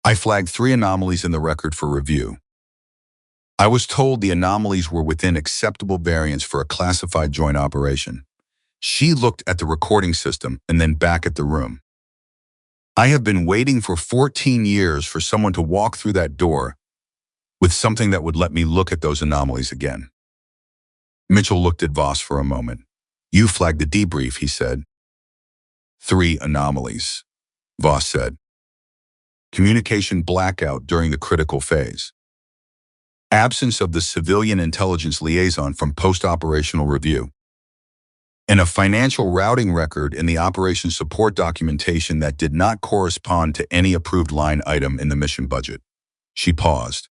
"I flagged 3 anomalies in the record for review. I was told the anomalies were within acceptable variance for a classified joint operation." She looked at the recording system and then back at the room. "I have been waiting for 14 years for someone to walk through that door with something that would let me look at those anomalies again." Mitchell looked at Voss for a moment. "You flagged the debrief," he said. 3 anomalies, Voss said. Communication blackout during the critical phase. Absence of the civilian intelligence liaison from post-operational review. And a financial routing record in the operation support documentation that did not correspond to any approved line item in the mission budget. She paused.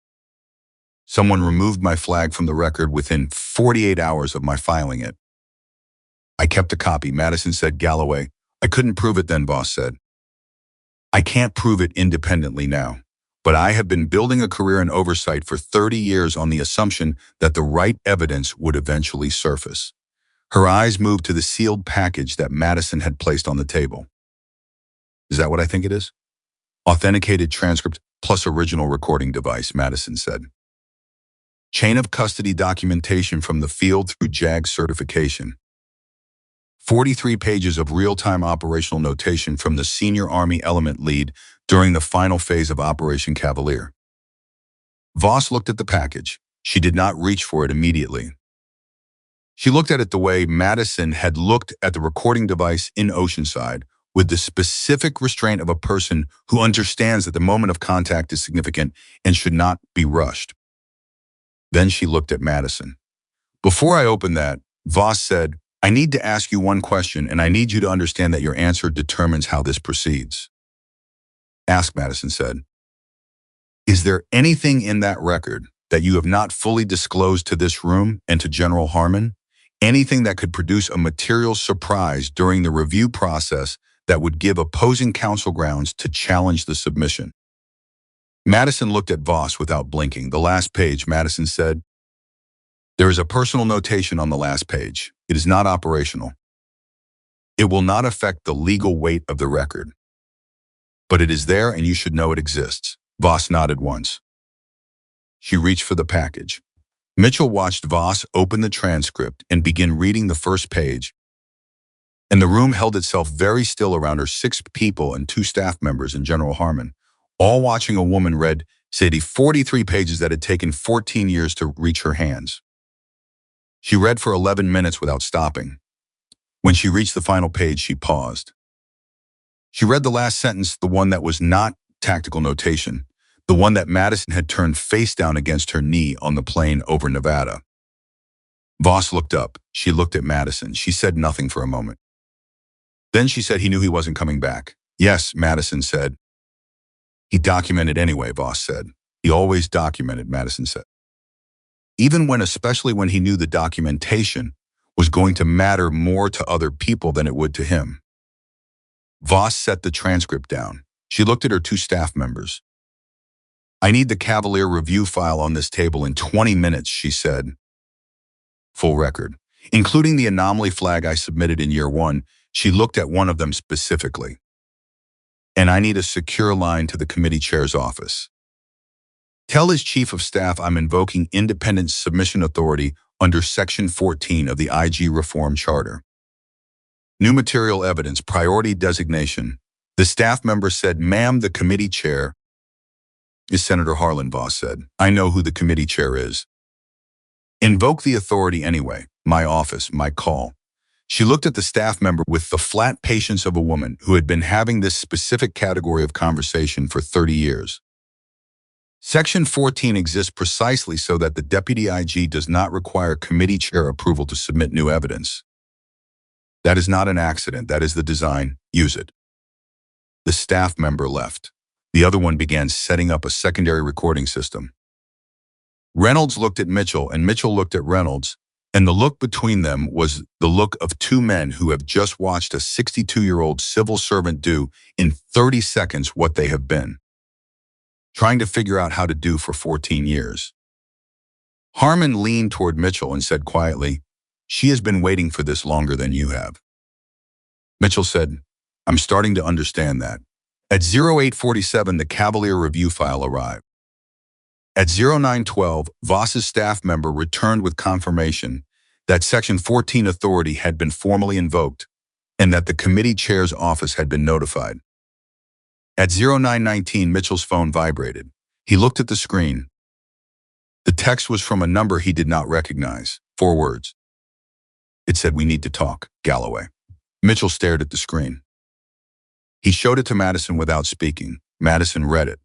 "Someone removed my flag from the record within 48 hours of my filing it. I kept a copy," Madison said. "Galloway, I couldn't prove it then," Voss said. "I can't prove it independently now, but I have been building a career in oversight for 30 years on the assumption that the right evidence would eventually surface." Her eyes moved to the sealed package that Madison had placed on the table. "Is that what I think it is?" "Authenticated transcript plus original recording device," Madison said. "Chain of custody documentation from the field through JAG certification. 43 pages of real-time operational notation from the senior Army element lead during the final phase of Operation Cavalier." Voss looked at the package. She did not reach for it immediately. She looked at it the way Madison had looked at the recording device in Oceanside, with the specific restraint of a person who understands that the moment of contact is significant and should not be rushed. Then she looked at Madison. "Before I open that," Voss said, "I need to ask you one question, and I need you to understand that your answer determines how this proceeds." "Ask," Madison said. "Is there anything in that record that you have not fully disclosed to this room and to General Harmon? Anything that could produce a material surprise during the review process that would give opposing counsel grounds to challenge the submission?" Madison looked at Voss without blinking. "The last page," Madison said. "There is a personal notation on the last page. It is not operational. It will not affect the legal weight of the record. But it is there and you should know it exists." Voss nodded once. She reached for the package. Mitchell watched Voss open the transcript and begin reading the first page, and the room held itself very still around her 6 people and 2 staff members and General Harmon, all watching a woman read, say, the 43 pages that had taken 14 years to reach her hands. She read for 11 minutes without stopping. When she reached the final page, she paused. She read the last sentence, the one that was not tactical notation, the one that Madison had turned face down against her knee on the plane over Nevada. Voss looked up. She looked at Madison. She said nothing for a moment. Then she said he knew he wasn't coming back. "Yes," Madison said. "He documented anyway," Voss said. "He always documented," Madison said. Especially when he knew the documentation was going to matter more to other people than it would to him." Voss set the transcript down. She looked at her 2 staff members. "I need the Cavalier review file on this table in 20 minutes, she said. "Full record, including the anomaly flag I submitted in year 1, she looked at one of them specifically. "And I need a secure line to the committee chair's office. Tell his chief of staff I'm invoking independent submission authority under Section 14 of the IG Reform Charter. New material evidence, priority designation." The staff member said, "Ma'am, the committee chair is Senator Harlan," Voss said. "I know who the committee chair is." "Invoke the authority anyway. My office, my call." She looked at the staff member with the flat patience of a woman who had been having this specific category of conversation for 30 years. Section 14 exists precisely so that the Deputy IG does not require committee chair approval to submit new evidence. That is not an accident. That is the design. Use it. The staff member left. The other one began setting up a secondary recording system. Reynolds looked at Mitchell, and Mitchell looked at Reynolds, and the look between them was the look of two men who have just watched a 62-year-old civil servant do in 30 seconds what they have been trying to figure out how to do for 14 years. Harmon leaned toward Mitchell and said quietly, "She has been waiting for this longer than you have." Mitchell said, "I'm starting to understand that." At 0847, the Cavalier review file arrived. At 0912, Voss's staff member returned with confirmation that Section 14 authority had been formally invoked and that the committee chair's office had been notified. At 0919, Mitchell's phone vibrated. He looked at the screen. The text was from a number he did not recognize. 4 words. It said, "We need to talk, Galloway." Mitchell stared at the screen. He showed it to Madison without speaking. Madison read it.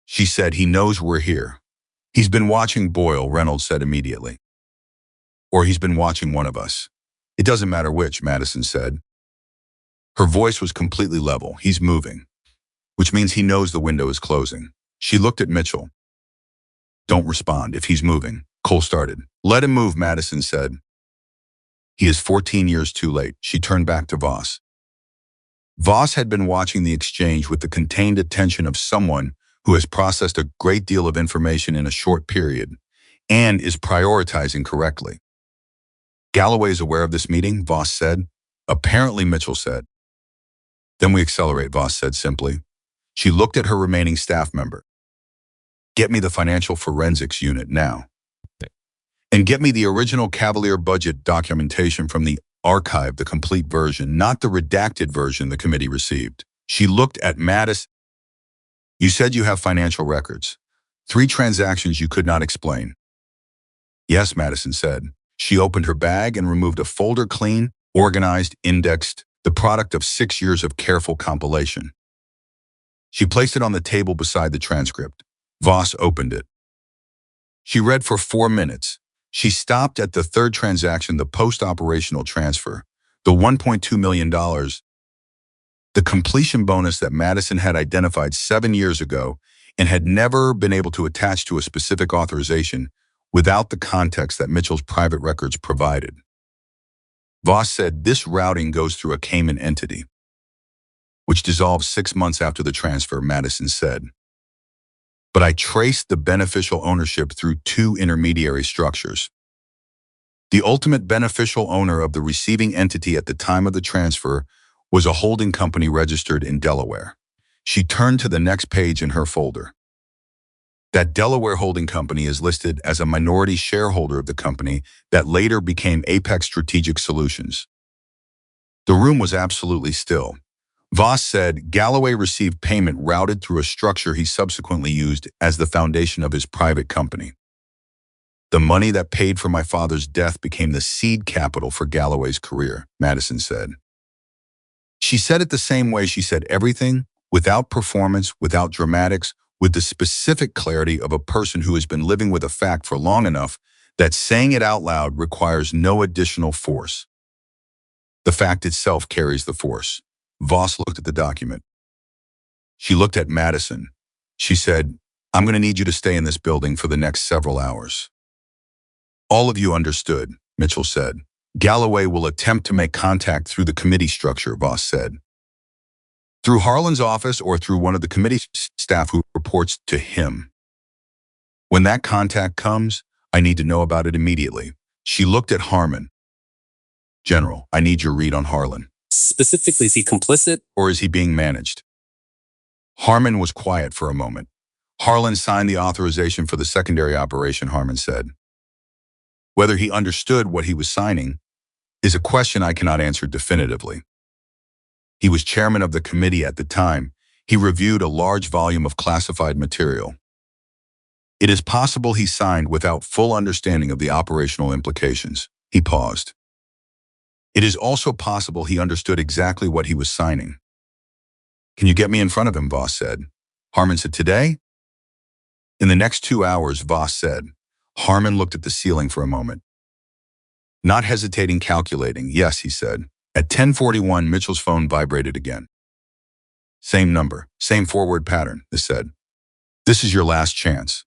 She said, "He knows we're here. He's been watching Boyle," Reynolds said immediately. "Or he's been watching one of us. It doesn't matter which," Madison said. Her voice was completely level. "He's moving, which means he knows the window is closing." She looked at Mitchell. "Don't respond if he's moving," Cole started. "Let him move," Madison said. "He is 14 years too late." She turned back to Voss. Voss had been watching the exchange with the contained attention of someone who has processed a great deal of information in a short period and is prioritizing correctly. "Galloway is aware of this meeting," Voss said. "Apparently," Mitchell said. "Then we accelerate," Voss said simply. She looked at her remaining staff member. "Get me the financial forensics unit now. And get me the original Cavalier budget documentation from the archive, the complete version, not the redacted version the committee received." She looked at Madison. "You said you have financial records. 3 transactions you could not explain." "Yes," Madison said. She opened her bag and removed a folder, clean, organized, indexed, the product of 6 years of careful compilation. She placed it on the table beside the transcript. Voss opened it. She read for 4 minutes. She stopped at the 3rd transaction, the post-operational transfer, the $1.2 million, the completion bonus that Madison had identified 7 years ago and had never been able to attach to a specific authorization without the context that Mitchell's private records provided. Voss said, "This routing goes through a Cayman entity, which dissolved 6 months after the transfer," Madison said. "But I traced the beneficial ownership through 2 intermediary structures. The ultimate beneficial owner of the receiving entity at the time of the transfer was a holding company registered in Delaware." She turned to the next page in her folder. "That Delaware holding company is listed as a minority shareholder of the company that later became Apex Strategic Solutions." The room was absolutely still. Voss said, "Galloway received payment routed through a structure he subsequently used as the foundation of his private company. The money that paid for my father's death became the seed capital for Galloway's career," Madison said. She said it the same way she said everything, without performance, without dramatics, with the specific clarity of a person who has been living with a fact for long enough that saying it out loud requires no additional force. The fact itself carries the force. Voss looked at the document. She looked at Madison. She said, "I'm going to need you to stay in this building for the next several hours." "All of you understood," Mitchell said. "Galloway will attempt to make contact through the committee structure," Voss said. "Through Harlan's office or through one of the committee staff who reports to him. When that contact comes, I need to know about it immediately." She looked at Harmon. "General, I need your read on Harlan. Specifically, is he complicit? Or is he being managed?" Harmon was quiet for a moment. "Harlan signed the authorization for the secondary operation," Harmon said. "Whether he understood what he was signing is a question I cannot answer definitively. He was chairman of the committee at the time. He reviewed a large volume of classified material. It is possible he signed without full understanding of the operational implications." He paused. It is also possible he understood exactly what he was signing. Can you get me in front of him, Voss said. Harmon said, today? In the next 2 hours, Voss said. Harmon looked at the ceiling for a moment. Not hesitating, calculating. Yes, he said. At 10:41, Mitchell's phone vibrated again. Same number, same forward pattern, it said. This is your last chance.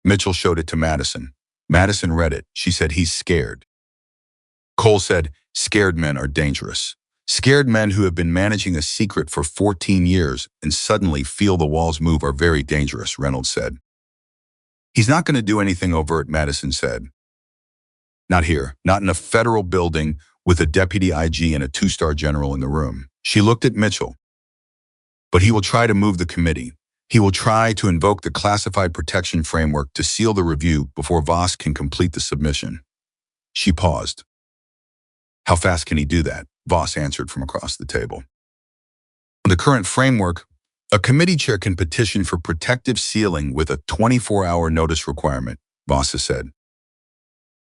Mitchell showed it to Madison. Madison read it. She said, he's scared. Cole said, scared men are dangerous. Scared men who have been managing a secret for 14 years and suddenly feel the walls move are very dangerous, Reynolds said. He's not going to do anything overt, Madison said. Not here, not in a federal building with a deputy IG and a 2-star general in the room. She looked at Mitchell. But he will try to move the committee. He will try to invoke the classified protection framework to seal the review before Voss can complete the submission. She paused. How fast can he do that? Voss answered from across the table. The current framework, a committee chair can petition for protective sealing with a 24-hour notice requirement, Voss said.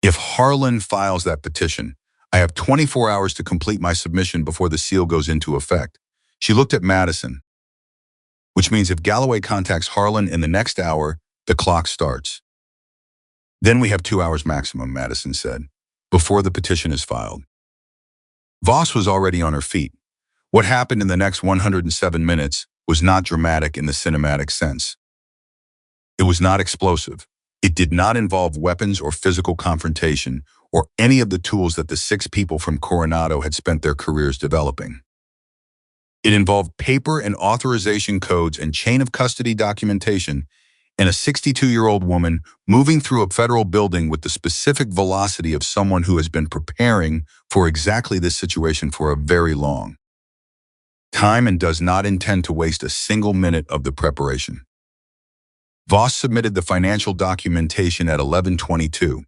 If Harlan files that petition, I have 24 hours to complete my submission before the seal goes into effect. She looked at Madison, which means if Galloway contacts Harlan in the next hour, the clock starts. Then we have 2 hours maximum, Madison said, before the petition is filed. Voss was already on her feet. What happened in the next 107 minutes was not dramatic in the cinematic sense. It was not explosive. It did not involve weapons or physical confrontation or any of the tools that the 6 people from Coronado had spent their careers developing. It involved paper and authorization codes and chain of custody documentation and a 62-year-old woman moving through a federal building with the specific velocity of someone who has been preparing for exactly this situation for a very long time and does not intend to waste a single minute of the preparation. Voss submitted the financial documentation at 11:22.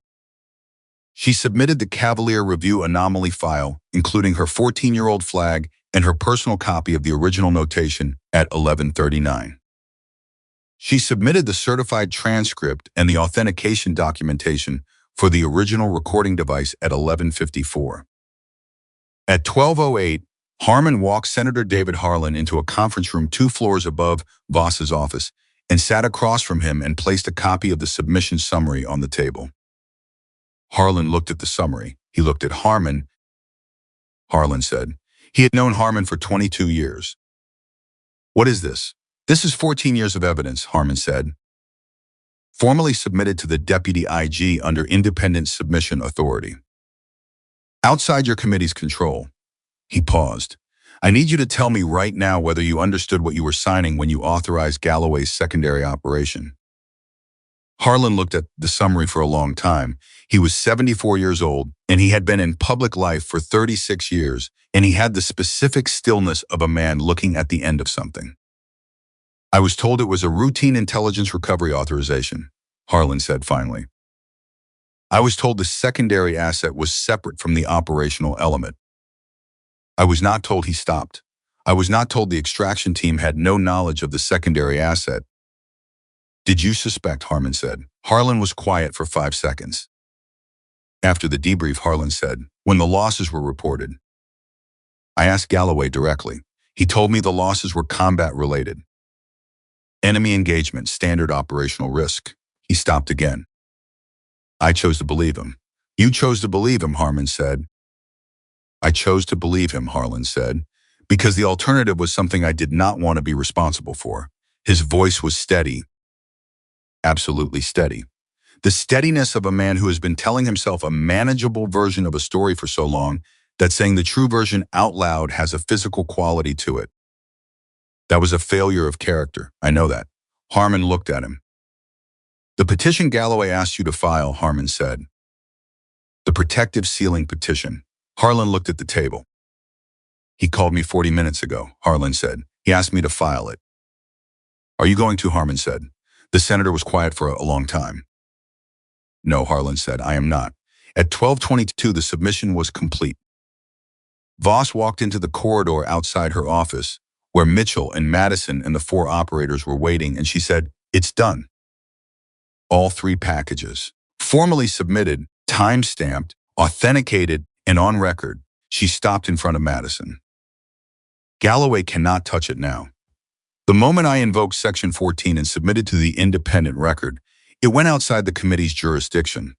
She submitted the Cavalier Review anomaly file, including her 14-year-old flag and her personal copy of the original notation at 11:39. She submitted the certified transcript and the authentication documentation for the original recording device at 11:54. At 12:08, Harmon walked Senator David Harlan into a conference room 2 floors above Voss's office and sat across from him and placed a copy of the submission summary on the table. Harlan looked at the summary. He looked at Harmon. Harlan said. He had known Harmon for 22 years. What is this? This is 14 years of evidence, Harmon said. Formally submitted to the Deputy IG under Independent Submission Authority. Outside your committee's control. He paused. I need you to tell me right now whether you understood what you were signing when you authorized Galloway's secondary operation. Harlan looked at the summary for a long time. He was 74 years old, and he had been in public life for 36 years, and he had the specific stillness of a man looking at the end of something. I was told it was a routine intelligence recovery authorization, Harlan said finally. I was told the secondary asset was separate from the operational element. I was not told he stopped. I was not told the extraction team had no knowledge of the secondary asset. Did you suspect, Harmon said. Harlan was quiet for 5 seconds. After the debrief, Harlan said, when the losses were reported, I asked Galloway directly. He told me the losses were combat-related. Enemy engagement, standard operational risk. He stopped again. I chose to believe him. You chose to believe him, Harmon said. I chose to believe him, Harlan said, because the alternative was something I did not want to be responsible for. His voice was steady. Absolutely steady. The steadiness of a man who has been telling himself a manageable version of a story for so long that saying the true version out loud has a physical quality to it. That was a failure of character. I know that. Harmon looked at him. The petition Galloway asked you to file, Harmon said. The protective sealing petition. Harlan looked at the table. He called me 40 minutes ago, Harlan said. He asked me to file it. Are you going to, Harmon said. The senator was quiet for a long time. No, Harlan said, I am not. At 12:22, the submission was complete. Voss walked into the corridor outside her office, where Mitchell and Madison and the 4 operators were waiting, and she said, it's done. All 3 packages, formally submitted, time-stamped, authenticated, and on record, she stopped in front of Madison. Galloway cannot touch it now. The moment I invoked Section 14 and submitted to the independent record, it went outside the committee's jurisdiction.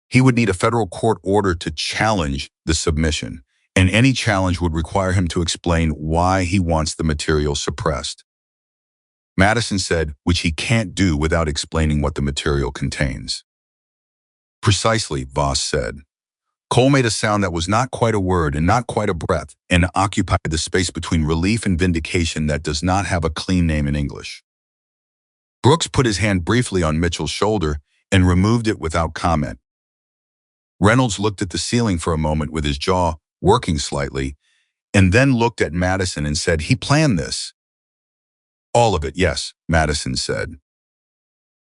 He would need a federal court order to challenge the submission, and any challenge would require him to explain why he wants the material suppressed. Madison said, which he can't do without explaining what the material contains. Precisely, Voss said. Cole made a sound that was not quite a word and not quite a breath, and occupied the space between relief and vindication that does not have a clean name in English. Brooks put his hand briefly on Mitchell's shoulder and removed it without comment. Reynolds looked at the ceiling for a moment with his jaw working slightly, and then looked at Madison and said, "He planned this." "All of it, yes," Madison said.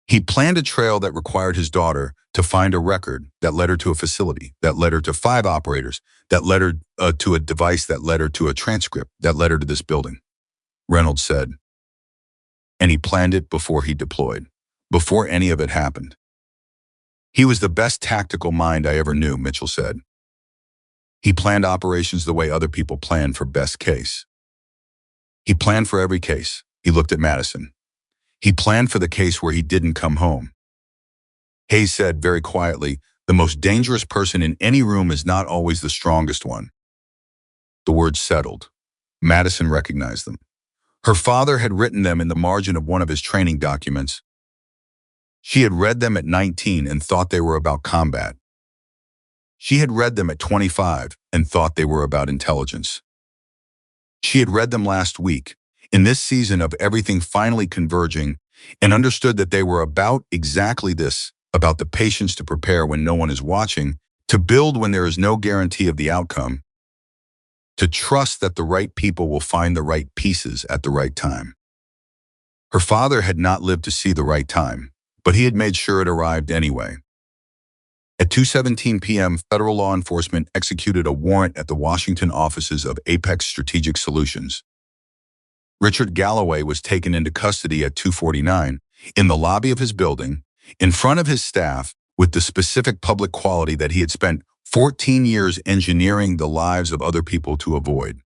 He planned a trail that required his daughter to find a record that led her to a facility, that led her to 5 operators, that led her to a device that led her to a transcript, that led her to this building, Reynolds said. And he planned it before he deployed, before any of it happened. He was the best tactical mind I ever knew, Mitchell said. He planned operations the way other people plan for best case. He planned for every case. He looked at Madison. He planned for the case where he didn't come home. Hayes said very quietly, "The most dangerous person in any room is not always the strongest one." The words settled. Madison recognized them. Her father had written them in the margin of one of his training documents. She had read them at 19 and thought they were about combat. She had read them at 25 and thought they were about intelligence. She had read them last week, in this season of everything finally converging, and understood that they were about exactly this, about the patience to prepare when no one is watching, to build when there is no guarantee of the outcome, to trust that the right people will find the right pieces at the right time. Her father had not lived to see the right time, but he had made sure it arrived anyway. At 2:17 p.m., federal law enforcement executed a warrant at the Washington offices of Apex Strategic Solutions. Richard Galloway was taken into custody at 2:49 in the lobby of his building, in front of his staff, with the specific public quality that he had spent 14 years engineering the lives of other people to avoid.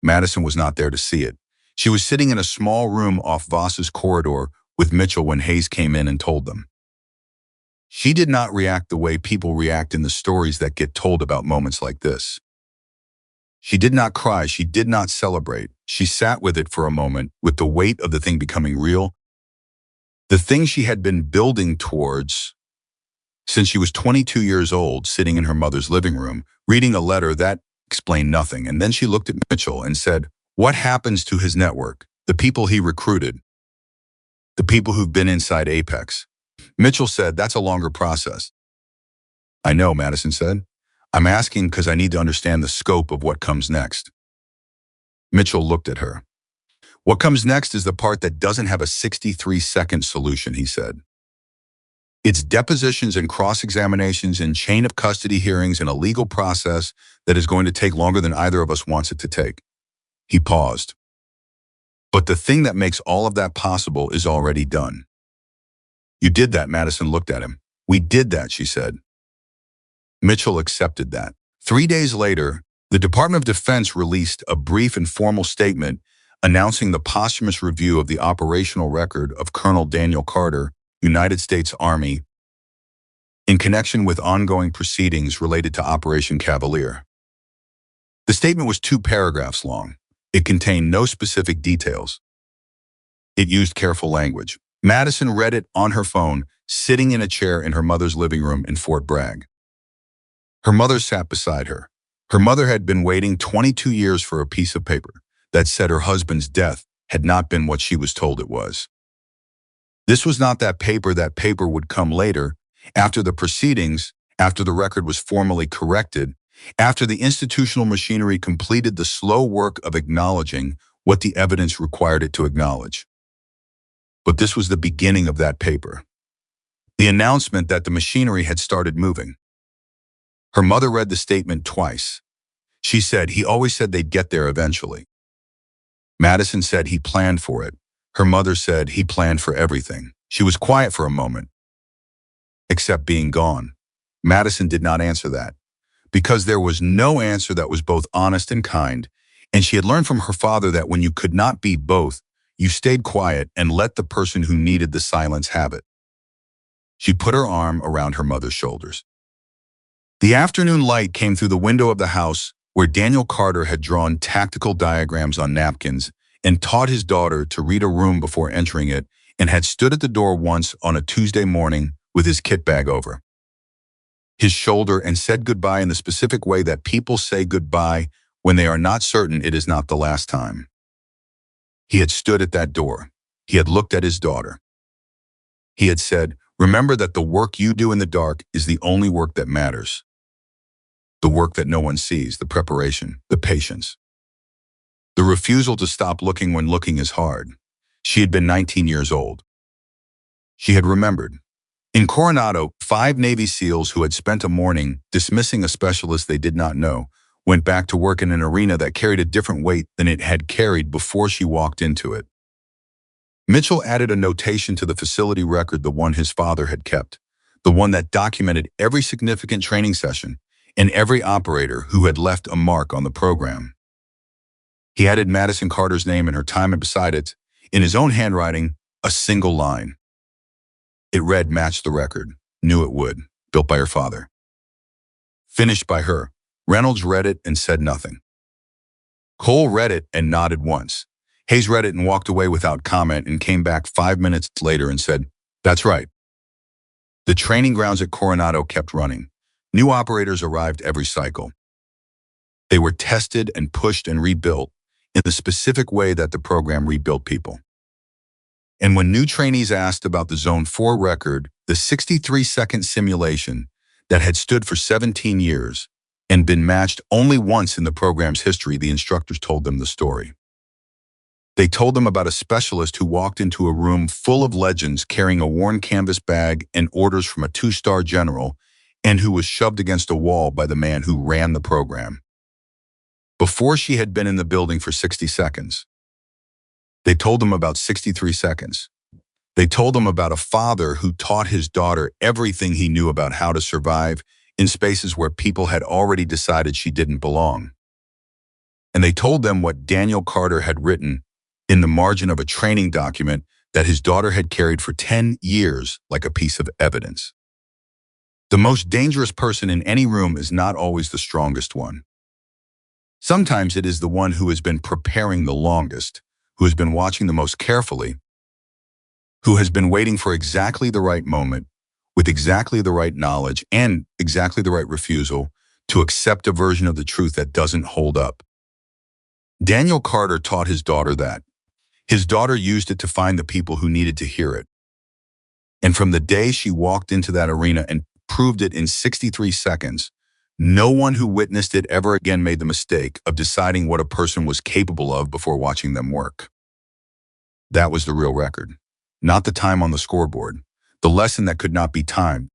Madison was not there to see it. She was sitting in a small room off Voss's corridor with Mitchell when Hayes came in and told them. She did not react the way people react in the stories that get told about moments like this. She did not cry, she did not celebrate. She sat with it for a moment, with the weight of the thing becoming real. The thing she had been building towards since she was 22 years old, sitting in her mother's living room, reading a letter that explained nothing. And then she looked at Mitchell and said, "What happens to his network, the people he recruited, the people who've been inside Apex?" Mitchell said, "That's a longer process." "I know," Madison said. "I'm asking because I need to understand the scope of what comes next." Mitchell looked at her. "What comes next is the part that doesn't have a 63-second solution," he said. "It's depositions and cross-examinations and chain of custody hearings and a legal process that is going to take longer than either of us wants it to take." He paused. "But the thing that makes all of that possible is already done." "You did that," Madison looked at him. "We did that," she said. Mitchell accepted that. 3 days later, the Department of Defense released a brief and formal statement announcing the posthumous review of the operational record of Colonel Daniel Carter, United States Army, in connection with ongoing proceedings related to Operation Cavalier. The statement was 2 paragraphs long. It contained no specific details. It used careful language. Madison read it on her phone, sitting in a chair in her mother's living room in Fort Bragg. Her mother sat beside her. Her mother had been waiting 22 years for a piece of paper that said her husband's death had not been what she was told it was. This was not that paper. That paper would come later, after the proceedings, after the record was formally corrected, after the institutional machinery completed the slow work of acknowledging what the evidence required it to acknowledge. But this was the beginning of that paper. The announcement that the machinery had started moving. Her mother read the statement twice. She said, "He always said they'd get there eventually." Madison said he planned for it. Her mother said he planned for everything. She was quiet for a moment. Except being gone. Madison did not answer that. because there was no answer that was both honest and kind, and she had learned from her father that when you could not be both, you stayed quiet and let the person who needed the silence have it. She put her arm around her mother's shoulders. The afternoon light came through the window of the house where Daniel Carter had drawn tactical diagrams on napkins and taught his daughter to read a room before entering it, and had stood at the door once on a Tuesday morning with his kit bag over his shoulder and said goodbye in the specific way that people say goodbye when they are not certain it is not the last time. He had stood at that door. He had looked at his daughter. He had said, "Remember that the work you do in the dark is the only work that matters. The work that no one sees, the preparation, the patience. The refusal to stop looking when looking is hard." She had been 19 years old. She had remembered. In Coronado, 5 Navy SEALs who had spent a morning dismissing a specialist they did not know went back to work in an arena that carried a different weight than it had carried before she walked into it. Mitchell added a notation to the facility record, the one his father had kept, the one that documented every significant training session and every operator who had left a mark on the program. He added Madison Carter's name and her time, and beside it, in his own handwriting, a single line. It read, "Matched the record. Knew it would. Built by her father. Finished by her." Reynolds read it and said nothing. Cole read it and nodded once. Hayes read it and walked away without comment and came back 5 minutes later and said, "That's right." The training grounds at Coronado kept running. New operators arrived every cycle. They were tested and pushed and rebuilt in the specific way that the program rebuilt people. And when new trainees asked about the Zone 4 record, the 63-second simulation that had stood for 17 years and been matched only once in the program's history, the instructors told them the story. They told them about a specialist who walked into a room full of legends carrying a worn canvas bag and orders from a 2-star general, and who was shoved against a wall by the man who ran the program before she had been in the building for 60 seconds. They told them about 63 seconds. They told them about a father who taught his daughter everything he knew about how to survive in spaces where people had already decided she didn't belong. And they told them what Daniel Carter had written in the margin of a training document that his daughter had carried for 10 years like a piece of evidence. The most dangerous person in any room is not always the strongest one. Sometimes it is the one who has been preparing the longest, who has been watching the most carefully, who has been waiting for exactly the right moment, with exactly the right knowledge and exactly the right refusal to accept a version of the truth that doesn't hold up. Daniel Carter taught his daughter that. His daughter used it to find the people who needed to hear it. And from the day she walked into that arena and proved it in 63 seconds, no one who witnessed it ever again made the mistake of deciding what a person was capable of before watching them work. That was the real record, not the time on the scoreboard, the lesson that could not be timed,